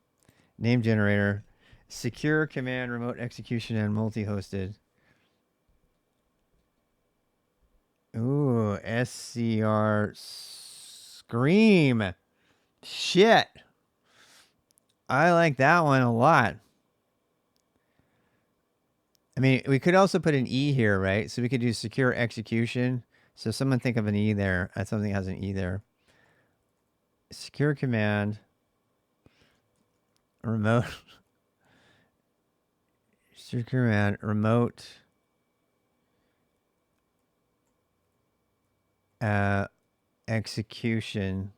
Name generator. Secure command remote execution and multi-hosted. Ooh, SCR Scream. Shit. I like that one a lot. I mean, we could also put an E here, right? So we could do secure execution. So someone think of an E there. Something has an E there. Secure command. Remote. Secure command. Remote. Execution.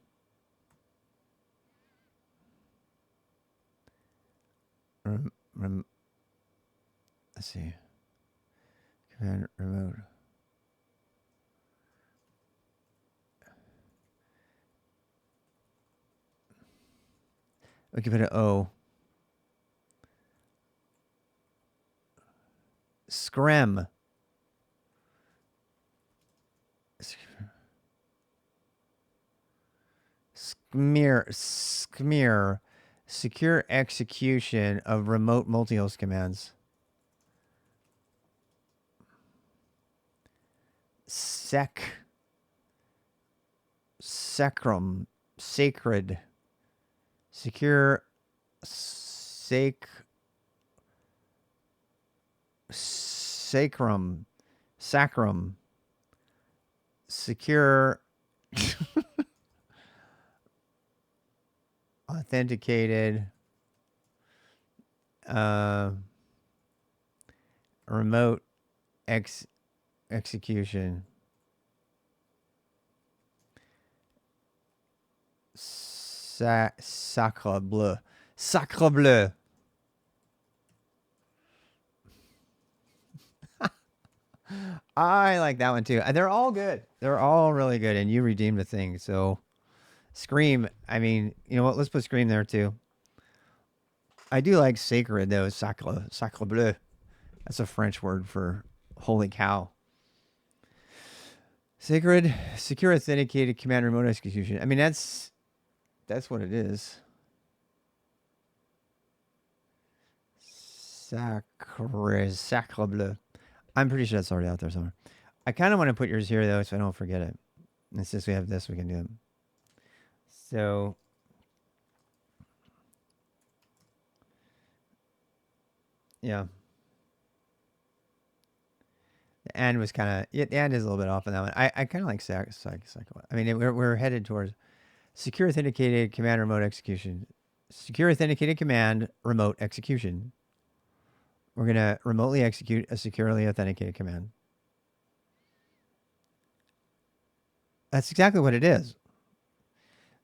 Let's see. Command remote. We can put an O. Screm. Smear. Secure execution of remote multi-host commands. SACRE. Sacred. Secure. Sacrum. Secure. authenticated remote execution sacre bleu. Sacre bleu. I like that one too. They're all good. They're all really good. And you redeemed a thing. So Scream, I mean, you know what? Let's put Scream there too. I do like SACRE though. Sacre. Sacre bleu. That's a French word for holy cow. Sacred, secure, authenticated command remote execution. I mean, that's what it is. Sacre bleu. I'm pretty sure that's already out there somewhere. I kind of want to put yours here though, so I don't forget it. And since we have this, we can do it. So, yeah. The end was kind of, yeah, the end is a little bit off on that one. I kind of like I mean, we're headed towards secure authenticated command remote execution. Secure authenticated command remote execution. We're going to remotely execute a securely authenticated command. That's exactly what it is.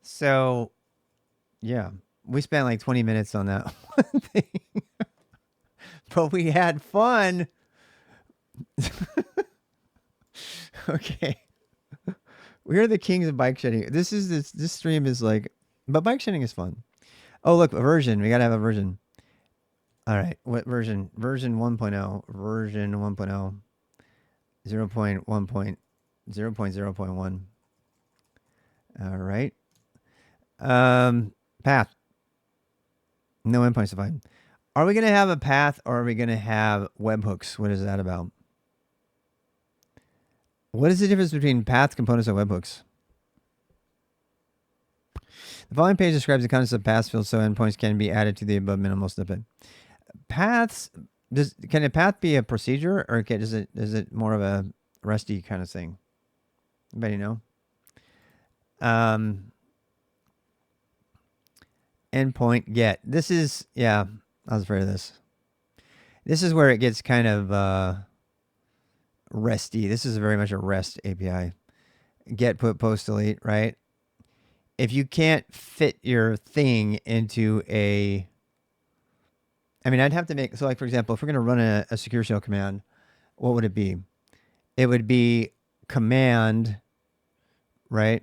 So, yeah, we spent like 20 minutes on that one thing, but we had fun. Okay. We are the kings of bike shedding. This stream is like, but bike shedding is fun. Oh, look, a version. We got to have a version. All right. What version? Version 1.0. Version 1.0. 0.1.0.1. All right. Path. No endpoints defined. Are we going to have a path or are we going to have webhooks? What is that about? What is the difference between path components and webhooks? The following page describes the concept of paths fields so endpoints can be added to the above minimal snippet. Paths, can a path be a procedure or is it more of a REST-y kind of thing? Anybody know? Endpoint get. This is, yeah, I was afraid of this. This is where it gets kind of REST-y. This is very much a REST API. Get, put, post, delete, right? If you can't fit your thing into a, I mean, I'd have to make, so like, for example, if we're going to run a secure shell command, what would it be? It would be command, right?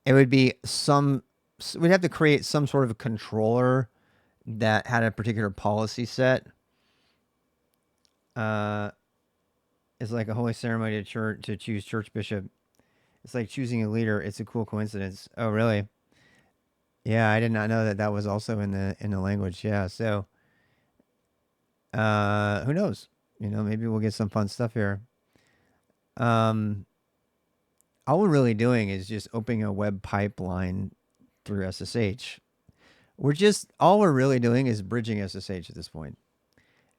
It would be we'd have to create some sort of a controller that had a particular policy set. It's like a holy ceremony to choose church bishop. It's like choosing a leader. It's a cool coincidence. Oh, really? Yeah, I did not know that was also in the language. Yeah, so who knows? You know, maybe we'll get some fun stuff here. All we're really doing is just opening a web pipeline through SSH. All we're really doing is bridging SSH at this point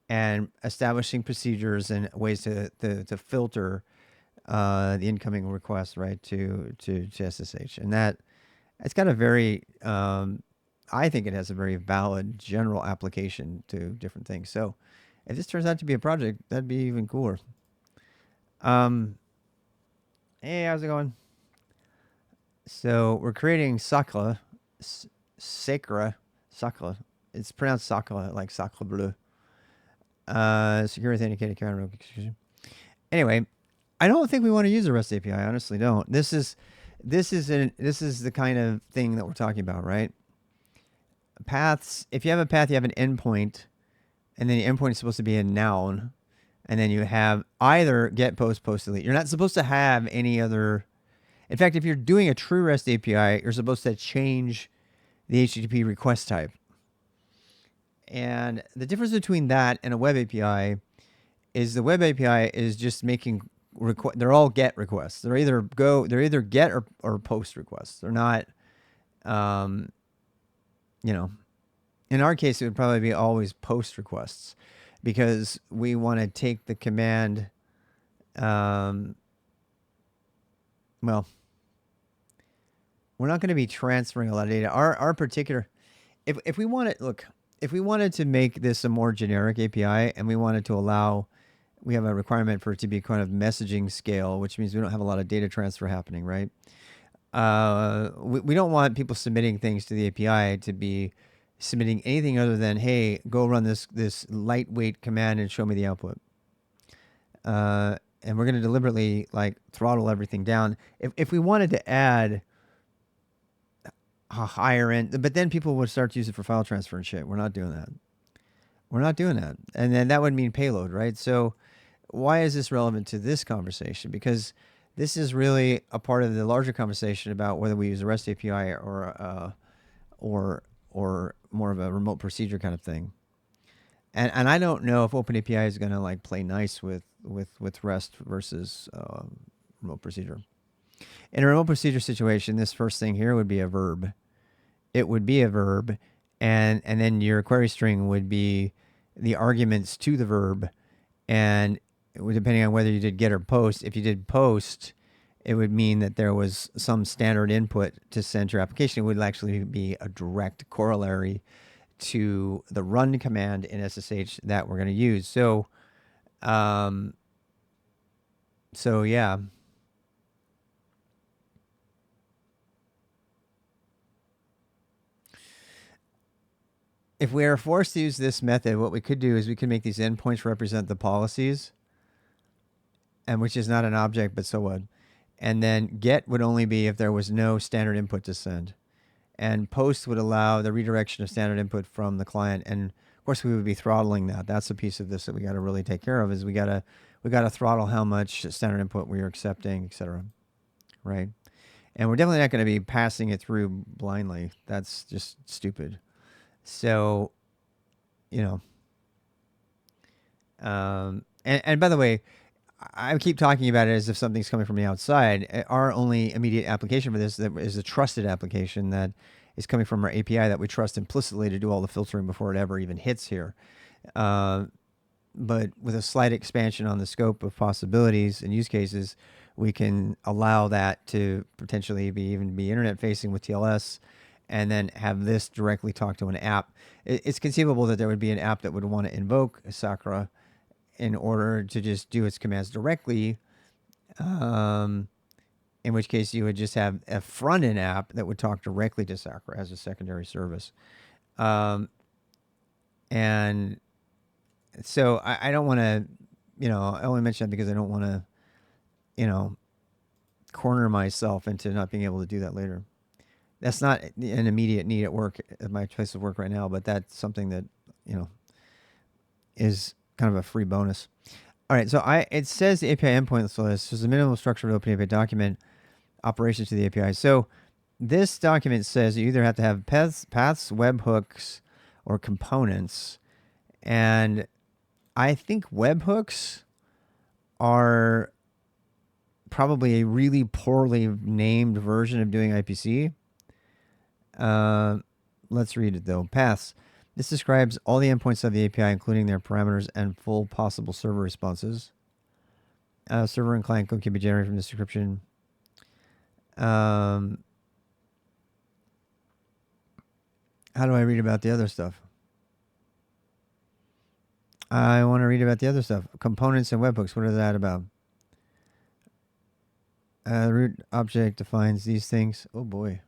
and establishing procedures and ways to filter the incoming request, right, to SSH. And it's got a very, I think it has a very valid general application to different things. So if this turns out to be a project, that'd be even cooler. Hey, how's it going? So we're creating SACRE. SACRE. It's pronounced SACRE, like Sacre Bleu. Secure authenticated command. Anyway, I don't think we want to use a REST API. I honestly don't. This is the kind of thing that we're talking about, right? Paths. If you have a path, you have an endpoint, and then the endpoint is supposed to be a noun, and then you have either get, post, delete. You're not supposed to have any other. In fact, if you're doing a true REST API, you're supposed to change the HTTP request type. And the difference between that and a web API is the web API is just making they're all get requests. They're either get or post requests. They're not, you know, in our case, it would probably be always post requests because we want to take the command, well, we're not going to be transferring a lot of data. Our particular, if we want it, look, if we wanted to make this a more generic API and we wanted to allow, we have a requirement for it to be kind of messaging scale, which means we don't have a lot of data transfer happening, right? We don't want people submitting things to the API to be submitting anything other than, hey, go run this lightweight command and show me the output. And we're going to deliberately like throttle everything down. If we wanted to add a higher end, but then people would start to use it for file transfer and shit. We're not doing that. We're not doing that. And then that would mean payload, right? So why is this relevant to this conversation? Because this is really a part of the larger conversation about whether we use a REST API or more of a remote procedure kind of thing. And I don't know if OpenAPI is going to like play nice with REST versus remote procedure. In a remote procedure situation, this first thing here would be a verb. It would be a verb, and then your query string would be the arguments to the verb, and depending on whether you did get or post. If you did post, it would mean that there was some standard input to send your application. It would actually be a direct corollary to the run command in SSH that we're going to use. So yeah. If we are forced to use this method, what we could do is we could make these endpoints represent the policies, and which is not an object, but so what? And then get would only be if there was no standard input to send. And post would allow the redirection of standard input from the client. And of course, we would be throttling that. That's a piece of this that we got to really take care of. Is we got to throttle how much standard input we are accepting, etc. Right? And we're definitely not going to be passing it through blindly. That's just stupid. So, you know, and by the way, I keep talking about it as if something's coming from the outside. Our only immediate application for this is a trusted application that is coming from our API that we trust implicitly to do all the filtering before it ever even hits here. But with a slight expansion on the scope of possibilities and use cases, we can allow that to potentially even be internet facing with TLS, and then have this directly talk to an app. It's conceivable that there would be an app that would want to invoke SACRE in order to just do its commands directly, in which case you would just have a front-end app that would talk directly to SACRE as a secondary service. And so I don't want to, I only mention that because I don't want to, corner myself into not being able to do that later. That's not an immediate need at work, at my place of work right now, but that's something that, is kind of a free bonus. All right, so it says the API endpoint list is the minimal structured OpenAPI document operations to the API. So this document says you either have to have paths, webhooks, or components. And I think webhooks are probably a really poorly named version of doing IPC. Let's read it though. Paths. This describes all the endpoints of the API, including their parameters and full possible server responses. Server and client code can be generated from this description. How do I read about the other stuff? I want to read about the other stuff. Components and webhooks. What is that about? The root object defines these things. Oh boy.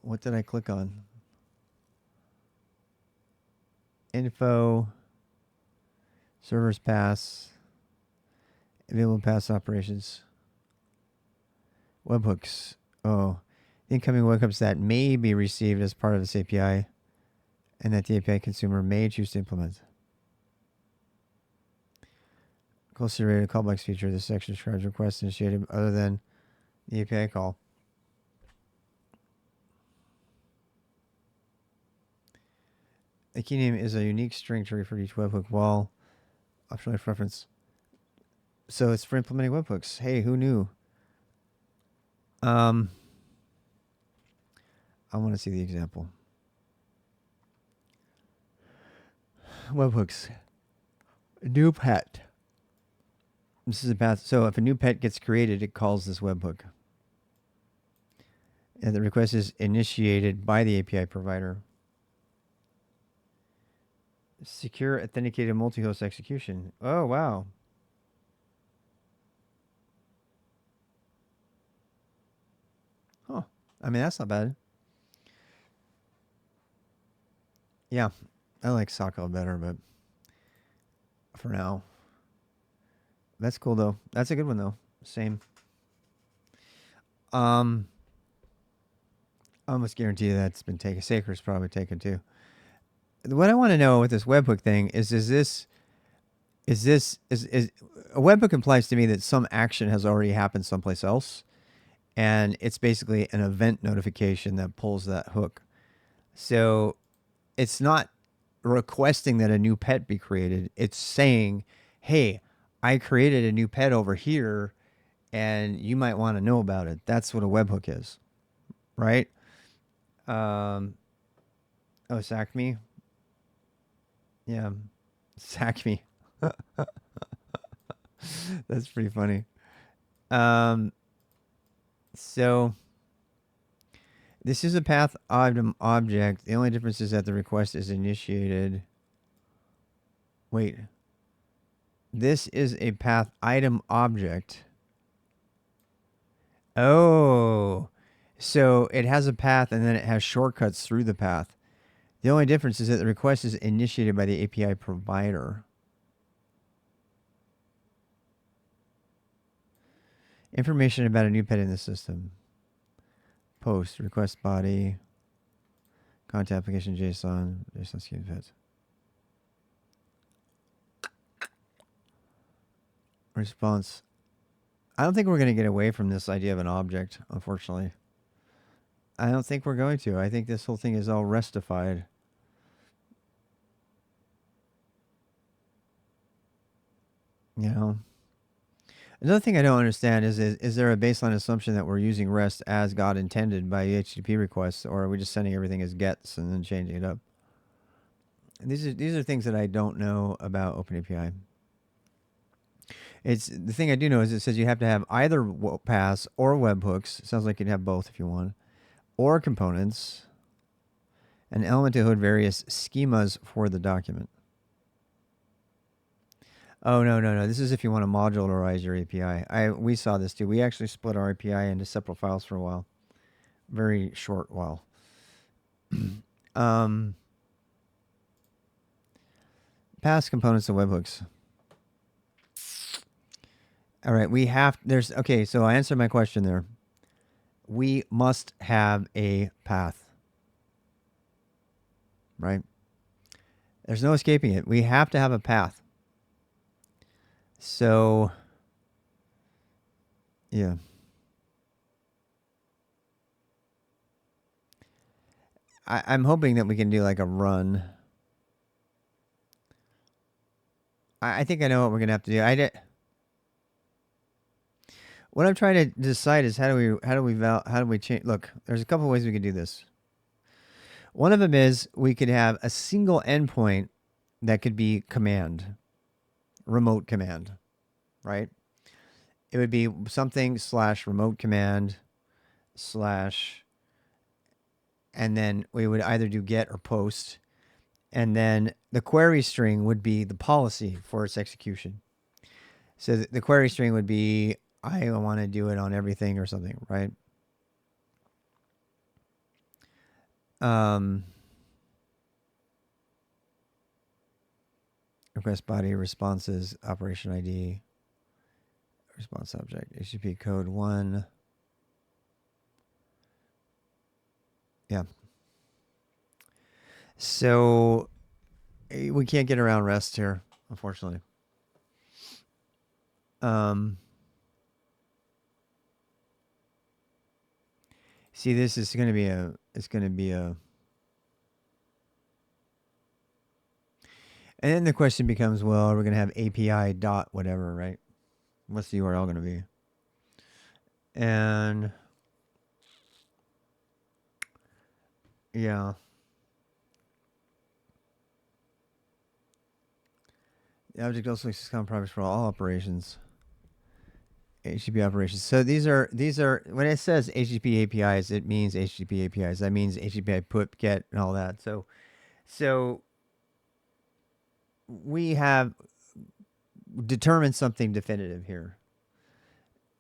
What did I click on? Info. Servers pass. Available pass operations. Webhooks. Oh. Incoming webhooks that may be received as part of this API and that the API consumer may choose to implement. Closely related callbacks feature. This section describes requests initiated other than the API call. The key name is a unique string to refer to each webhook while optional reference. So it's for implementing webhooks. Hey, who knew? I want to see the example. Webhooks. New pet. This is a path. So if a new pet gets created, it calls this webhook. And the request is initiated by the API provider. Secure authenticated multi-host execution. Oh, wow. Huh. I mean, that's not bad. Yeah. I like SACRE better, but for now. That's cool, though. That's a good one, though. Same. I almost guarantee that's been taken. SACRE's probably taken, too. What I want to know with this webhook thing is a webhook implies to me that some action has already happened someplace else, and it's basically an event notification that pulls that hook. So it's not requesting that a new pet be created. It's saying, hey, I created a new pet over here and you might want to know about it. That's what a webhook is, right? Um, oh, sack me? Yeah, sack me. That's pretty funny. Um, so this is a path item object. The only difference is that the request is initiated. Wait, this is a path item object. Oh, so it has a path and then it has shortcuts through the path. The only difference is that the request is initiated by the API provider. Information about a new pet in the system. Post, request body, content application JSON scheme pets. Response. I don't think we're going to get away from this idea of an object, unfortunately. I don't think we're going to. I think this whole thing is all restified. You know? Another thing I don't understand is there a baseline assumption that we're using REST as God intended by HTTP requests, or are we just sending everything as gets and then changing it up? And these are things that I don't know about OpenAPI. It's the thing I do know is it says you have to have either paths or webhooks. Sounds like you'd have both if you want, or components, an element to hood various schemas for the document. Oh no! This is if you want to modularize your API. We saw this too. We actually split our API into separate files for a while, very short while. Paths, components, and webhooks. All right, okay. So I answered my question there. We must have a path, right? There's no escaping it. We have to have a path. So, yeah. I'm hoping that we can do like a run. I think I know what we're gonna have to do. What I'm trying to decide is how do we change? Look, there's a couple of ways we could do this. One of them is we could have a single endpoint that could be command, remote command, right? It would be something / remote command / and then we would either do get or post, and then the query string would be the policy for its execution. So the query string would be I want to do it on everything or something, right? Request body, responses, operation ID, response object, HTTP code 1. Yeah. So we can't get around REST here, unfortunately. See, this is going to be and then the question becomes, well, we're going to have API dot whatever, right? What's the URL going to be? And yeah. The object also makes common properties for all operations. HTTP operations. So these are when it says HTTP APIs, it means HTTP APIs. That means HTTP put, get, and all that. So we have determined something definitive here.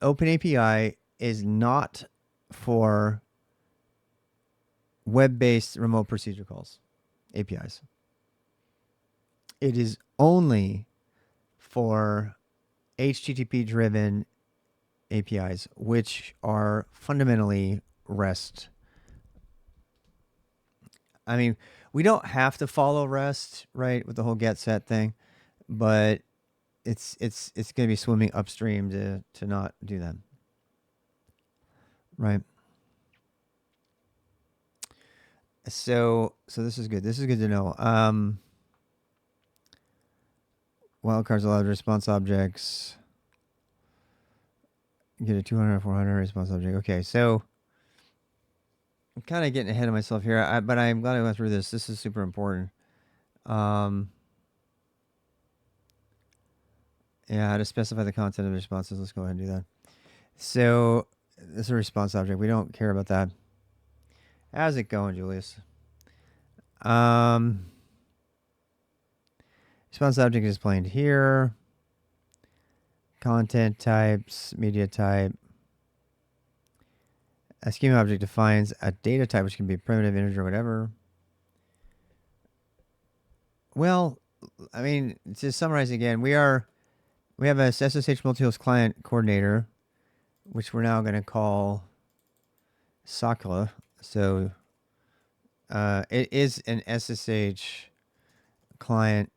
OpenAPI is not for web-based remote procedure calls, APIs. It is only for HTTP-driven APIs, which are fundamentally REST. I mean, we don't have to follow REST, right, with the whole get set thing, but it's going to be swimming upstream to not do that, right? So this is good. This is good to know. Wildcards allowed response objects. Get a 200 or 400 response object. Okay, so I'm kind of getting ahead of myself here, but I'm glad I went through this. This is super important. Yeah, how to specify the content of the responses. Let's go ahead and do that. So this is a response object. We don't care about that. How's it going, Julius? Response object is displayed here. Content types, media type. A schema object defines a data type, which can be primitive, integer, whatever. Well, I mean, to summarize again, we have a SSH multihost client coordinator, which we're now going to call SACRE. So it is an SSH client.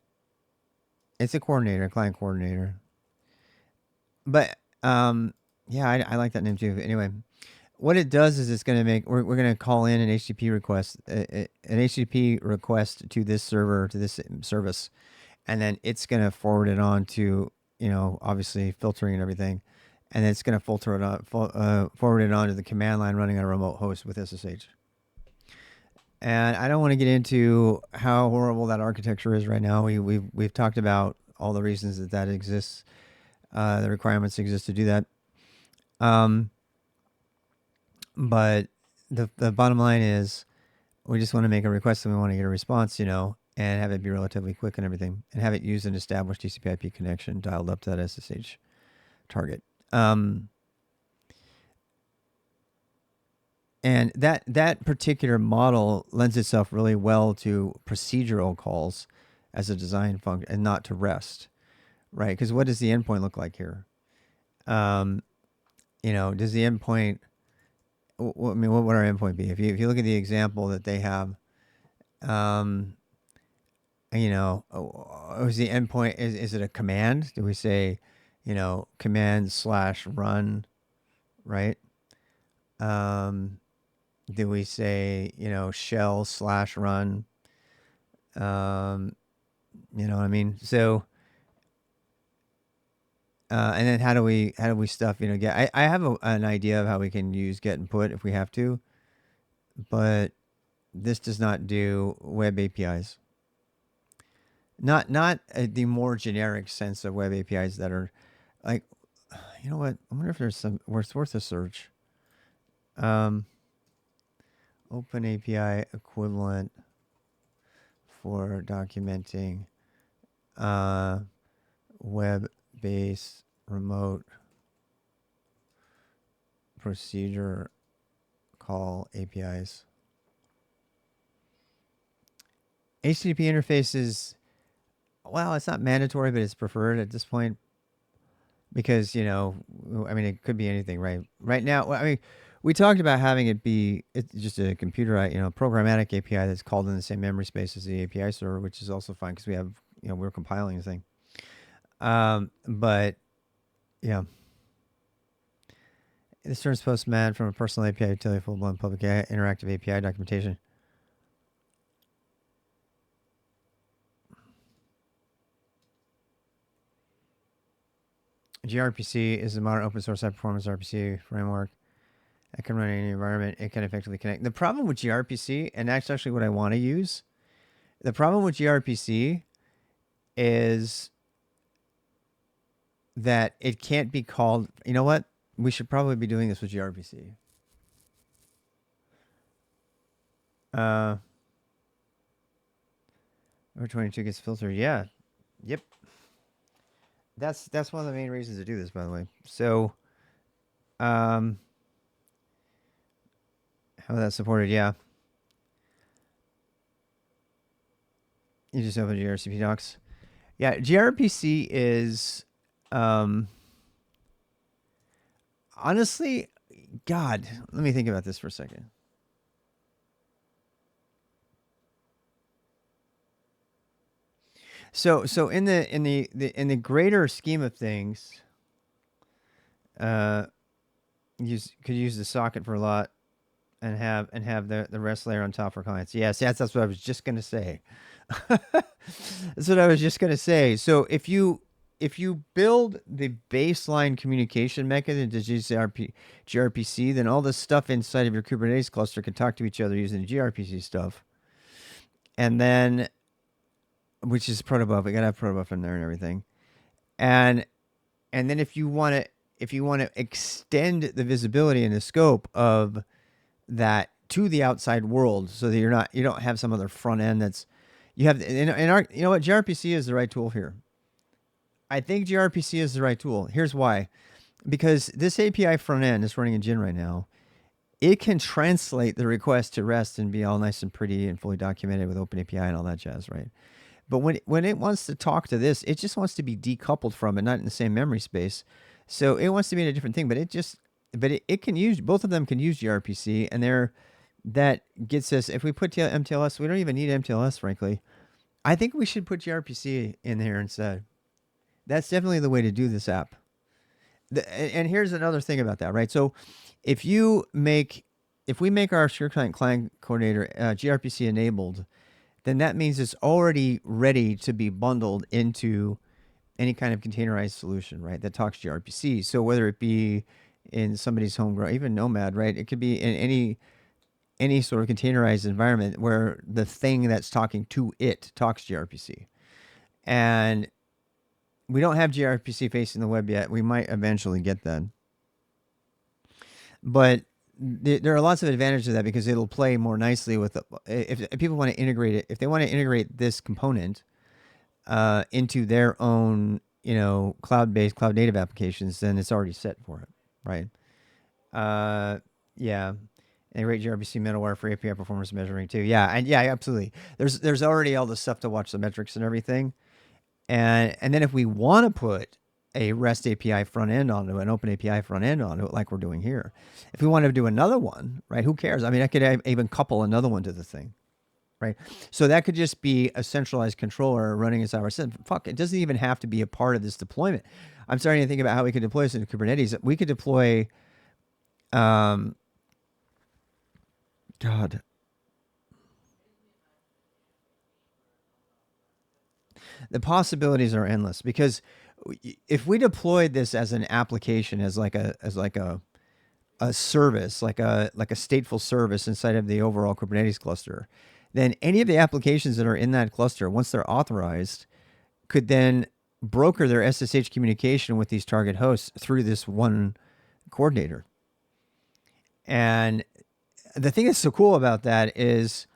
It's a coordinator, client coordinator. But yeah, I like that name too. Anyway, what it does is it's going to make we're going to call in an HTTP request, an HTTP request to this server, to this service, and then it's going to forward it on to, obviously filtering and everything, and then it's going to forward it on to the command line running on a remote host with SSH. And I don't want to get into how horrible that architecture is right now. We've talked about all the reasons that exists. The requirements exist to do that. But the bottom line is we just want to make a request and we want to get a response, and have it be relatively quick and everything, and have it use an established TCP/IP connection dialed up to that SSH target. And that particular model lends itself really well to procedural calls as a design function and not to REST, right? Because what does the endpoint look like here? Does the endpoint... I mean, what would our endpoint be? If you look at the example that they have, is the endpoint, is it a command? Do we say, command/run, right? Do we say, shell/run? You know what I mean? So, and then how do we stuff, get? I have an idea of how we can use get and put if we have to, but this does not do web APIs. Not the more generic sense of web APIs that are like, you know what? I wonder if there's some worth a search. OpenAPI equivalent for documenting web-based remote procedure call APIs. HTTP interfaces, well, it's not mandatory, but it's preferred at this point because, it could be anything, right? Right now, we talked about having it be just a computer, programmatic API that's called in the same memory space as the API server, which is also fine because we have, we're compiling the thing. But yeah, this turns postman from a personal API utility full-blown public interactive API documentation. gRPC is a modern open source high performance RPC framework. It can run in any environment. It can effectively connect. The problem with gRPC, and that's actually what I want to use, the problem with gRPC is that it can't be called. You know what? We should probably be doing this with gRPC. Uh, or 22 gets filtered. Yeah. Yep. That's one of the main reasons to do this, by the way. So, um, how that's supported? Yeah. You just open gRPC docs. Yeah, gRPC is, um, honestly, God. Let me think about this for a second. So in the greater scheme of things, uh, could use the socket for a lot, and have the REST layer on top for clients. Yes, that's what I was just gonna say. That's what I was just gonna say. So if you build the baseline communication mechanism to gRPC, then all the stuff inside of your Kubernetes cluster can talk to each other using the gRPC stuff, and then which is protobuf. We gotta have protobuf in there and everything, and and then if you want to extend the visibility and the scope of that to the outside world, so that you don't have some other front end that's you have in our you know what gRPC is the right tool here. I think gRPC is the right tool. Here's why: because this API front end is running in Gin right now. It can translate the request to REST and be all nice and pretty and fully documented with OpenAPI and all that jazz, right? But when it wants to talk to this, it just wants to be decoupled from it, not in the same memory space. So it wants to be in a different thing, but it can use both of them can use gRPC, and that gets us. If we put MTLS, we don't even need MTLS, frankly. I think we should put gRPC in here instead. That's definitely the way to do this app. And here's another thing about that, right? So if we make our secure client coordinator gRPC enabled, then that means it's already ready to be bundled into any kind of containerized solution, right? That talks gRPC. So whether it be in somebody's homegrown, even Nomad, right? It could be in any sort of containerized environment where the thing that's talking to it talks gRPC. And we don't have gRPC facing the web yet. We might eventually get that. But there are lots of advantages to that because it'll play more nicely with if people want to integrate it. If they want to integrate this component into their own, cloud-based, cloud-native applications, then it's already set for it, right? Yeah, integrate gRPC middleware for API performance measuring too. Yeah, and yeah, absolutely. There's already all the stuff to watch the metrics and everything, and then if we want to put a REST API front end onto it, an Open API front end onto it, like we're doing here, if we want to do another one, right? Who cares? I mean, I could even couple another one to the thing. Right. So that could just be a centralized controller running inside our system. Fuck, it doesn't even have to be a part of this deployment. I'm starting to think about how we could deploy this in Kubernetes. We could deploy, um, God, the possibilities are endless because if we deployed this as an application, as a service, like a stateful service inside of the overall Kubernetes cluster, then any of the applications that are in that cluster, once they're authorized, could then broker their SSH communication with these target hosts through this one coordinator. And the thing that's so cool about that is,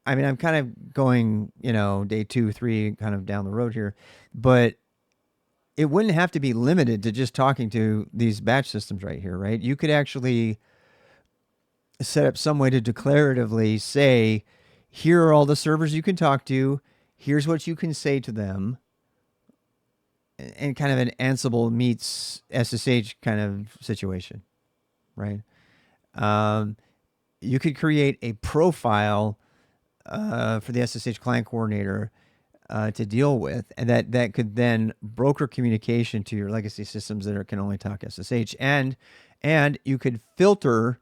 I mean, I'm kind of going, day 2, 3, kind of down the road here, but it wouldn't have to be limited to just talking to these batch systems right here, right? You could actually set up some way to declaratively say, here are all the servers you can talk to. Here's what you can say to them. And kind of an Ansible meets SSH kind of situation, right? Um, you could create a profile for the SSH client coordinator to deal with, and that could then broker communication to your legacy systems that can only talk SSH, and you could filter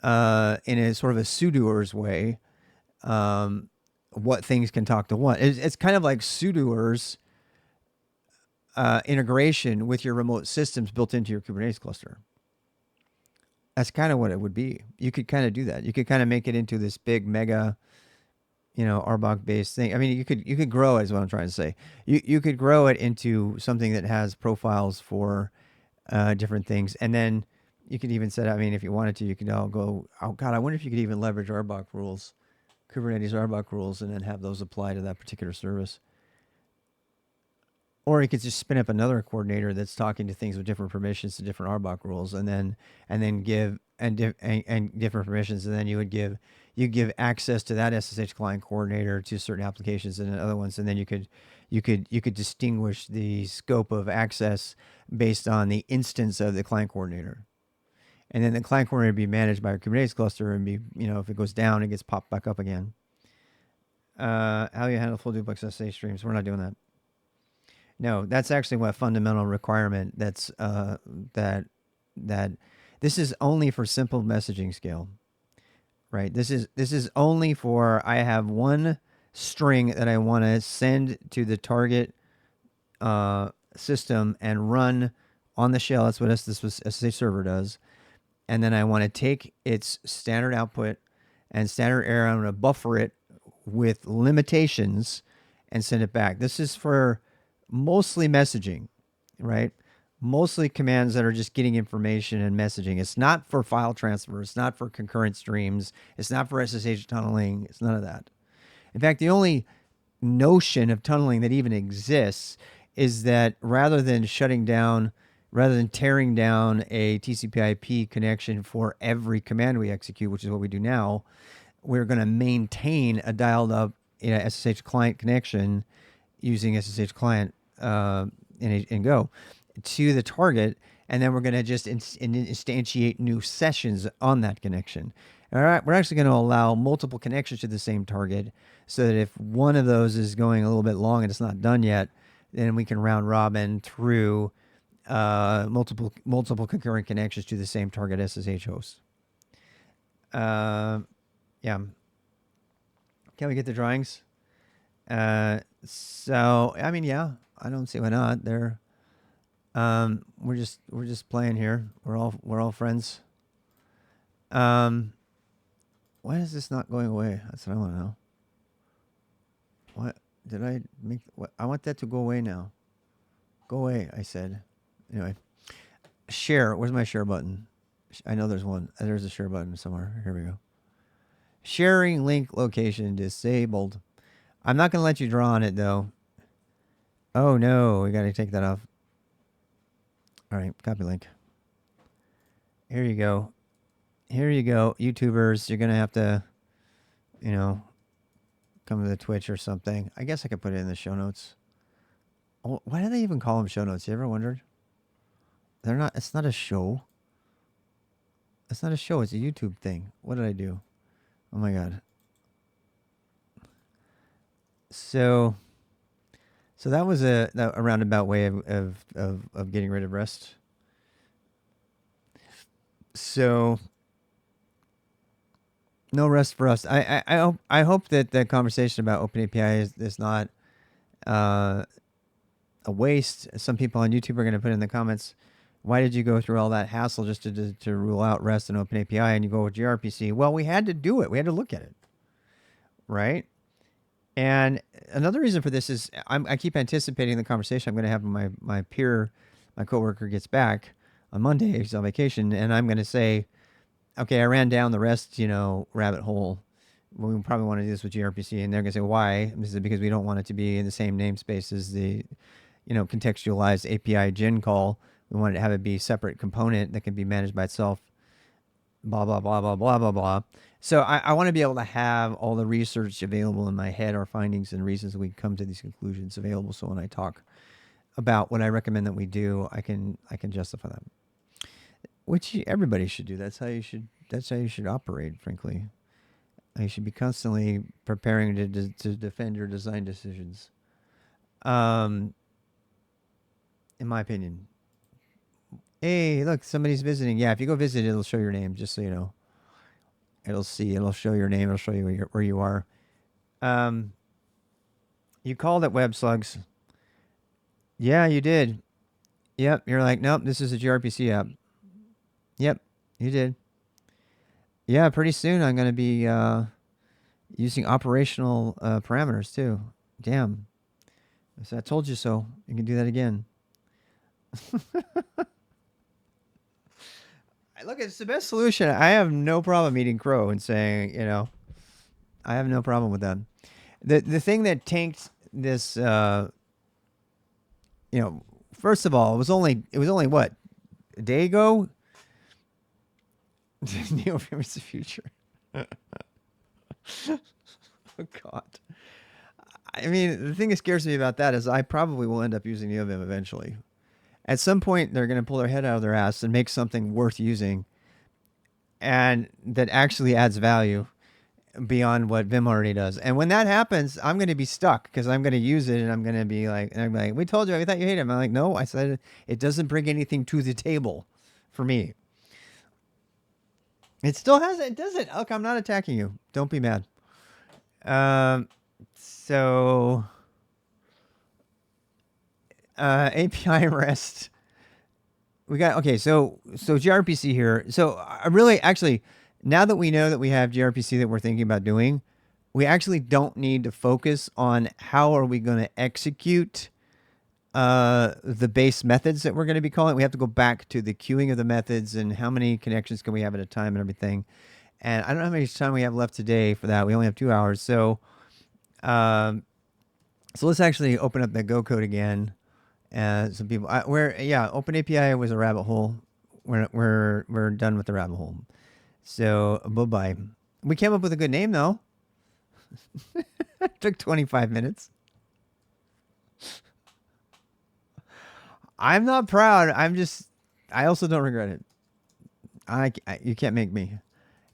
in a sort of a sudoers way what things can talk to what. It's kind of like sudoers integration with your remote systems built into your Kubernetes cluster. That's kind of what it would be. You could kind of do that. You could kind of make it into this big mega, RBAC based thing. I mean, you could grow it, is what I'm trying to say. You could grow it into something that has profiles for different things, and then you could even set. I mean, if you wanted to, you could all go. Oh God, I wonder if you could even leverage RBAC rules, Kubernetes RBAC rules, and then have those apply to that particular service. Or you could just spin up another coordinator that's talking to things with different permissions to different RBAC rules, and then give and different permissions, and then you give access to that SSH client coordinator to certain applications and other ones, and then you could distinguish the scope of access based on the instance of the client coordinator, and then the client coordinator be managed by a Kubernetes cluster and be if it goes down, it gets popped back up again. How you handle full duplex SSH streams? We're not doing that. No, that's actually what fundamental requirement. That's that this is only for simple messaging scale, right? This is only for I have one string that I want to send to the target system and run on the shell. That's what this SSH server does, and then I want to take its standard output and standard error. I'm going to buffer it with limitations and send it back. This is for mostly messaging, right? Mostly commands that are just getting information and messaging. It's not for file transfer. It's not for concurrent streams. It's not for SSH tunneling. It's none of that. In fact, the only notion of tunneling that even exists is that rather than tearing down a TCP/IP connection for every command we execute, which is what we do now, we're going to maintain a dialed up SSH client connection using SSH client in Go to the target, and then we're going to just instantiate new sessions on that connection. All right, we're actually going to allow multiple connections to the same target, so that if one of those is going a little bit long and it's not done yet, then we can round robin through multiple concurrent connections to the same target SSH host. Yeah. Can we get the drawings? So I mean, yeah, I don't see why not. We're just playing here. We're all friends. Why is this not going away? That's what I want to know. What did I make? What I want that to go away now. Go away, I said. Anyway, share. Where's my share button? I know there's one. There's a share button somewhere. Here we go. Sharing link location disabled. I'm not going to let you draw on it, though. Oh, no. We got to take that off. All right. Copy link. Here you go. Here you go. YouTubers, you're going to have to, come to the Twitch or something. I guess I could put it in the show notes. Oh, why do they even call them show notes? You ever wondered? They're not. It's not a show. It's not a show. It's a YouTube thing. What did I do? Oh, my God. So that was a roundabout way of getting rid of REST. So no REST for us. I hope that the conversation about OpenAPI is not a waste. Some people on YouTube are going to put in the comments, why did you go through all that hassle just to rule out REST and OpenAPI and you go with gRPC? Well, we had to do it. We had to look at it, right? And another reason for this is I keep anticipating the conversation I'm going to have when my coworker gets back on Monday. He's on vacation, and I'm going to say, okay, I ran down the REST, rabbit hole. Well, we probably want to do this with gRPC, and they're going to say, why? This is because we don't want it to be in the same namespace as the, contextualized API gen call. We want to have it be a separate component that can be managed by itself. Blah blah blah blah blah blah blah. So I want to be able to have all the research available in my head, our findings and reasons we come to these conclusions available. So when I talk about what I recommend that we do, I can justify that. Which everybody should do. That's how you should operate. Frankly, you should be constantly preparing to defend your design decisions. In my opinion. Hey, look, somebody's visiting. Yeah, if you go visit, it'll show your name, just so you know. It'll show your name. It'll show you where you are. You called it web slugs. Yeah, you did. Yep, you're like, nope, this is a gRPC app. Yep, you did. Yeah, pretty soon I'm going to be Using operational parameters too. Damn. So I told you so. You can do that again. Look, it's the best solution. I have no problem eating crow and saying, I have no problem with that. The thing that tanked this, first of all, it was only what, a day ago. Neovim is the future. Oh God. I mean, the thing that scares me about that is I probably will end up using Neovim eventually. At some point, they're going to pull their head out of their ass and make something worth using, and that actually adds value beyond what Vim already does. And when that happens, I'm going to be stuck because I'm going to use it and I'm going to be like, we told you, I thought you hated him. I'm like, no, I said it doesn't bring anything to the table for me. It still has, it doesn't. Look, I'm not attacking you. Don't be mad. So API REST. We got, okay, so gRPC here. So I really, actually, now that we know that we have gRPC that we're thinking about doing, we actually don't need to focus on how are we going to execute the base methods that we're going to be calling. We have to go back to the queuing of the methods and how many connections can we have at a time and everything. And I don't know how much time we have left today for that. We only have 2 hours. So let's actually open up that Go code again. Some people, OpenAPI was a rabbit hole. We're done with the rabbit hole. So bye. We came up with a good name though. It took 25 minutes. I'm not proud. I also don't regret it. You can't make me.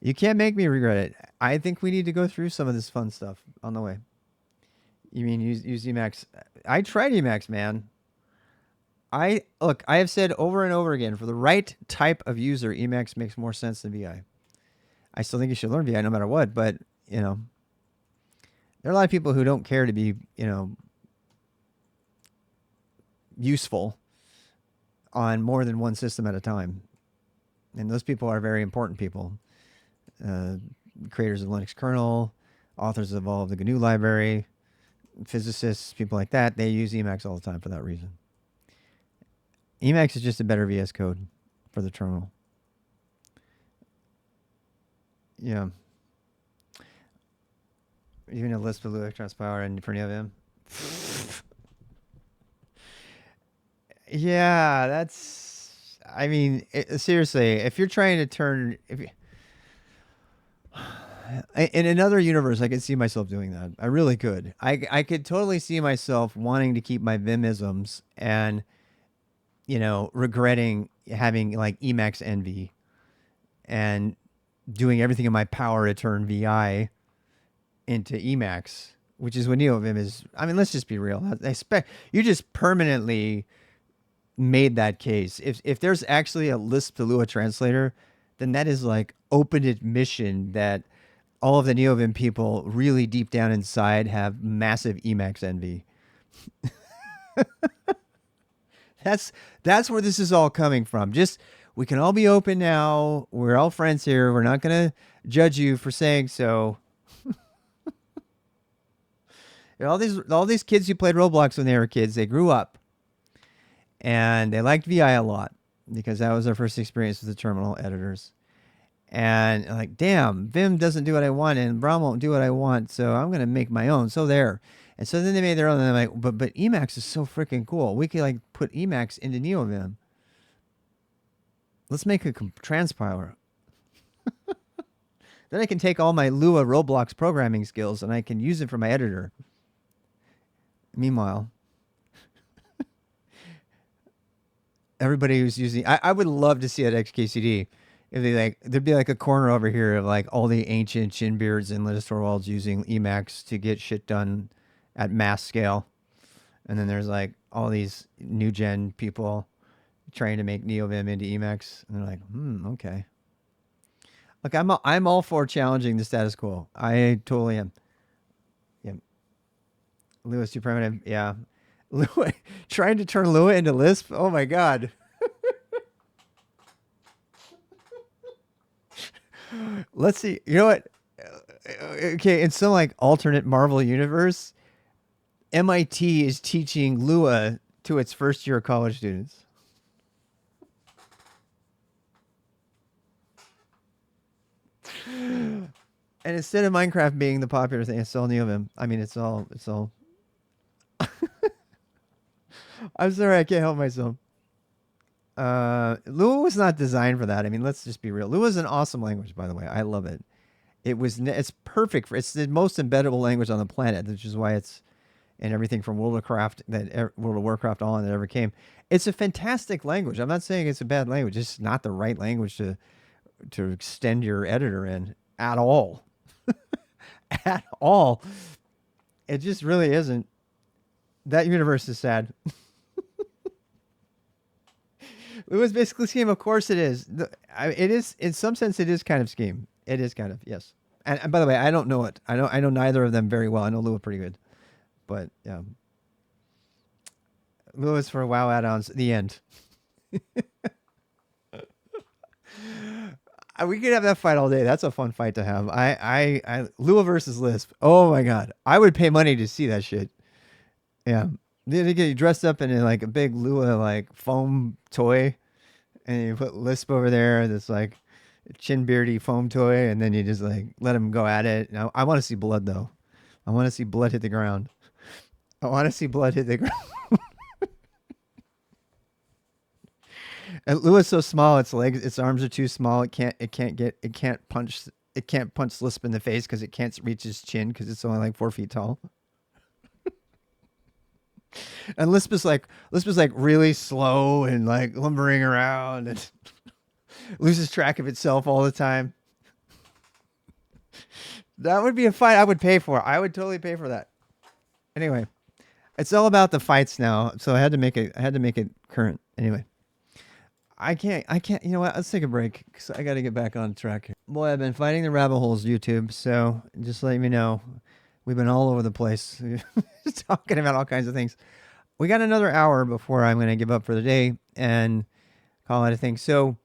You can't make me regret it. I think we need to go through some of this fun stuff on the way. You mean use Emacs? I tried Emacs, man. I have said over and over again, for the right type of user, Emacs makes more sense than VI. I still think you should learn VI no matter what, but there are a lot of people who don't care to be, useful on more than one system at a time. And those people are very important people. Creators of Linux kernel, authors of all of the GNU library, physicists, people like that, they use Emacs all the time for that reason. Emacs is just a better VS Code for the terminal. Yeah. Even a Lisp with electrons power and for Neovim. Yeah, that's. I mean, seriously, if you're trying to turn, in another universe, I could see myself doing that. I really could. I could totally see myself wanting to keep my Vimisms and, regretting having like Emacs envy, and doing everything in my power to turn VI into Emacs, which is what Neovim is. I mean, let's just be real. I expect you just permanently made that case. If there's actually a Lisp to Lua translator, then that is like open admission that all of the Neovim people really deep down inside have massive Emacs envy. That's where this is all coming from. Just, we can all be open now. We're all friends here. We're not going to judge you for saying so. all these kids who played Roblox when they were kids, they grew up and they liked VI a lot because that was their first experience with the terminal editors. And like, damn, Vim doesn't do what I want and Braum won't do what I want, so I'm going to make my own. So there. And so then they made their own, and they're like, but Emacs is so freaking cool. We could like put Emacs into Neovim. Let's make a transpiler. Then I can take all my Lua Roblox programming skills and I can use it for my editor. Meanwhile, everybody who's using, I would love to see at XKCD if there'd be like a corner over here of like all the ancient Shinbeards and Linus Torvalds using Emacs to get shit done at mass scale. And then there's like all these new gen people trying to make Neovim into Emacs. And they're like, okay. Look, I'm all for challenging the status quo. I totally am. Yeah. Lua's too primitive. Yeah. Lua, trying to turn Lua into Lisp? Oh my God. Let's see. You know what? Okay, in some like alternate Marvel universe, MIT is teaching Lua to its first year college students. And instead of Minecraft being the popular thing, it's all Neovim. I mean, it's all. I'm sorry, I can't help myself. Lua was not designed for that. I mean, let's just be real. Lua is an awesome language, by the way. I love it. It's perfect for. It's the most embeddable language on the planet, which is why it's in everything from World of Warcraft on that ever came. It's a fantastic language. I'm not saying it's a bad language. It's not the right language to extend your editor in at all. At all. It just really isn't. That universe is sad. It was basically Scheme. Of course it is. It is, in some sense, it is kind of Scheme. It is kind of, yes. And by the way, I don't know it. I know neither of them very well. I know Lua pretty good. But yeah. Lua is for WoW add-ons. The end. We could have that fight all day. That's a fun fight to have. Lua versus Lisp. Oh my god. I would pay money to see that shit. Yeah. They get you dressed up in like a big Lua like foam toy, and you put Lisp over there. This like chin beardy foam toy, and then you just like let him go at it. Now I want to see blood though. I want to see blood hit the ground. I want to see blood hit the ground. And Lua's so small, its arms are too small. It can't punch Lisp in the face because it can't reach his chin because it's only like 4 feet tall. And Lisp is like really slow and like lumbering around and loses track of itself all the time. That would be a fight I would pay for. I would totally pay for that. Anyway, it's all about the fights now, so I had to make it current. Anyway, I can't. You know what? Let's take a break because I got to get back on track here. Boy, I've been fighting the rabbit holes, YouTube. So just letting me know, we've been all over the place talking about all kinds of things. We got another hour before I'm going to give up for the day and call it a thing. So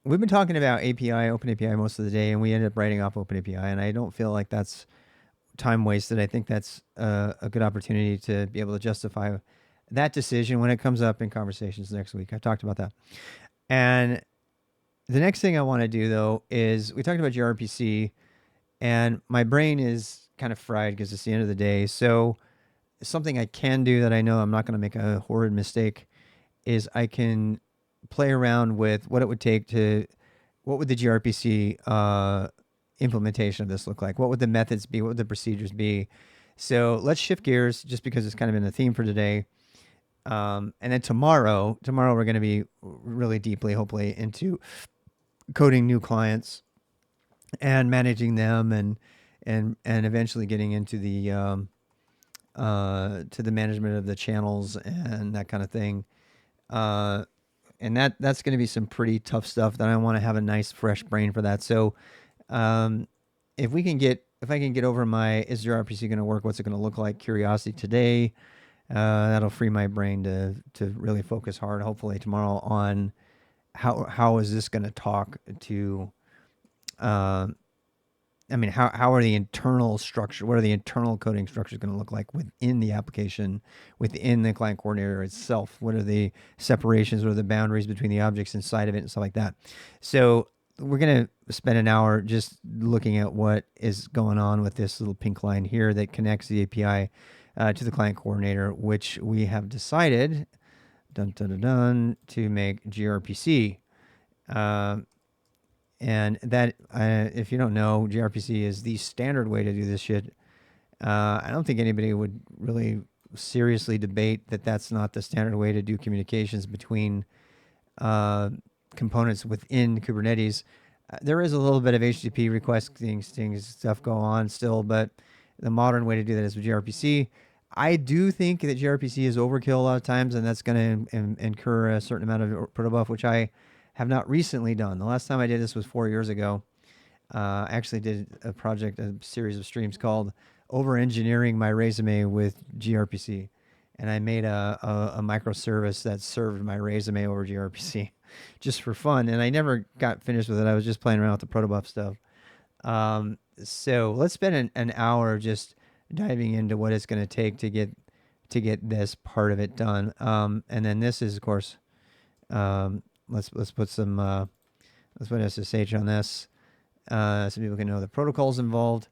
we've been talking about OpenAPI most of the day, and we ended up writing off OpenAPI, and I don't feel like that's time wasted. I think that's a good opportunity to be able to justify that decision when it comes up in conversations next week. I talked about that. And the next thing I want to do, though, is we talked about gRPC, and my brain is kind of fried because it's the end of the day. So something I can do that I know I'm not going to make a horrid mistake is I can play around with what it would take what would the gRPC implementation of this look like? What would the methods be? What would the procedures be? So let's shift gears just because it's kind of been the theme for today. And then tomorrow we're going to be really deeply, hopefully, into coding new clients and managing them and eventually getting into the to the management of the channels and that kind of thing. And that's going to be some pretty tough stuff that I want to have a nice fresh brain for that. So if I can get over my is gRPC going to work, what's it going to look like curiosity today, that'll free my brain to really focus hard, hopefully tomorrow, on how is this going to talk to how are the internal structure, what are the internal coding structures going to look like within the application, within the client coordinator itself? What are the separations, what are the boundaries between the objects inside of it and stuff like that? So we're going to spend an hour just looking at what is going on with this little pink line here that connects the API to the client coordinator, which we have decided to make gRPC. And that, if you don't know, gRPC is the standard way to do this shit. I don't think anybody would really seriously debate that that's not the standard way to do communications between components within Kubernetes. There is a little bit of HTTP requesting stuff go on still, but the modern way to do that is with gRPC. I do think that gRPC is overkill a lot of times, and that's going to incur a certain amount of protobuf, which I have not recently done. The last time I did this was 4 years ago. I actually did a series of streams called Over Engineering My Resume with gRPC. And I made a microservice that served my resume over gRPC just for fun. And I never got finished with it. I was just playing around with the protobuf stuff. So let's spend an hour just diving into what it's going to take to get this part of it done. And then this is, of course, let's put some let's put SSH on this so people can know the protocols involved.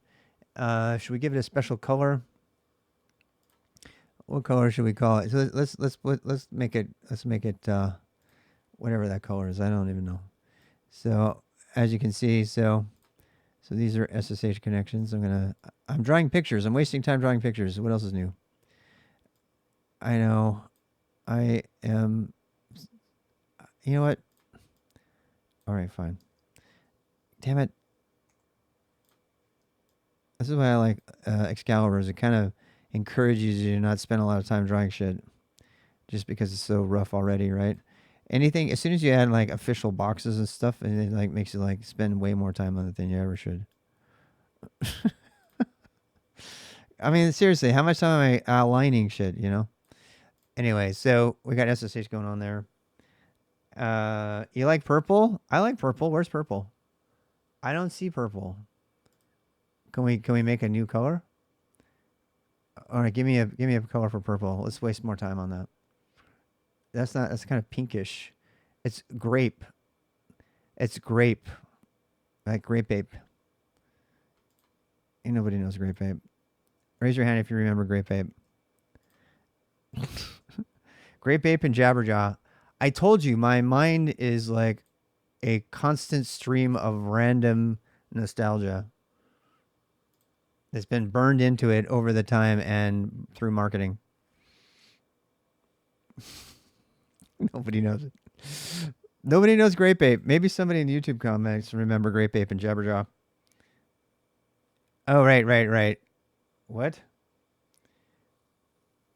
Should we give it a special color? What color should we call it? So let's make it whatever that color is. I don't even know. So as you can see, so these are SSH connections. I'm drawing pictures. I'm wasting time drawing pictures. What else is new? I know. I am. You know what? All right, fine. Damn it. This is why I like Excalibur. It kind of encourages you to not spend a lot of time drawing shit, just because it's so rough already, right? Anything as soon as you add like official boxes and stuff, and it like makes you like spend way more time on it than you ever should. I mean, seriously, how much time am I outlining shit? You know. Anyway, so we got SSH going on there. You like purple? I like purple. Where's purple? I don't see purple. Can we make a new color? All right, give me a color for purple. Let's waste more time on that. That's kind of pinkish. It's grape. It's grape. Like grape ape. Ain't nobody knows grape ape. Raise your hand if you remember grape ape. Grape ape and Jabberjaw. I told you my mind is like a constant stream of random nostalgia. It's been burned into it over the time and through marketing. Nobody knows it. Nobody knows Grape Ape. Maybe somebody in the YouTube comments remember Grape Ape and Jabberjaw. Oh, right. What?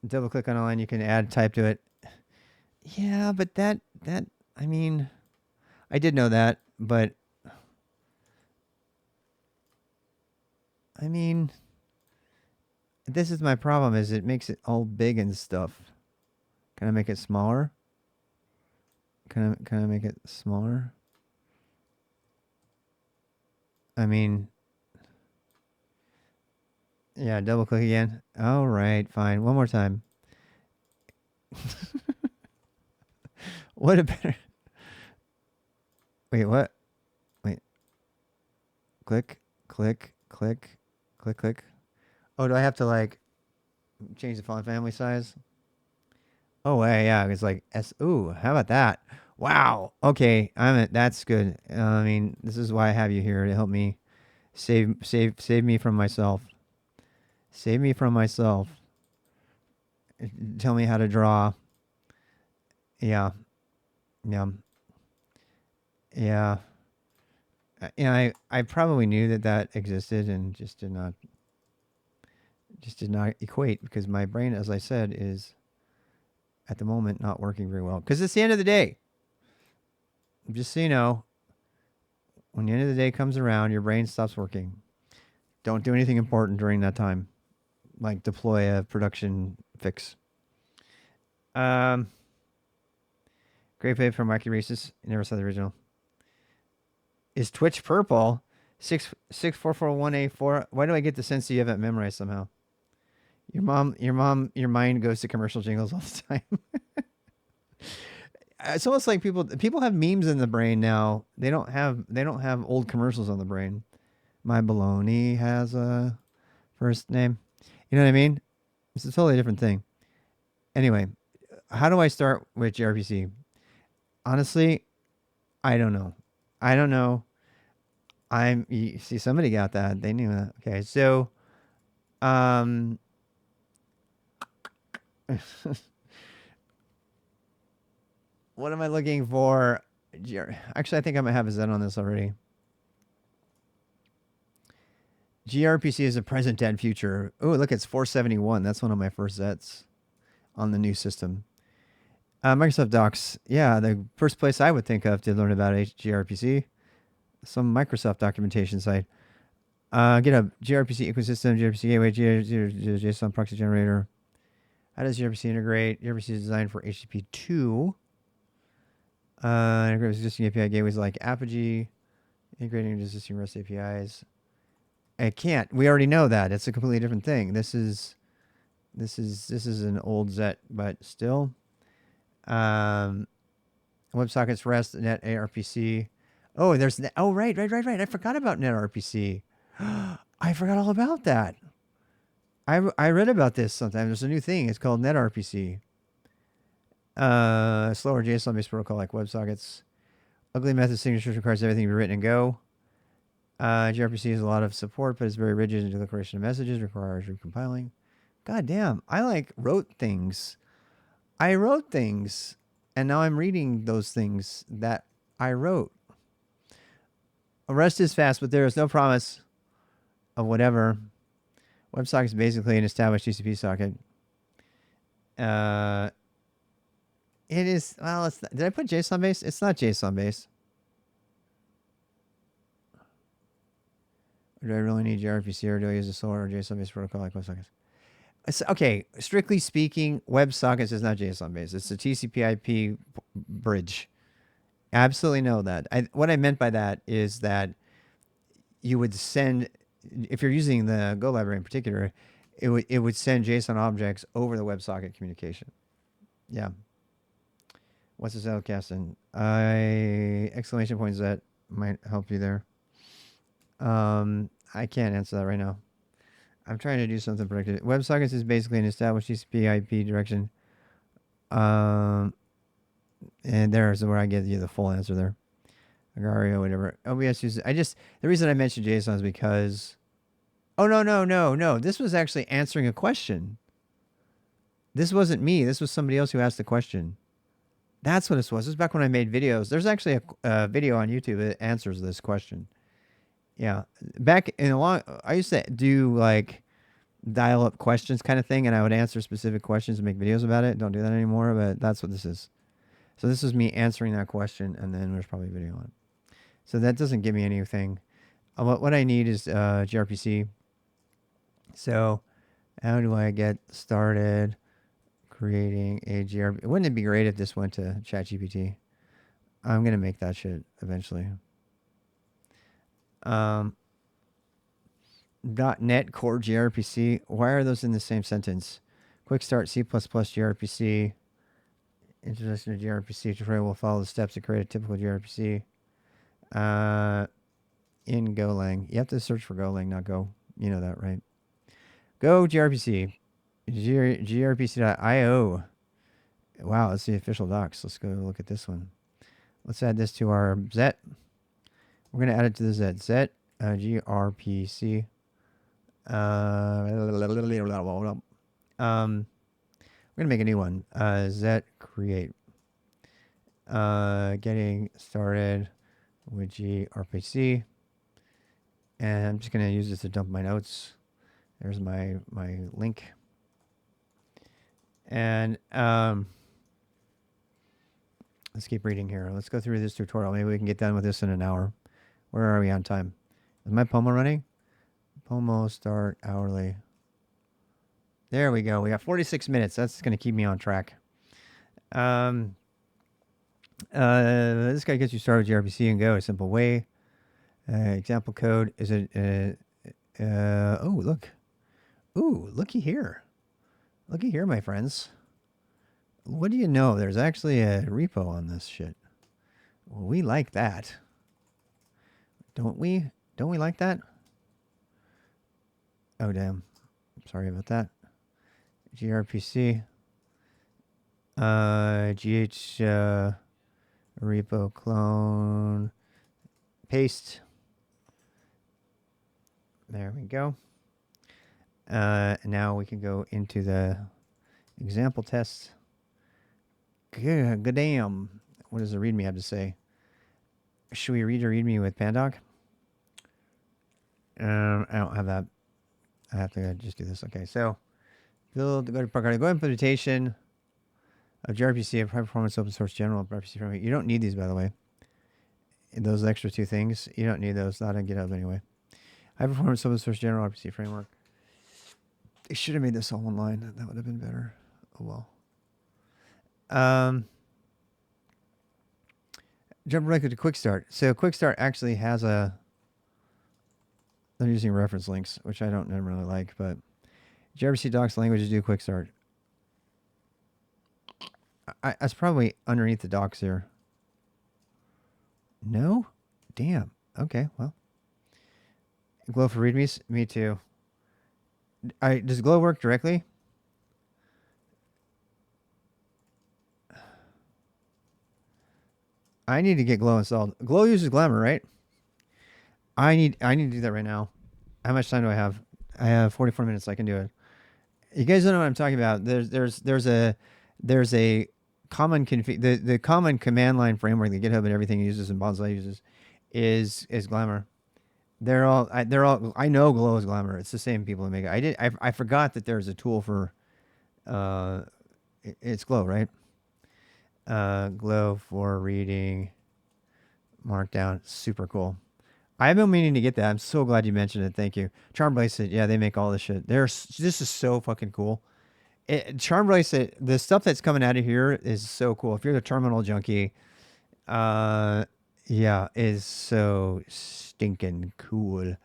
Double click on a line, you can add type to it. Yeah, but that I mean, I did know that, but I mean, this is my problem, is it makes it all big and stuff. Can I make it smaller? Can I make it smaller? I mean, yeah, double click again. All right, fine. One more time. What a better... Wait, what? Wait. Click. Oh, do I have to like change the font family size? Oh, yeah, it's like Ooh, how about that? Wow. Okay, that's good. I mean, this is why I have you here, to help me save me from myself. Save me from myself. Tell me how to draw. Yeah. I probably knew that existed and just did not equate, because my brain, as I said, is at the moment not working very well, because it's the end of the day. Just so you know, when the end of the day comes around, your brain stops working. Don't do anything important during that time, like deploy a production fix. Great pay from Wacky Races. Never saw the original. Is Twitch purple? 64441A4. Why do I get the sense that you have that memorized somehow? Your mind goes to commercial jingles all the time. It's almost like people have memes in the brain now. They don't have old commercials on the brain. My baloney has a first name. You know what I mean? It's a totally different thing. Anyway, how do I start with gRPC? Honestly, I don't know. You see, somebody got that. They knew that. Okay, so, what am I looking for? Actually, I think I might have a Z on this already. gRPC is a present and future. Oh, look, it's 471. That's one of my first Zs on the new system. Microsoft Docs. Yeah, the first place I would think of to learn about gRPC. Some Microsoft documentation site. Get a gRPC ecosystem, gRPC gateway, JSON proxy generator. How does gRPC integrate? gRPC is designed for HTTP2. Integrates existing API gateways like Apogee, integrating existing REST APIs. It can't. We already know that. It's a completely different thing. This is an old Zet, but still. WebSockets REST net ARPC. Oh, there's right. I forgot about net RPC. I forgot all about that. I read about this sometime. There's a new thing. It's called net RPC. Slower JSON based protocol like WebSockets. Ugly method signatures requires everything to be written in Go. gRPC has a lot of support, but it's very rigid in declaration of messages, requires recompiling. God damn, I wrote things. I wrote things, and now I'm reading those things that I wrote. REST is fast, but there is no promise of whatever. WebSocket is basically an established TCP socket. It is, well, it's not, did I put JSON based? It's not JSON based. Or do I really need gRPC, or do I use a slower or JSON based protocol like WebSockets? Okay, strictly speaking, WebSockets is not JSON based. It's a TCP/IP bridge. Absolutely know that. What I meant by that is that you would send, if you're using the Go library in particular, it would send JSON objects over the WebSocket communication. Yeah. What's this outcast? And exclamation points that might help you there. I can't answer that right now. I'm trying to do something predictive. WebSockets is basically an established TCP/IP direction. And there's where I get you the full answer there. Agario, whatever. OBS uses. The reason I mentioned JSON is because. Oh no! This was actually answering a question. This wasn't me. This was somebody else who asked the question. That's what this was. This was back when I made videos. There's actually a video on YouTube that answers this question. Yeah, back in I used to do dial-up questions kind of thing, and I would answer specific questions and make videos about it. Don't do that anymore, but that's what this is. So this is me answering that question, and then there's probably a video on it. So that doesn't give me anything. What I need is gRPC. So how do I get started creating a gRPC? Wouldn't it be great if this went to ChatGPT? I'm going to make that shit eventually. .NET Core gRPC. Why are those in the same sentence? Quick Start C++ gRPC. Introduction to gRPC tutorial will follow the steps to create a typical gRPC. In Golang. You have to search for Golang, not Go. You know that, right? Go gRPC. gRPC.io. Wow, let's see official docs. Let's go look at this one. Let's add this to our Zet. We're going to add it to the Zet. Zet gRPC. We're going to make a new one. Zet create. Getting started with gRPC. And I'm just going to use this to dump my notes. There's my link. And let's keep reading here. Let's go through this tutorial. Maybe we can get done with this in an hour. Where are we on time? Is my Pomo running? Pomo start hourly. There we go. We got 46 minutes. That's going to keep me on track. This guy gets you started with gRPC and Go a simple way. Example code is it? Oh, look. Ooh, looky here. Looky here, my friends. What do you know? There's actually a repo on this shit. Well, we like that. Don't we? Don't we like that? Oh, damn. Sorry about that. gRPC. GH repo clone. Paste. There we go. Now we can go into the example test. Good damn. What does the README have to say? Should we read or README with Pandoc? I don't have that. I have to just do this. Okay, so go implementation of gRPC, a high performance open source general gRPC framework. You don't need these, by the way. Those extra two things, you don't need those. Not on GitHub anyway. High performance open source general gRPC framework. They should have made this all online. That would have been better. Oh well. Jump right to Quick Start. So Quick Start actually has a They're using reference links, which I don't really like, but gRPC docs languages do quick start. That's probably underneath the docs here. No? Damn. Okay, well. Glow for readmes? Me too. Does Glow work directly? I need to get Glow installed. Glow uses Glamour, right? I need to do that right now. How much time do I have? I have 44 minutes. I can do it. You guys don't know what I'm talking about. There's a common the common command line framework that GitHub and everything uses and Bonsai uses is Glamour. I know Glow is Glamour. It's the same people who make it. I forgot that there's a tool for uh it's Glow, right? Glow for reading markdown. Super cool. I've been meaning to get that. I'm so glad you mentioned it. Thank you. Charm Bracelet, yeah, they make all this shit. This is so fucking cool. Charm Bracelet, the stuff that's coming out of here is so cool. If you're the terminal junkie, uh, yeah, is so stinking cool.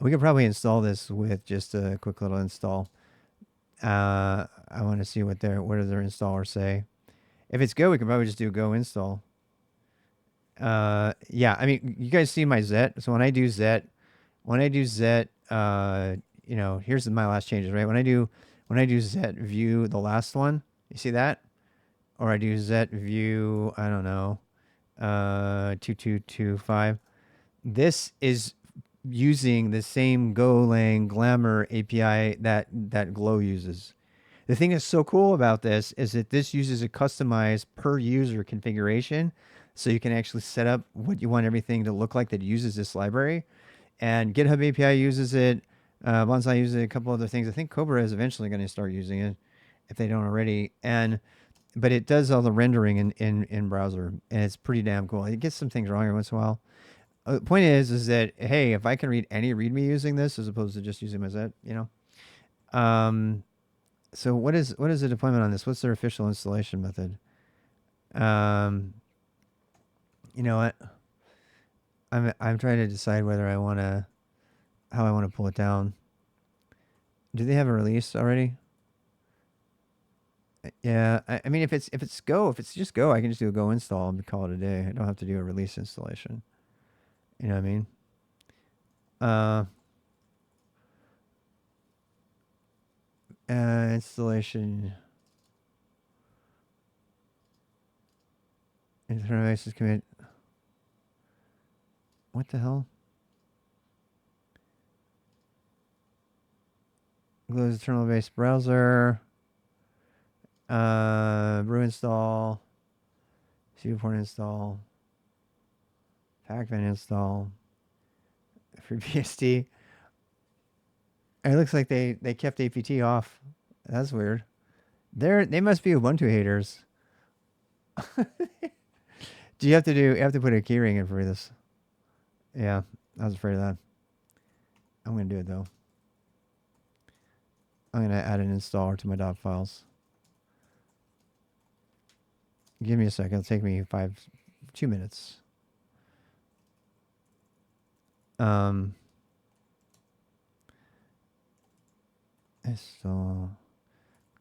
We could probably install this with just a quick little install. I want to see what does their installer say. If it's Go, we could probably just do Go install. Yeah, I mean, you guys see my Zet. So when I do Zet, here's my last changes, right? When I do Zet view the last one, you see that? Or I do Zet view, I don't know, 2225. This is using the same Golang Glamour API that Glow uses. The thing that's so cool about this is that this uses a customized per user configuration. So you can actually set up what you want everything to look like that uses this library. And GitHub API uses it. Bonsai uses it, a couple other things. I think Cobra is eventually going to start using it if they don't already. But it does all the rendering in browser, and it's pretty damn cool. It gets some things wrong every once in a while. The point is that, hey, if I can read any README using this as opposed to just using my Zet, So what is the deployment on this? What's their official installation method? You know what? I'm trying to decide whether how I want to pull it down. Do they have a release already? Yeah, I mean if it's just Go, I can just do a Go install and call it a day. I don't have to do a release installation. You know what I mean? Uh, installation. Internal devices commit. What the hell? Glow's internal based browser. Brew install. Port install. Pacman install. For BSD. It looks like they kept APT off. That's weird. They must be Ubuntu haters. You have to put a keyring in for this. Yeah, I was afraid of that. I'm gonna do it though. I'm gonna add an installer to my dot files. Give me a second. It'll take me 2 minutes. Install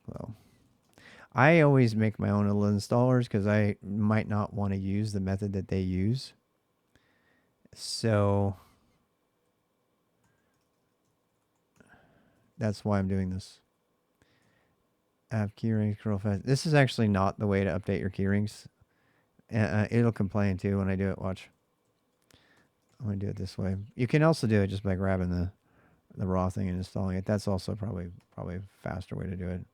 Glow. I always make my own little installers because I might not want to use the method that they use. So that's why I'm doing this. App keyrings, curl fast. This is actually not the way to update your keyrings. It'll complain too when I do it. Watch. I'm going to do it this way. You can also do it just by grabbing the raw thing and installing it. That's also probably a faster way to do it.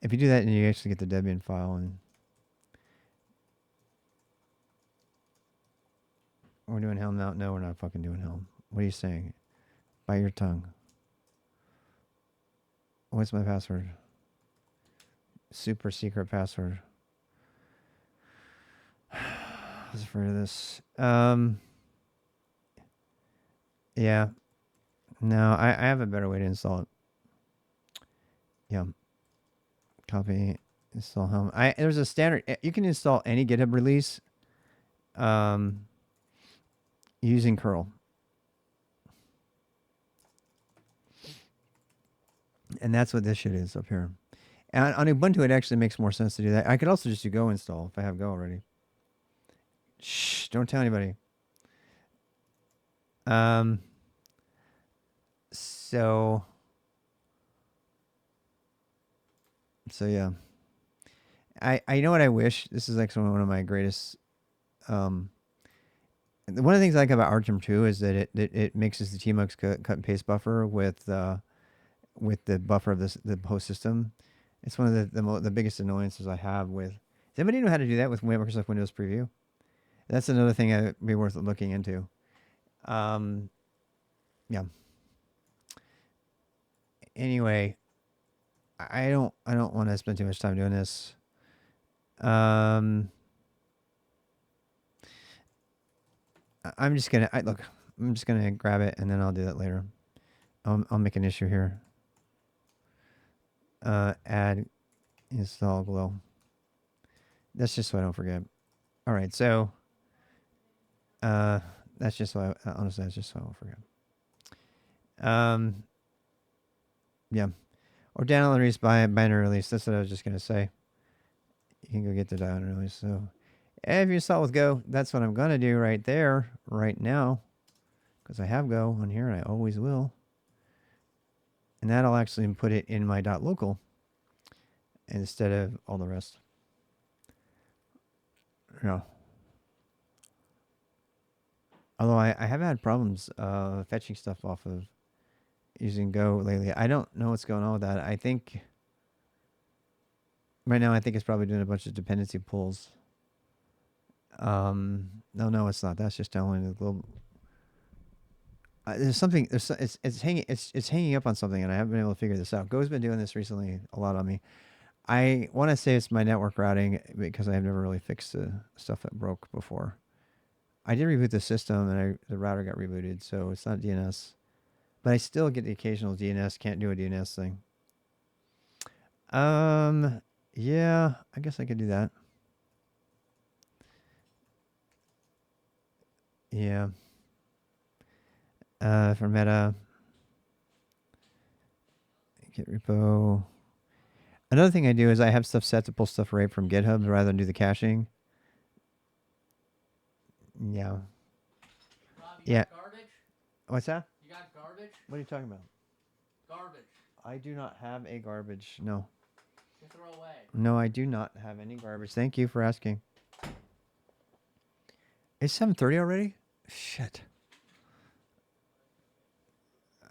If you do that and you actually get the Debian file and we're doing Helm now. No, we're not fucking doing Helm. What are you saying? Bite your tongue. What's my password? Super secret password. I was afraid of this. Yeah. No, I have a better way to install it. Yeah. Copy, install Helm. There's a standard. You can install any GitHub release using curl. And that's what this shit is up here. And on Ubuntu, it actually makes more sense to do that. I could also just do Go install if I have Go already. Shh, don't tell anybody. Um, so yeah. I know what I wish. This is like one of my greatest. One of the things I like about Artem 2 is that it mixes the tmux cut and paste buffer with the buffer of the host system. It's one of the biggest annoyances I have with. Does anybody know how to do that with Microsoft Windows Preview? That's another thing I'd be worth looking into. Yeah. Anyway, I don't want to spend too much time doing this. I'm just gonna I'm just gonna grab it and then I'll do that later. I'll make an issue here. Add install Glow. That's just so I don't forget. All right, so that's just so honestly that's just so I don't forget. Yeah, or download release binary release. That's what I was just gonna say. You can go get the download release. So if you install with Go, that's what I'm gonna do right there, right now, because I have Go on here and I always will. And that'll actually put it in my .local instead of all the rest. No. Although I have had problems fetching stuff off of using Go lately. I don't know what's going on with that. I think right now it's probably doing a bunch of dependency pulls. No, it's not. That's just downloading the global. There's something. It's hanging up on something, and I haven't been able to figure this out. Go's been doing this recently a lot on me. I want to say it's my network routing because I have never really fixed the stuff that broke before. I did reboot the system, and the router got rebooted, so it's not DNS. But I still get the occasional DNS. Can't do a DNS thing. Yeah, I guess I could do that. Yeah. For meta, git repo. Another thing I do is I have stuff set to pull stuff right from GitHub rather than do the caching. Yeah. Yeah. Garbage? What's that? You got garbage? What are you talking about? Garbage. I do not have a garbage. No. To throw away. No, I do not have any garbage. Thank you for asking. It's 7:30 already? Shit.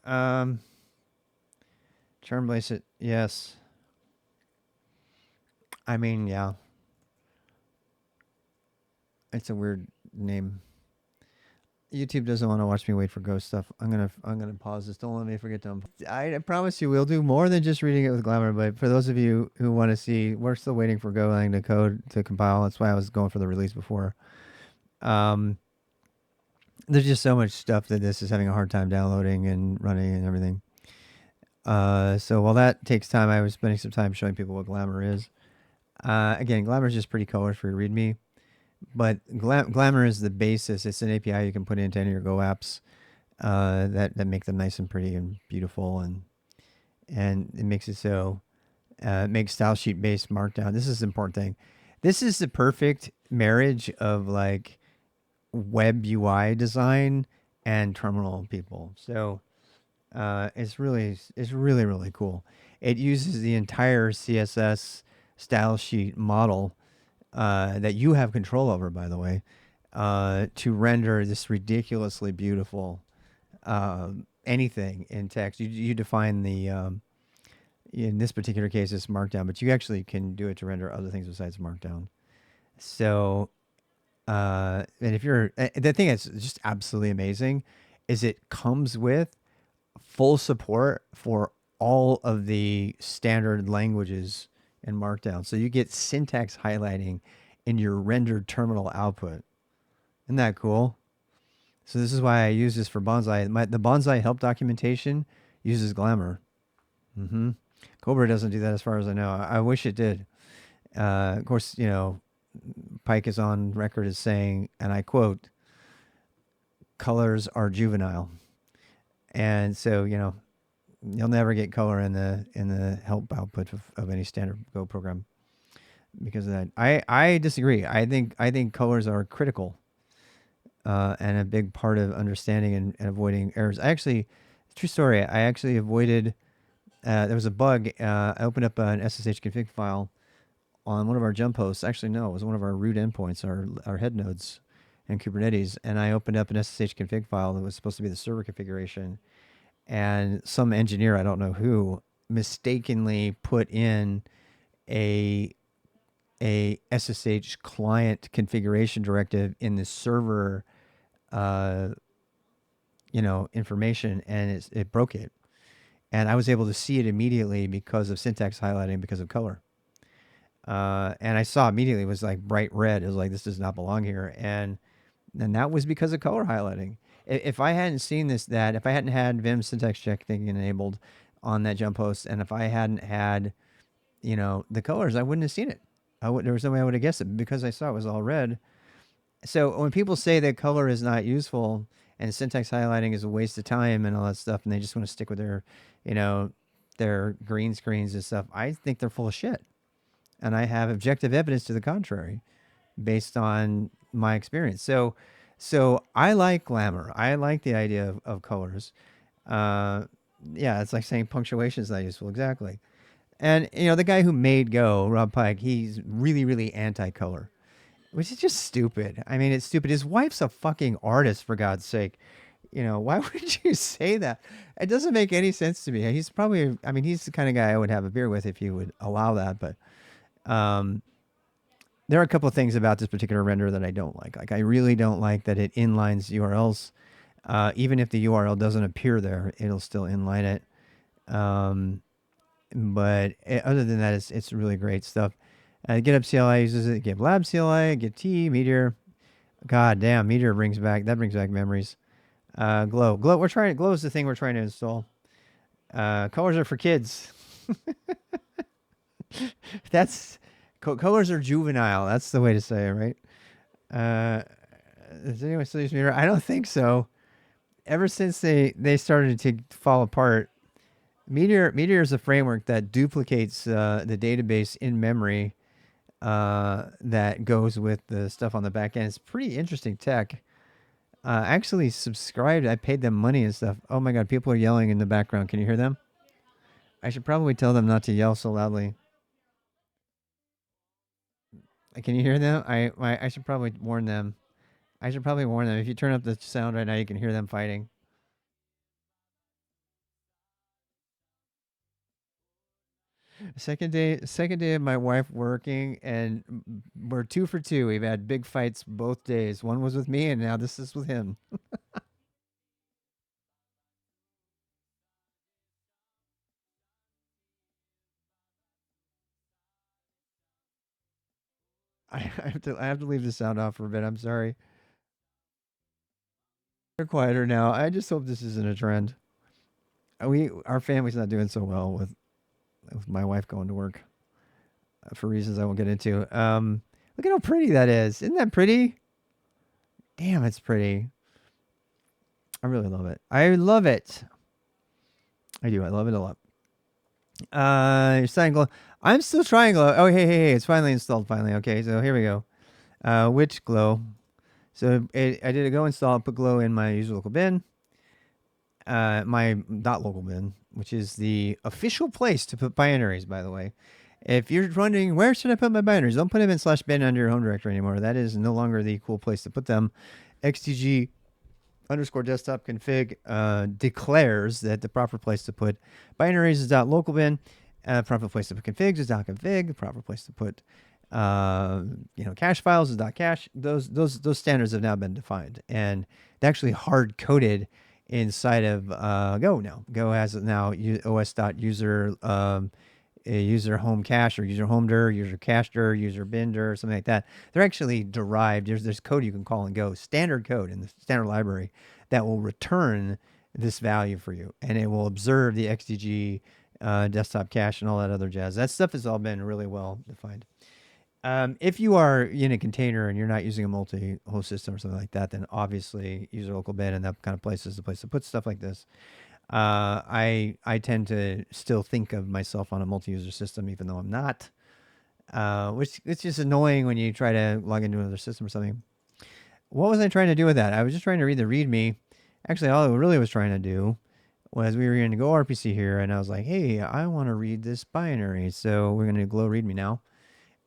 Term place it. Yes. I mean, yeah. It's a weird name. YouTube doesn't want to watch me wait for ghost stuff. I'm gonna pause this. Don't let me forget to. I promise you, we'll do more than just reading it with Glamour. But for those of you who want to see, we're still waiting for Golang to code to compile. That's why I was going for the release before. There's just so much stuff that this is having a hard time downloading and running and everything. So while that takes time, I was spending some time showing people what Glamour is. Again, Glamour is just pretty colors for your README. But Glamour is the basis. It's an API you can put into any of your Go apps that make them nice and pretty and beautiful, and it makes it so it makes style sheet based markdown. This is the important thing. This is the perfect marriage of like web UI design and terminal people. So it's really cool. It uses the entire CSS style sheet model that you have control over, by the way, to render this ridiculously beautiful anything in text. You define the, in this particular case, it's Markdown, but you actually can do it to render other things besides Markdown. So, and if you're, the thing that's just absolutely amazing is it comes with full support for all of the standard languages in Markdown. So you get syntax highlighting in your rendered terminal output. Isn't that cool? So this is why I use this for Bonsai. The Bonsai help documentation uses Glamour. Cobra doesn't do that as far as I know. I wish it did. Of course, Pike is on record as saying, and I quote, "Colors are juvenile." And so, You'll never get color in the help output of any standard Go program because of that. I disagree. I think colors are critical and a big part of understanding and avoiding errors. I actually, true story. I actually avoided. There was a bug. I opened up an SSH config file on one of our jump hosts. Actually, no, it was one of our root endpoints, our head nodes in Kubernetes. And I opened up an SSH config file that was supposed to be the server configuration. And some engineer, I don't know who, mistakenly put in a SSH client configuration directive in the server, uh, information, and it broke it. And I was able to see it immediately because of syntax highlighting because of color. And I saw immediately it was like bright red. It was like, this does not belong here. And that was because of color highlighting. If I hadn't seen if I hadn't had Vim syntax check thing enabled on that jump host, and if I hadn't had, the colors, I wouldn't have seen it. There was no way I would have guessed it because I saw it was all red. So when people say that color is not useful and syntax highlighting is a waste of time and all that stuff, and they just want to stick with you know, their green screens and stuff, I think they're full of shit. And I have objective evidence to the contrary based on my experience. So I like Glamour. I like the idea of colors. Uh, yeah, it's like saying punctuation is not useful. Exactly. And the guy who made Go, Rob Pike, he's really, really anti-color, which is just stupid. I mean, it's stupid. His wife's a fucking artist, for God's sake. Why would you say that? It doesn't make any sense to me. He's probably, I mean, he's the kind of guy I would have a beer with if he would allow that. But um, there are a couple of things about this particular render that I don't like. Like, I really don't like that it inlines URLs. Even if the URL doesn't appear there, it'll still inline it. But other than that, it's really great stuff. GitHub CLI uses it. GitLab CLI, Git, Meteor. God damn, Meteor brings back memories. Glow. Glow is the thing we're trying to install. Colors are for kids. Colors are juvenile. That's the way to say it, right? Does anyone still use Meteor? I don't think so. Ever since they started to fall apart, Meteor is a framework that duplicates the database in memory that goes with the stuff on the back end. It's pretty interesting tech. Actually subscribed. I paid them money and stuff. Oh my God, people are yelling in the background. Can you hear them? I should probably tell them not to yell so loudly. Can you hear them? I should probably warn them. If you turn up the sound right now, you can hear them fighting. Second day of my wife working, and we're 2 for 2. We've had big fights both days. One was with me, and now this is with him. I have to leave the sound off for a bit. I'm sorry. They're quieter now. I just hope this isn't a trend. Our family's not doing so well with my wife going to work for reasons I won't get into. Look at how pretty that is. Isn't that pretty? Damn, it's pretty. I really love it. I love it. I do. I love it a lot. You're saying Glow. I'm still trying Glow. Oh, hey. It's finally installed. Finally. Okay, so here we go. Which Glow? So I did a Go install, put Glow in my user local bin. My .local bin, which is the official place to put binaries, by the way. If you're wondering, where should I put my binaries? Don't put them in /bin under your home directory anymore. That is no longer the cool place to put them. XTG _ desktop config declares that the proper place to put binaries is .local bin. Proper place to put configs is .config. The proper place to put cache files is .cache. Those standards have now been defined, and they're actually hard coded inside of Go now. Go has now os.user user home cache or user home dir, user cache dir, user bin dir, something like that. They're actually derived. There's code you can call in Go, standard code in the standard library that will return this value for you, and it will observe the XDG desktop cache and all that other jazz. That stuff has all been really well defined. If you are in a container and you're not using a multi-host system or something like that, then obviously user local bin and that kind of place is the place to put stuff like this. I tend to still think of myself on a multi-user system, even though I'm not. Which it's just annoying when you try to log into another system or something. What was I trying to do with that? I was just trying to read the README. Actually, all I really was trying to do was we were going to go RPC here, and I was like, hey, I want to read this binary, so we're going to Glow README now,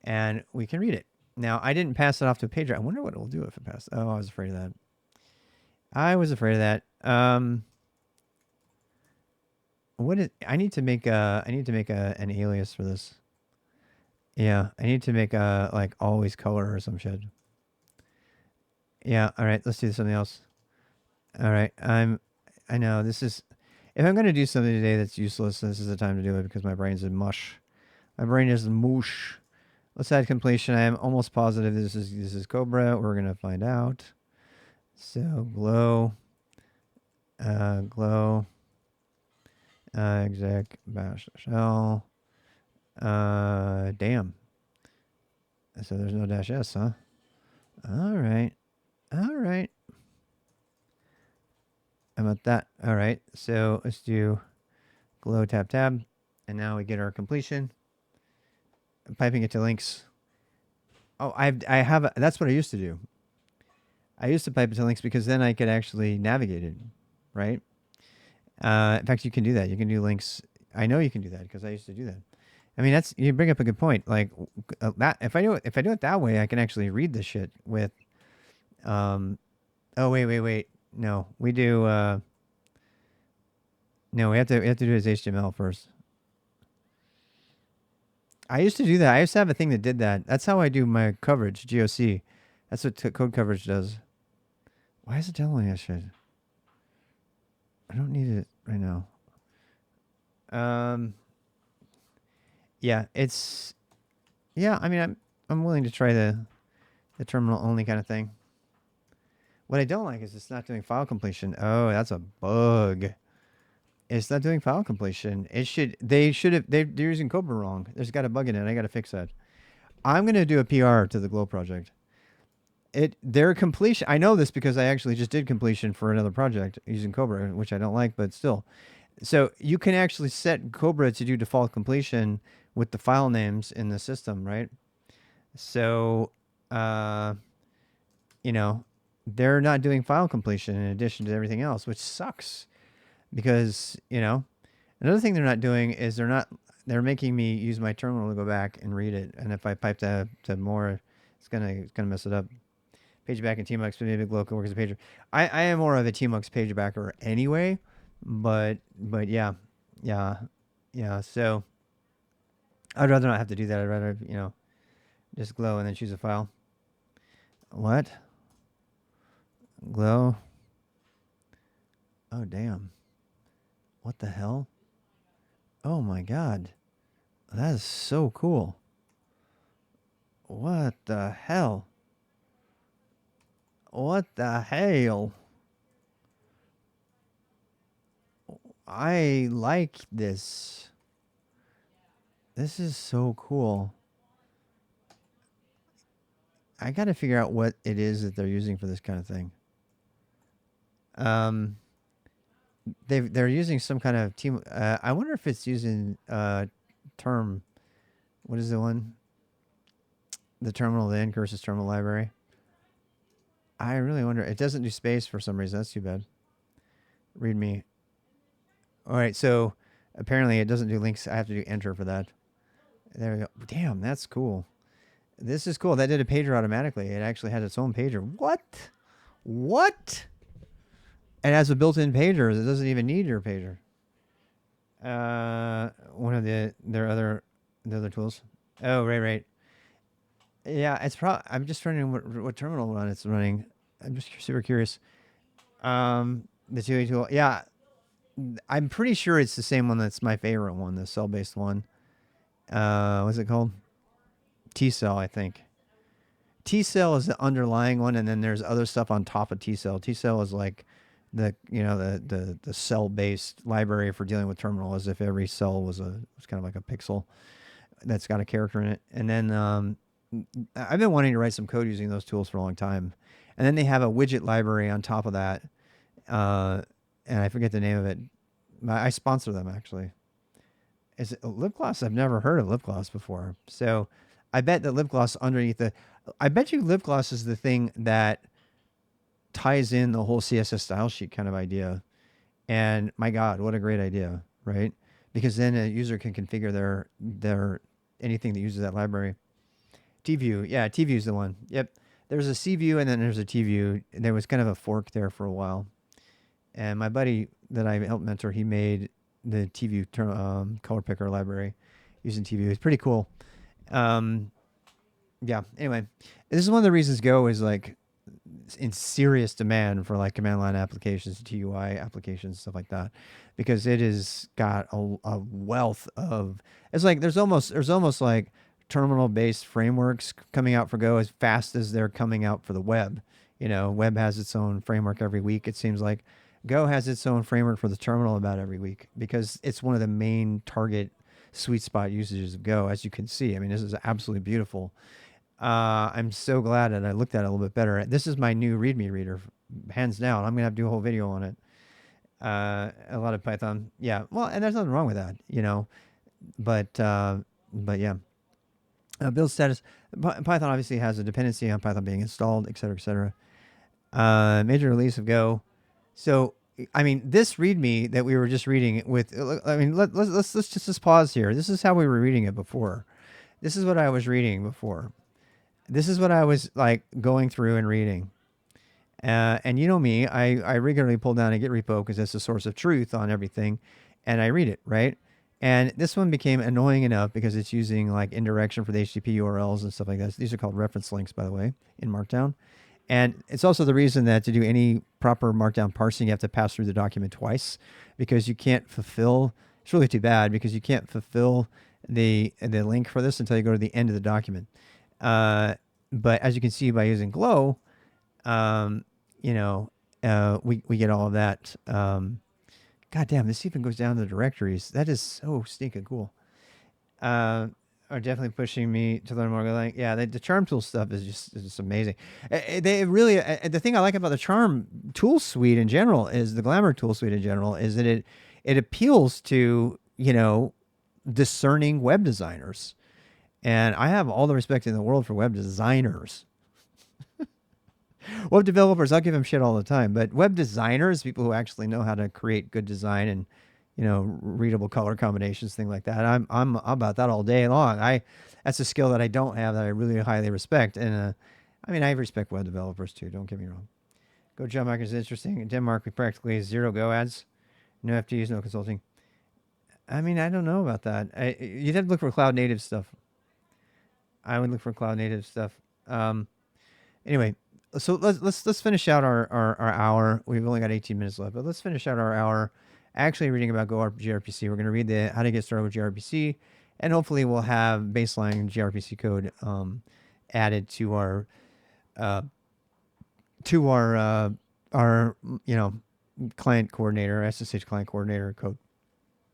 and we can read it. Now, I didn't pass it off to a pager. I wonder what it'll do if it passes. Oh, I was afraid of that. I was afraid of that. I need to make an alias for this. Yeah, I need to make a like always color or some shit. Yeah, all right, let's do something else. All right, I know this is if I'm gonna do something today that's useless, this is the time to do it because my brain's in mush. My brain is mush. Let's add completion. I am almost positive this is Cobra. We're gonna find out. So glow, glow, exec bash shell. Damn. So there's no dash s, huh? All right, all right. How about that? All right. So let's do glow tab tab, and now we get our completion. I'm piping it to links. Oh, I have that's what I used to do. I used to pipe it to links because then I could actually navigate it, right? In fact, you can do that. You can do links. I know you can do that because I used to do that. I mean, that's you bring up a good point. Like that, if I do it that way, I can actually read the shit with. Oh wait. No, we do. No, we have to do his HTML first. I used to do that. I used to have a thing that did that. That's how I do my coverage, GOC. That's what code coverage does. Why is it telling me I should? I don't need it right now. Yeah, it's yeah. I mean, I'm willing to try the terminal only kind of thing. What I don't like is it's not doing file completion. Oh, that's a bug. It's not doing file completion. It should. They should have. They're using Cobra wrong. There's got a bug in it. I got to fix that. I'm gonna do a PR to the Glow project. Their completion. I know this because I actually just did completion for another project using Cobra, which I don't like, but still. So you can actually set Cobra to do default completion with the file names in the system, right? So, you know, they're not doing file completion in addition to everything else, which sucks because, another thing they're not doing is they're making me use my terminal to go back and read it. And if I pipe to more, it's gonna mess it up. Page back in TMUX, but maybe Glow works as a pager. I am more of a TMUX page backer anyway, but yeah. So I'd rather not have to do that. I'd rather just Glow and then choose a file. What? Glow? Oh damn! What the hell? Oh my god! That is so cool. What the hell? What the hell? I like this. This is so cool. I got to figure out what it is that they're using for this kind of thing. They're using some kind of team. I wonder if it's using term. What is the one? The terminal, the ncurses terminal library. I really wonder. It doesn't do space for some reason. That's too bad. README. All right, so apparently it doesn't do links. I have to do enter for that. There we go. Damn, that's cool. This is cool. That did a pager automatically. It actually had its own pager. What? What? It has a built-in pager. It doesn't even need your pager. One of the other tools. Oh, right. Yeah, it's probably. I'm just wondering what terminal run it's running. I'm just super curious. The 2A tool. Yeah, I'm pretty sure it's the same one that's my favorite one, the cell-based one. What's it called? T-cell, I think. T-cell is the underlying one, and then there's other stuff on top of T-cell. T-cell is like the cell-based library for dealing with terminal, as if every cell was kind of like a pixel that's got a character in it. And then I've been wanting to write some code using those tools for a long time. And then they have a widget library on top of that, and I forget the name of it. I sponsor them actually. Is it lip gloss? I've never heard of lip gloss before. So I bet that lip gloss underneath the, I bet you lip gloss is the thing that ties in the whole CSS style sheet kind of idea. And my God, what a great idea, right? Because then a user can configure their anything that uses that library. T view, yeah, T view is the one. Yep. There's a C view and then there's a T view. There was kind of a fork there for a while. And my buddy that I helped mentor, he made the T view color picker library using T view. It's pretty cool. Yeah. Anyway, this is one of the reasons Go is like in serious demand for like command line applications, TUI applications, stuff like that, because it has got a wealth of. It's like there's almost like terminal based frameworks coming out for Go as fast as they're coming out for the web. You know, web has its own framework every week. It seems like Go has its own framework for the terminal about every week because it's one of the main target sweet spot usages of Go, as you can see. I mean, this is absolutely beautiful. I'm so glad that I looked at it a little bit better. This is my new README reader, hands down. I'm gonna have to do a whole video on it. A lot of Python, yeah. Well, and there's nothing wrong with that, you know. But yeah. Build status. Python obviously has a dependency on Python being installed, et cetera, et cetera. Major release of Go. So I mean, this README that we were just reading with. I mean, let's just pause here. This is how we were reading it before. This is what I was reading before. This is what I was like going through and reading. And you know me, I regularly pull down a Git repo because it's a source of truth on everything, and I read it, right? And this one became annoying enough because it's using like indirection for the HTTP URLs and stuff like that. These are called reference links, by the way, in Markdown. And it's also the reason that to do any proper Markdown parsing, you have to pass through the document twice because you can't fulfill. It's really too bad because you can't fulfill the link for this until you go to the end of the document. But as you can see by using Glow, you know, we get all of that. God damn, this even goes down to the directories. That is so stinking cool. Are definitely pushing me to learn more. Like, yeah, the charm tool stuff is just amazing. They really, the thing I like about the charm tool suite in general is the Glamour tool suite in general is that it appeals to, you know, discerning web designers. And I have all the respect in the world for web designers. Web developers, I'll give them shit all the time, but web designers, people who actually know how to create good design and, you know, readable color combinations, things like that. I'm about that all day long. That's a skill that I don't have that I really highly respect. And I mean, I respect web developers too. Don't get me wrong. Go job market is interesting. In Denmark, we practically zero Go ads, no FTEs, no consulting. I mean, I don't know about that. You'd have to look for cloud native stuff. I would look for cloud native stuff. Anyway, so let's finish out our hour. We've only got 18 minutes left, but let's finish out our hour actually reading about Go gRPC. We're going to read the how to get started with gRPC, and hopefully we'll have baseline gRPC code added to our you know, client coordinator, SSH client coordinator code.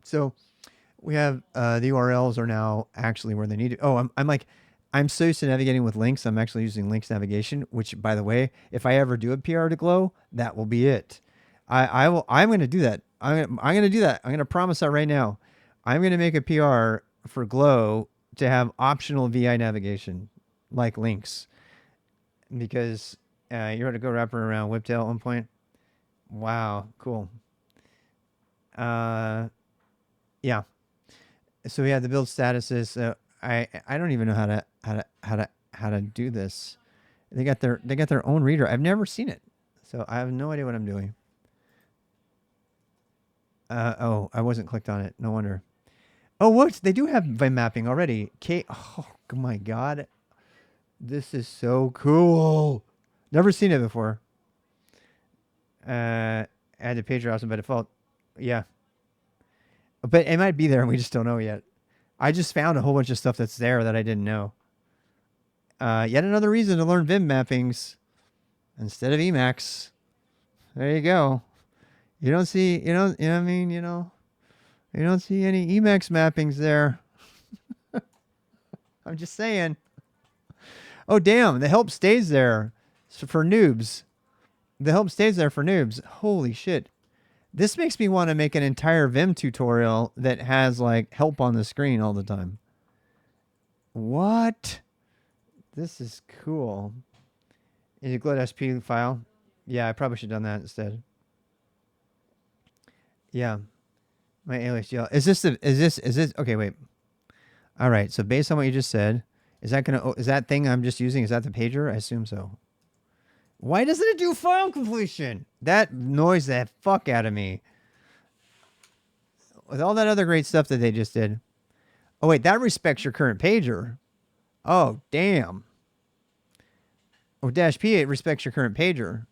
So we have the URLs are now actually where they need to. Oh, I'm so used to navigating with links. I'm actually using links navigation, which, by the way, if I ever do a PR to Glow, that will be it. I'm going to do that. I'm going to do that. I'm going to promise that right now. I'm going to make a PR for Glow to have optional VI navigation, like links, because you're going to go wrapping around whiptail at one point. Wow, cool. Yeah. So we have the build statuses. I don't even know how to do this. They got their own reader. I've never seen it, so I have no idea what I'm doing. Oh, I wasn't clicked on it. No wonder. Oh, what? They do have Vim mapping already. Oh my God, this is so cool. Never seen it before. Add to page browser by default. Yeah, but it might be there and we just don't know yet. I just found a whole bunch of stuff that's there that I didn't know. Yet another reason to learn Vim mappings instead of Emacs. There you go. You don't see, you know what I mean? You don't see any Emacs mappings there. I'm just saying. Oh, damn. The help stays there for noobs. The help stays there for noobs. Holy shit. This makes me want to make an entire Vim tutorial that has like help on the screen all the time. What? This is cool. Is it glo.sp file? Yeah, I probably should have done that instead. Yeah. My alias GL. Is this okay, wait. All right. So based on what you just said, is that thing I'm just using, is that the pager? I assume so. Why doesn't it do file completion? That annoys the fuck out of me. With all that other great stuff that they just did. Oh wait, that respects your current pager. Oh, damn. Oh, dash P8 respects your current pager.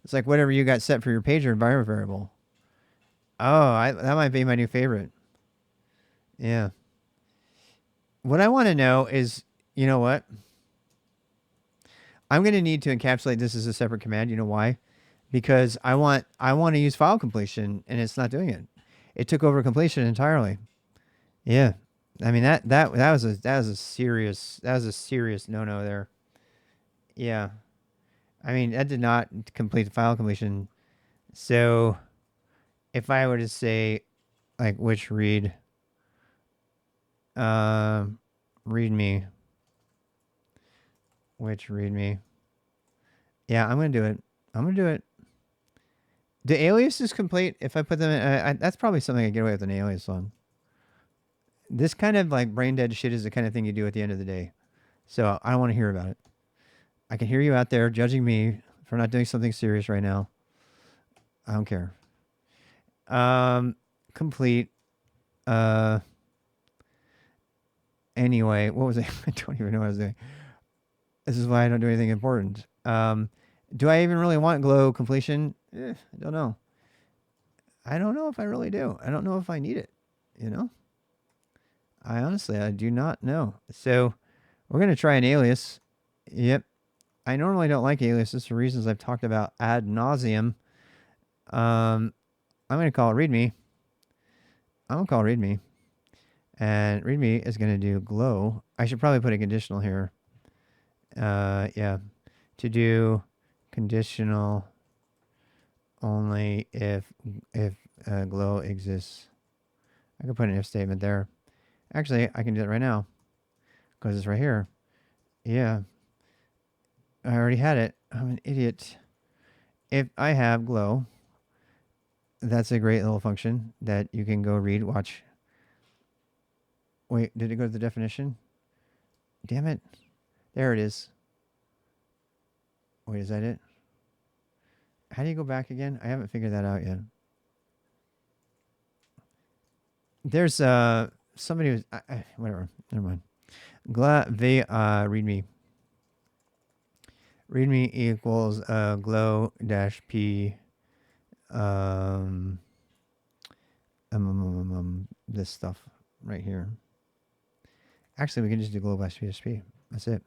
It's like whatever you got set for your pager environment variable. Oh, that might be my new favorite. Yeah. What I want to know is, you know what? I'm going to need to encapsulate this as a separate command. You know why? Because I want to use file completion, and it's not doing it. It took over completion entirely. Yeah. I mean that was a serious no there. Yeah. I mean that did not complete the file completion. So if I were to say like which read readme, which readme. Yeah, I'm gonna do it. I'm gonna do it. Do aliases complete if I put them in? That's probably something I get away with an alias on. This kind of like brain dead shit is the kind of thing you do at the end of the day. So I don't want to hear about it. I can hear you out there judging me for not doing something serious right now. I don't care. Complete. Anyway, what was I? I don't even know what I was doing. This is why I don't do anything important. Do I even really want Glow completion? I don't know. I don't know if I really do. I don't know if I need it. You know? I do not know. So we're going to try an alias. Yep. I normally don't like aliases for reasons I've talked about ad nauseum. I'm going to call it readme. I'm going to call it readme. And readme is going to do glow. I should probably put a conditional here. Yeah. To do conditional only if glow exists. I could put an if statement there. Actually, I can do it right now because it's right here. Yeah. I already had it. I'm an idiot. If I have glow, that's a great little function that you can go read. Watch. Wait, did it go to the definition? Damn it. There it is. Wait, is that it? How do you go back again? I haven't figured that out yet. There's somebody who's whatever. Never mind. Readme. Readme equals glow dash p this stuff right here. Actually, we can just do glow dash PSP. That's it.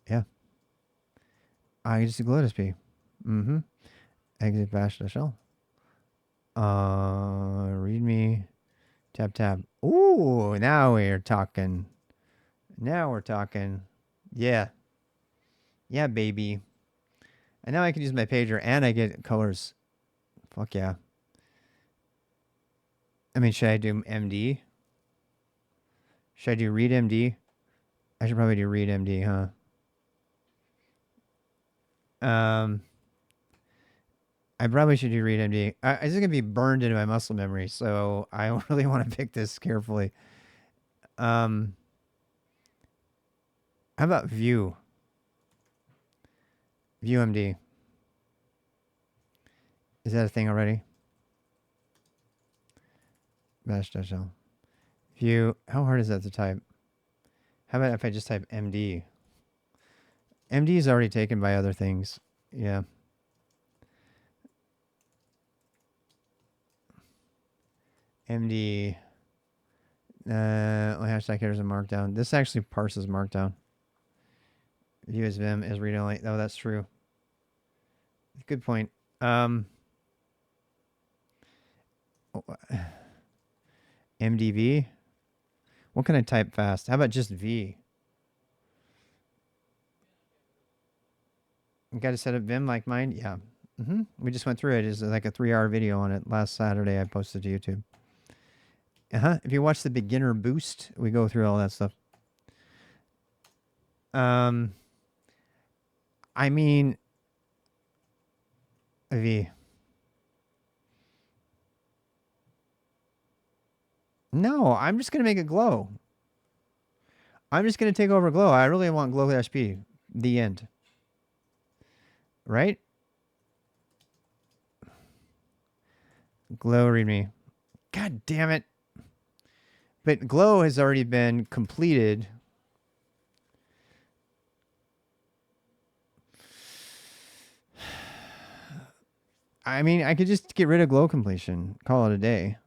Yeah. I can just do glow dash p. Mm-hmm. Exit bash dash l. Readme. Tab. Ooh, now we're talking. Now we're talking. Yeah. Yeah, baby. And now I can use my pager and I get colors. Fuck yeah. I mean, should I do MD? Should I do read MD? I should probably do read MD, huh? I probably should do read MD. This is going to be burned into my muscle memory, so I really want to pick this carefully. How about view? View MD. Is that a thing already? Bash-l. View. How hard is that to type? How about if I just type MD? MD is already taken by other things. Yeah. MD. Hashtag headers and markdown. This actually parses markdown. View as Vim is read only. Oh, that's true. Good point. MDV. What can I type fast? How about just V? You got to set up Vim like mine? Yeah. We just went through it. It's like a 3-hour video on it last Saturday. I posted to YouTube. If you watch the beginner boost, we go through all that stuff. I mean, V. No, I'm just gonna make it glow. I'm just gonna take over glow. I really want glow-p. The end. Right? Glow readme. God damn it. But glow has already been completed. I mean, I could just get rid of glow completion. Call it a day.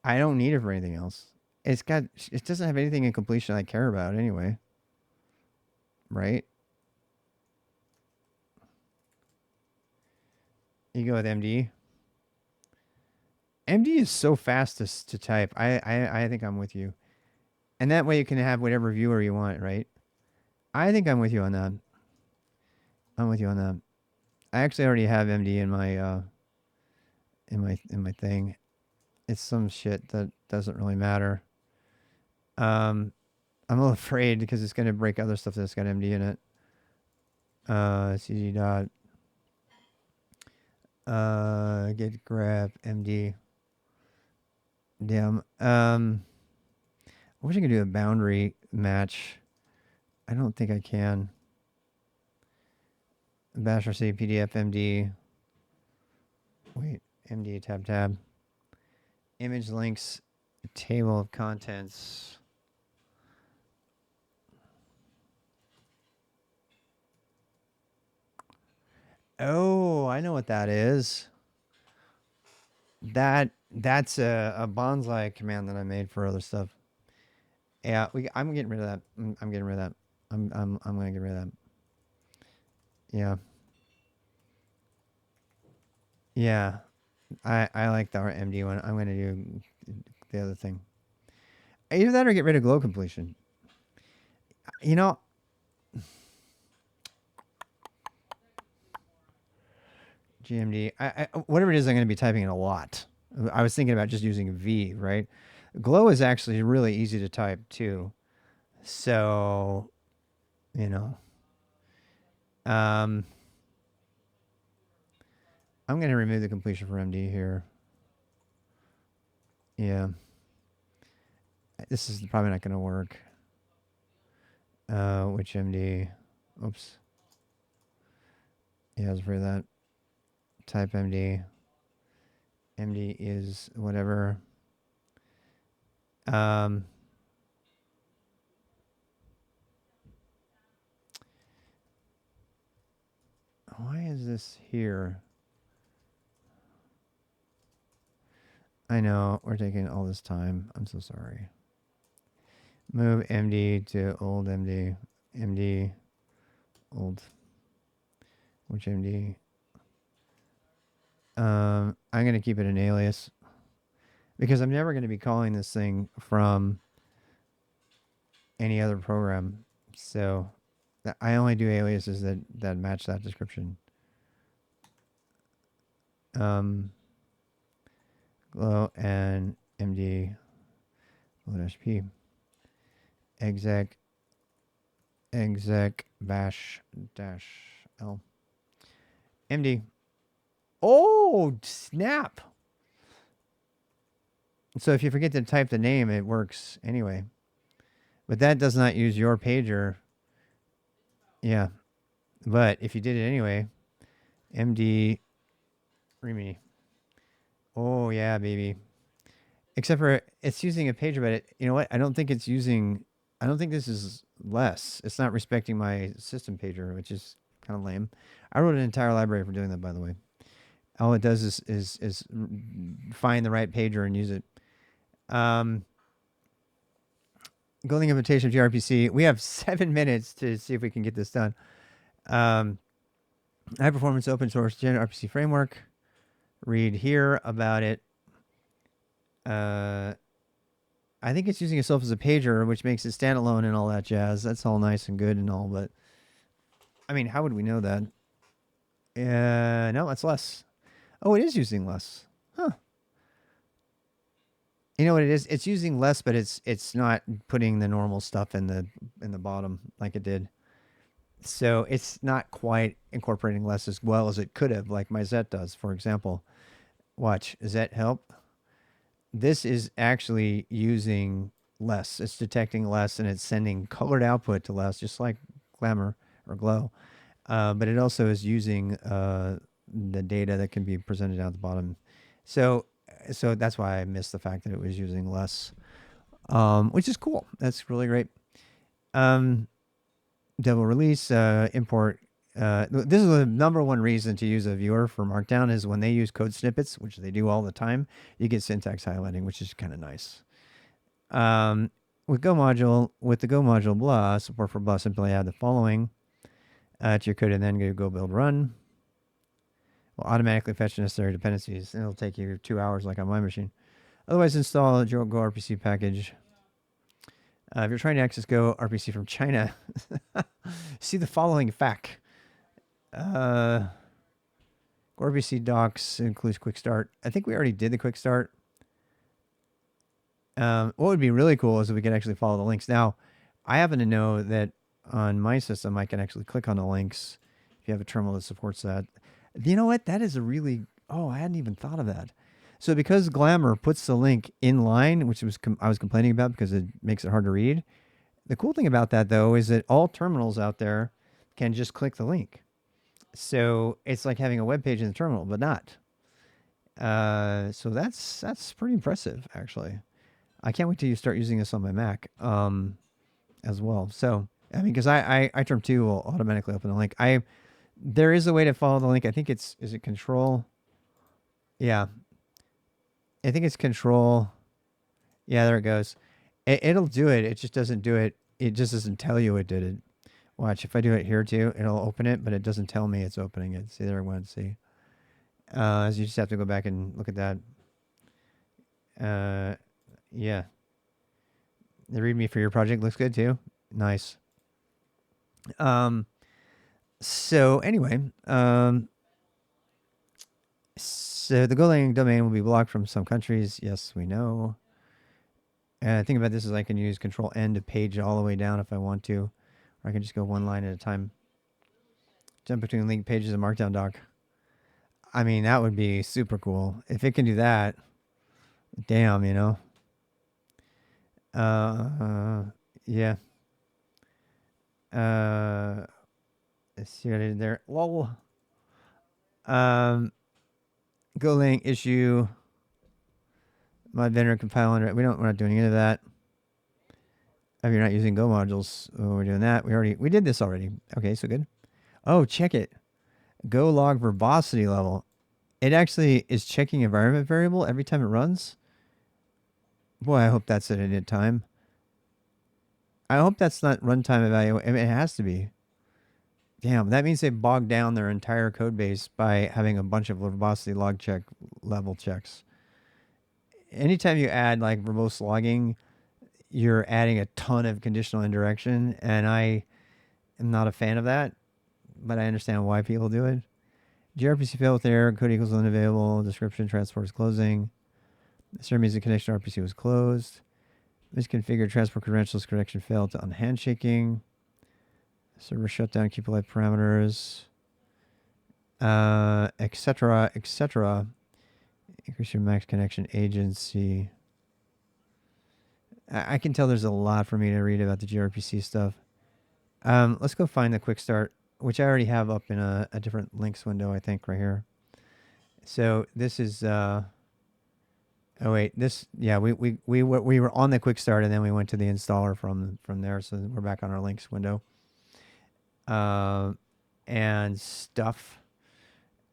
I don't need it for anything else. It doesn't have anything in completion I care about anyway. Right? You go with MD. MD is so fast to type. I think I'm with you. And that way you can have whatever viewer you want, right? I think I'm with you on that. I'm with you on that. I actually already have MD in my thing. It's some shit that doesn't really matter. I'm a little afraid because it's going to break other stuff that's got MD in it. cg dot get grab MD. Damn. I wish I could do a boundary match. I don't think I can. Bash RC PDF MD. Wait, MD tab. Image links, table of contents. Oh, I know what that is. That's a bonsai command that I made for other stuff. Yeah, I'm getting rid of that. I'm getting rid of that. I'm gonna get rid of that. Yeah. Yeah. I like the MD one. I'm gonna do the other thing. Either that or get rid of glow completion. You know, GMD. Whatever it is, I'm going to be typing it a lot. I was thinking about just using V, right? Glow is actually really easy to type too. So, you know, I'm going to remove the completion for MD here. Yeah. This is probably not going to work. Which MD? Oops. Yeah, I was afraid of that. Type MD. MD is whatever. Why is this here? I know, we're taking all this time. I'm so sorry. Move MD to old MD. MD, old. Which MD? I'm going to keep it an alias. Because I'm never going to be calling this thing from any other program. So I only do aliases that match that description. Glow and MD -p exec bash -l MD. Oh, snap. So if you forget to type the name, it works anyway. But that does not use your pager. Yeah. But if you did it anyway, MD readme. Oh, yeah, baby. Except for it's using a pager, but you know what? I don't think this is less. It's not respecting my system pager, which is kind of lame. I wrote an entire library for doing that, by the way. All it does is find the right pager and use it. Golding implementation of gRPC. We have 7 minutes to see if we can get this done. High performance open source gRPC framework. Read here about it. I think it's using itself as a pager, which makes it standalone and all that jazz. That's all nice and good and all, but I mean, how would we know that? No, it's less. Oh, it is using less. Huh. You know what it is? It's using less, but it's not putting the normal stuff in the bottom like it did. So it's not quite incorporating less as well as it could have, like my Zet does, for example. Watch, does that help? This is actually using less. It's detecting less and it's sending colored output to less, just like Glamour or Glow. But it also is using the data that can be presented down at the bottom. So, so that's why I missed the fact that it was using less, which is cool. That's really great. Um, Double release, import. This is the number one reason to use a viewer for Markdown is when they use code snippets, which they do all the time, you get syntax highlighting, which is kind of nice. With the Go module blah, support for blah, simply add the following to your code and then go build run. Will automatically fetch necessary dependencies. And it'll take you 2 hours like on my machine. Otherwise, install a gRPC package. If you're trying to access gRPC from China, see the following FAQ. gRPC docs includes quick start. I think we already did the quick start. What would be really cool is if we could actually follow the links. Now, I happen to know that on my system, I can actually click on the links if you have a terminal that supports that. You know what? That is a really, oh, I hadn't even thought of that. So because Glamour puts the link in line, which I was complaining about because it makes it hard to read. The cool thing about that though is that all terminals out there can just click the link. So it's like having a web page in the terminal, but not. So that's pretty impressive actually. I can't wait till you start using this on my Mac as well. So I mean, because I term 2 will automatically open the link. There is a way to follow the link. I think is it control? Yeah, I think it's control. Yeah, there it goes. It'll do it. It just doesn't do it. It just doesn't tell you it did it. Watch, if I do it here too, it'll open it, but it doesn't tell me it's opening it. See, there I went. See, so you just have to go back and look at that. Yeah, the README for your project looks good too. Nice. So anyway, so the Golang domain will be blocked from some countries. Yes, we know. Think about this as I can use Control N to page all the way down if I want to, or I can just go one line at a time. Jump between linked pages and Markdown doc. I mean, that would be super cool if it can do that. Damn, you know. Yeah. Let's see what I did there. Lol. Golang issue. Mod vendor compiler. We're not doing any of that. If you're not using Go modules, we're doing that. We did this already. Okay, so good. Oh, check it. Go log verbosity level. It actually is checking environment variable every time it runs. Boy, I hope that's at a init time. I hope that's not runtime evaluation. I mean, it has to be. Damn, that means they bogged down their entire code base by having a bunch of verbosity log check level checks. Anytime you add like verbose logging, you're adding a ton of conditional indirection, and I am not a fan of that, but I understand why people do it. gRPC failed with error, code equals unavailable, description, transport is closing. Server means the connection RPC was closed. Misconfigured transport credentials, connection failed to unhandshaking. Server shutdown, keep alive parameters, etc., etc. Increase your max connection agency. I can tell there's a lot for me to read about the gRPC stuff. Let's go find the quick start, which I already have up in a different links window, I think, right here. So this is, oh wait, this, yeah, we were on the quick start and then we went to the installer from there. So we're back on our links window. And stuff.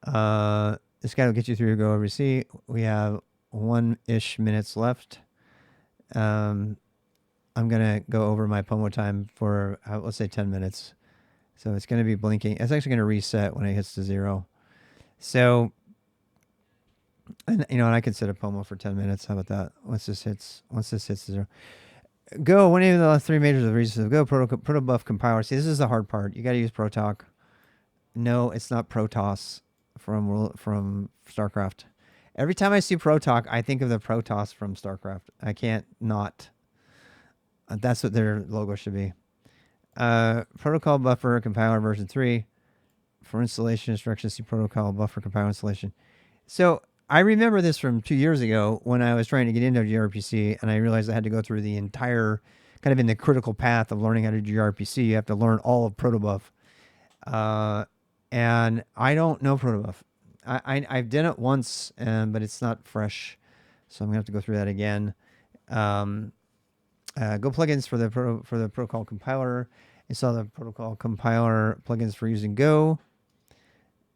This guy will get you through gRPC. We have 1-ish minutes left. I'm going to go over my Pomo time for, let's say 10 minutes. So it's going to be blinking. It's actually going to reset when it hits to 0. So, and you know, and I can set a Pomo for 10 minutes. How about that? Once this hits to 0. Go, one of the 3 majors of reasons of Go, protobuf compiler. See, this is the hard part. You got to use Protalk. No, it's not Protoss from StarCraft. Every time I see Protalk, I think of the Protoss from StarCraft. I can't not. That's what their logo should be. Protocol buffer compiler version 3 for installation instructions. See protocol buffer compiler installation. So I remember this from 2 years ago when I was trying to get into gRPC, and I realized I had to go through the entire, kind of in the critical path of learning how to do gRPC. You have to learn all of protobuf. And I don't know protobuf. I've done it once, but it's not fresh, so I'm gonna have to go through that again. Go plugins for the protocol compiler. Install the protocol compiler plugins for using Go.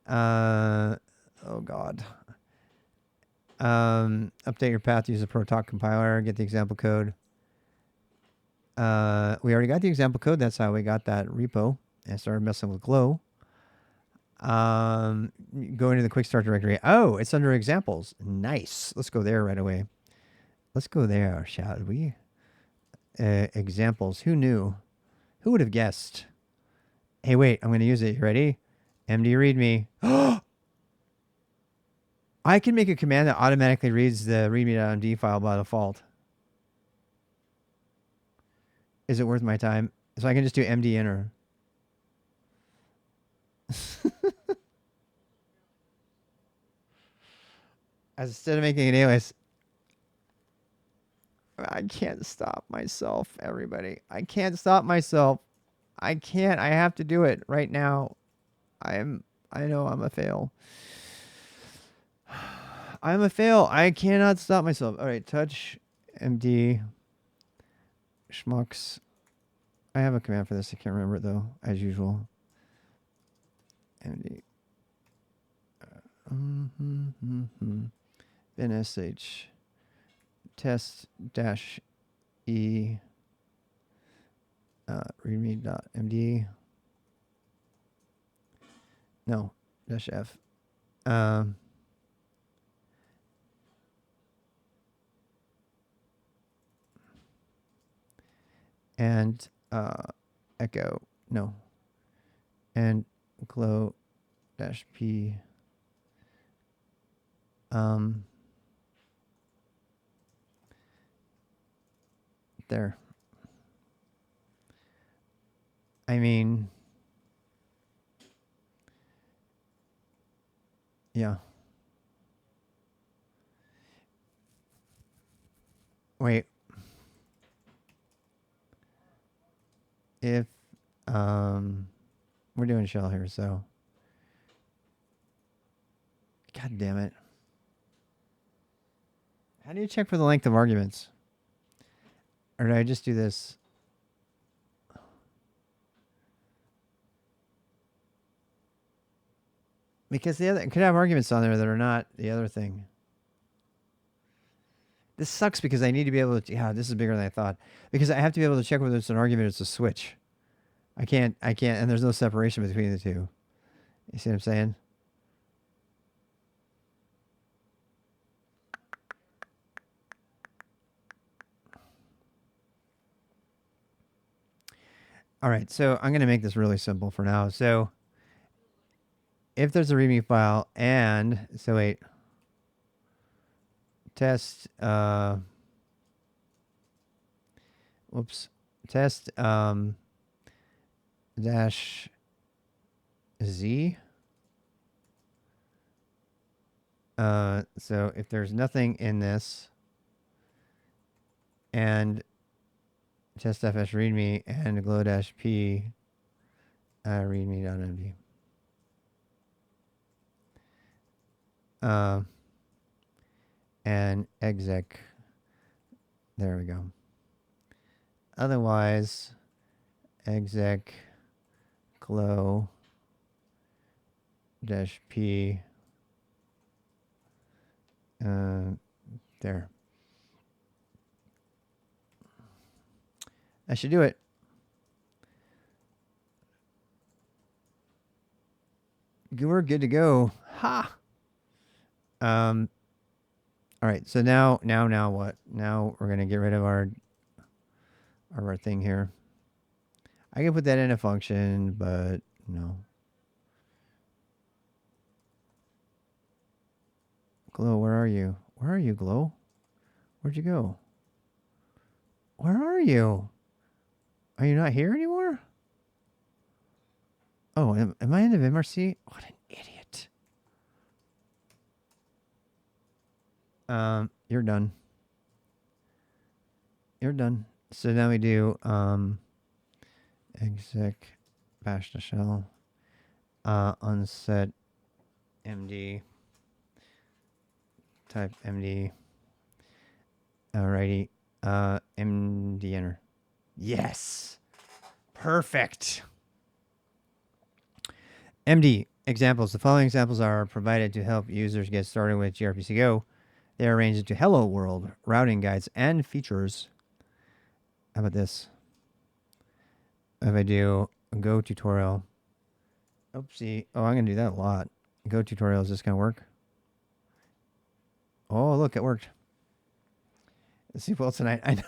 Oh God. Update your path to use the Protalk compiler. Get the example code. We already got the example code. That's how we got that repo and started messing with Glow. Go into the quick start directory. Oh, it's under examples. Nice. Let's go there right away. Let's go there, shall we? Examples. Who knew? Who would have guessed? Hey, wait. I'm going to use it. You ready? MD readme. I can make a command that automatically reads the readme.md file by default. Is it worth my time? So I can just do md enter. Instead of making an alias, I can't stop myself, everybody. I can't stop myself. I can't. I have to do it right now. I know I'm a fail. I'm a fail. I cannot stop myself. All right, touch md schmucks. I have a command for this. I can't remember it though, as usual. md bin sh test dash e readme.md. No, dash f. And echo, no, and glow dash p. There. I mean, yeah. Wait. If we're doing shell here, so God damn it. How do you check for the length of arguments? Or did I just do this? Because the other it could have arguments on there that are not the other thing. This sucks because I need to be able to. Yeah, this is bigger than I thought. Because I have to be able to check whether it's an argument or it's a switch. I can't, and there's no separation between the two. You see what I'm saying? All right, so I'm going to make this really simple for now. So if there's a README file and, so wait, test, test dash z. So if there's nothing in this and test fs readme and glow dash p readme.md. And exec. There we go. Otherwise, exec glow dash p. There. I should do it. We're good to go. Ha! All right. So now what? Now we're gonna get rid of our thing here. I can put that in a function, but no. Glow, where are you? Where are you, Glow? Where'd you go? Where are you? Are you not here anymore? Oh, am I in the MRC? What an idiot. You're done. You're done. So now we do exec bash the shell unset md type md. Alrighty. MD enter. Yes. Perfect. MD examples. The following examples are provided to help users get started with gRPC Go. They are arranged into hello world, routing guides, and features. How about this? If I do a Go tutorial. Oopsie. Oh, I'm going to do that a lot. Go tutorial. Is this going to work? Oh, look, it worked. Let's see what tonight. I know.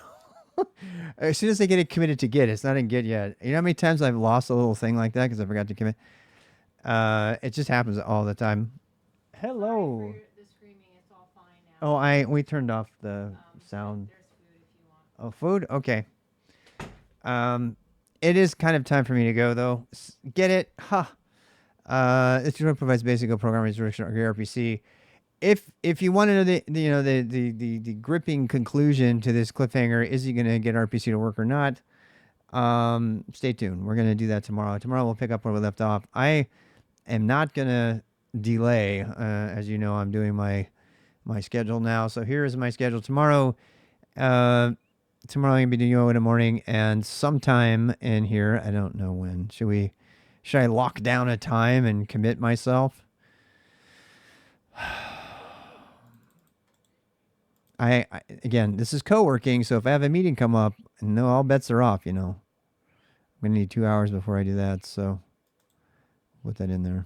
As soon as I get it committed to Git, it's not in Git yet. You know how many times I've lost a little thing like that because I forgot to commit? It just happens all the time. Hello. Sorry for the screaming. It's all fine now. Oh, we turned off the sound. There's food if you want. Oh, food? Okay. It is kind of time for me to go though. Get it? Ha. This tutorial provides basic Go programming instruction or gRPC. If you want to know the gripping conclusion to this cliffhanger, is he going to get RPC to work or not? Stay tuned. We're going to do that tomorrow. Tomorrow we'll pick up where we left off. I am not going to delay. As you know, I'm doing my schedule now. So here is my schedule tomorrow. Tomorrow I'm going to be doing yoga in the morning, and sometime in here, I don't know when. Should I lock down a time and commit myself? Again, this is co-working, so if I have a meeting come up, no, all bets are off, I'm going to need 2 hours before I do that, so put that in there.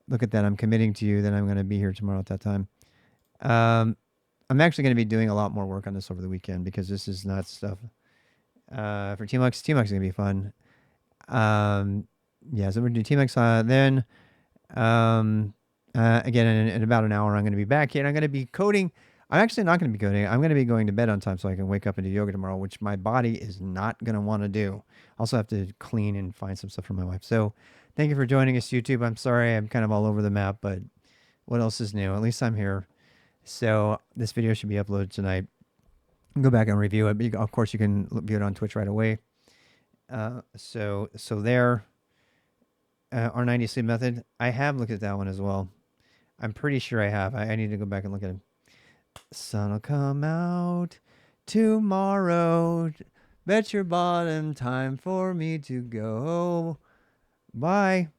Look at that. I'm committing to you that I'm going to be here tomorrow at that time. I'm actually going to be doing a lot more work on this over the weekend because this is not stuff for TMUX. TMUX is going to be fun. Yeah, so we're going to do TMUX then. Again, in about an hour, I'm going to be back here. And I'm going to be coding. I'm actually not going to be coding. I'm going to be going to bed on time so I can wake up and do yoga tomorrow, which my body is not going to want to do. Also have to clean and find some stuff for my wife. So thank you for joining us, YouTube. I'm sorry I'm kind of all over the map, but what else is new? At least I'm here. So this video should be uploaded tonight. Go back and review it. But of course, you can view it on Twitch right away. So there, R90 sleep method. I have looked at that one as well. I'm pretty sure I have. I need to go back and look at it. Sun'll come out tomorrow. Bet your bottom time for me to go. Bye.